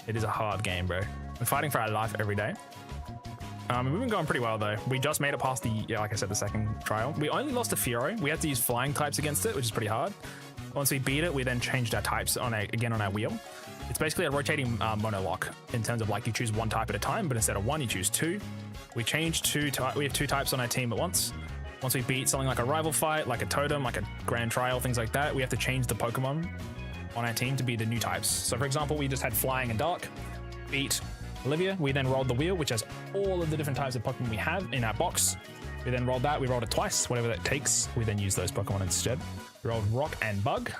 It is a hard game, bro. We're fighting for our life every day. We've been going pretty well though. We just made it past the, like I said, the second trial. We only lost to Furo. We had to use flying types against it, which is pretty hard. Once we beat it, we then changed our types again on our wheel. It's basically a rotating monolock in terms of like you choose one type at a time, but instead of one, you choose two. We changed we have two types on our team at once. Once we beat something like a rival fight, like a totem, like a grand trial, things like that, we have to change the Pokemon on our team to be the new types. So for example, we just had flying and dark, beat Olivia. We then rolled the wheel, which has all of the different types of Pokemon we have in our box. We then rolled that. We rolled it twice, whatever that takes. We then use those Pokemon instead. We rolled Rock and Bug.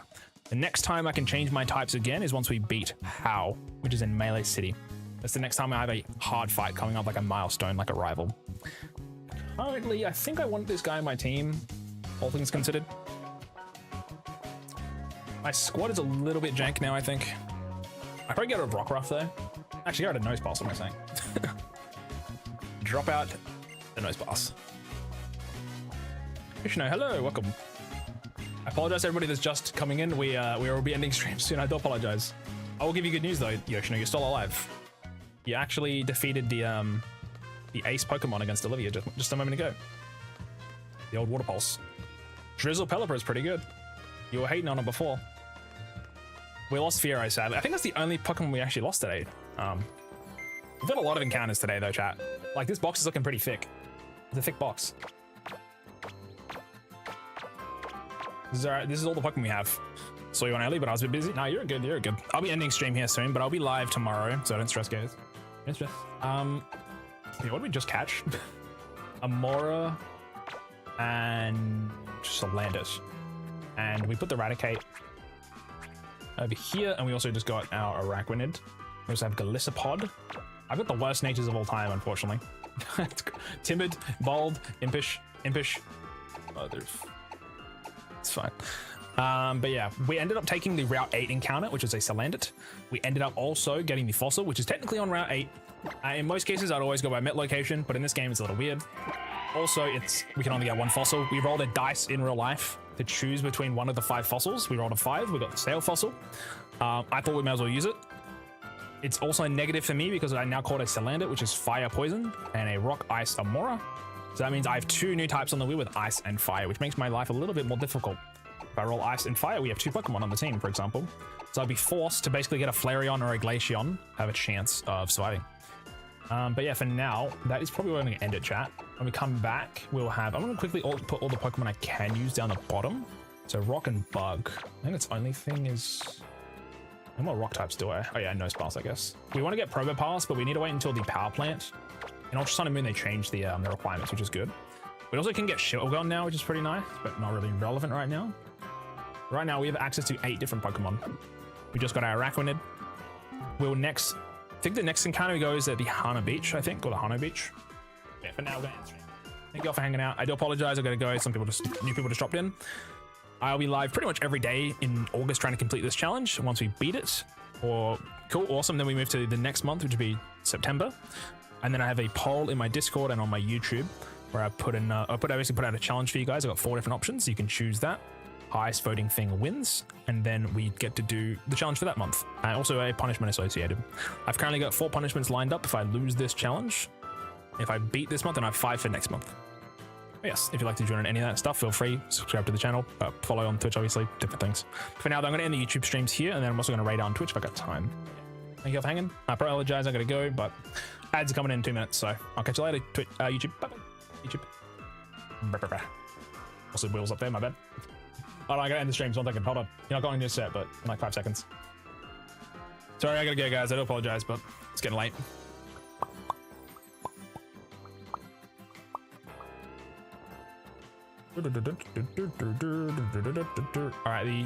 The next time I can change my types again is once we beat How, which is in Melee City. That's the next time I have a hard fight coming up, like a milestone, like a rival. Currently, I think I want this guy on my team, all things considered. My squad is a little bit jank now, I think. I probably get rid of Rockruff though. Actually, get rid of Nose Pass, what am I saying? Drop out the Nose Pass. Krishna, hello, welcome. I apologize to everybody that's just coming in. We will be ending stream soon. I do apologize. I will give you good news though, Yoshino. You're still alive. You actually defeated the ace Pokemon against Olivia just a moment ago. The old Water Pulse. Drizzle Pelipper is pretty good. You were hating on it before. We lost Furo, sadly. I think that's the only Pokemon we actually lost today. We've got a lot of encounters today though, chat. Like this box is looking pretty thick. It's a thick box. This is all the Pokemon we have. Saw you on early, but I was a bit busy. No, you're good, you're good. I'll be ending stream here soon, but I'll be live tomorrow, so don't stress, guys. Don't stress. Yeah, what did we just catch? Amora and Salandis. And we put the Raticate over here, and we also just got our Araquanid. We also have Galissapod. I've got the worst natures of all time, unfortunately. Timid, bold, impish. Oh, it's fine. But yeah, we ended up taking the Route 8 encounter, which is a Salandit. We ended up also getting the fossil, which is technically on Route 8. In most cases, I'd always go by Met location, but in this game, it's a little weird. Also, we can only get one fossil. We rolled a dice in real life to choose between one of the 5 fossils. We rolled a 5. We got the Sail fossil. I thought we might as well use it. It's also a negative for me because I now call it a Salandit, which is Fire Poison, and a Rock Ice Amora. So that means I have 2 new types on the wheel with Ice and Fire, which makes my life a little bit more difficult. If I roll Ice and Fire, we have 2 Pokemon on the team, for example. So I'd be forced to basically get a Flareon or a Glaceon, have a chance of surviving. But yeah, for now, that is probably where I'm going to end it, chat. When we come back, we'll have... I'm going to quickly put all the Pokemon I can use down the bottom. So Rock and Bug. I think its only thing is... How more Rock types do I? Oh yeah, Nose Pass, I guess. We want to get Probopass, but we need to wait until the Power Plant. In Ultra Sun and Moon, they changed the requirements, which is good. We also can get Shieldgun now, which is pretty nice, but not really relevant right now. Right now, we have access to 8 different Pokemon. We just got our Araquanid. we'll next, I think the next encounter we go is at the Hana Beach, I think, or the Hano Beach. Yeah, for now, we're gonna end stream. Thank you all for hanging out. I do apologize, I gotta go. Some people new people just dropped in. I'll be live pretty much every day in August trying to complete this challenge once we beat it. Or cool, awesome. Then we move to the next month, which would be September. And then I have a poll in my Discord and on my YouTube where I put in, I basically put out a challenge for you guys. I've got 4 different options. You can choose that. Highest voting thing wins. And then we get to do the challenge for that month. And also a punishment associated. I've currently got 4 punishments lined up if I lose this challenge. If I beat this month, then I have 5 for next month. But yes, if you'd like to join in any of that stuff, feel free. Subscribe to the channel. Follow on Twitch, obviously. Different things. For now, though, I'm going to end the YouTube streams here. And then I'm also going to raid on Twitch if I got time. Thank you all for hanging. I apologize, I gotta go, but ads are coming in 2 minutes, so I'll catch you later. YouTube. Bye bye. YouTube. Also, wheels up there, my bad. Oh, no, I gotta end the stream, so 1 second. Hold on. You're not going to this set, but in like 5 seconds. Sorry, I gotta go, guys. I do apologize, but it's getting late. All right, the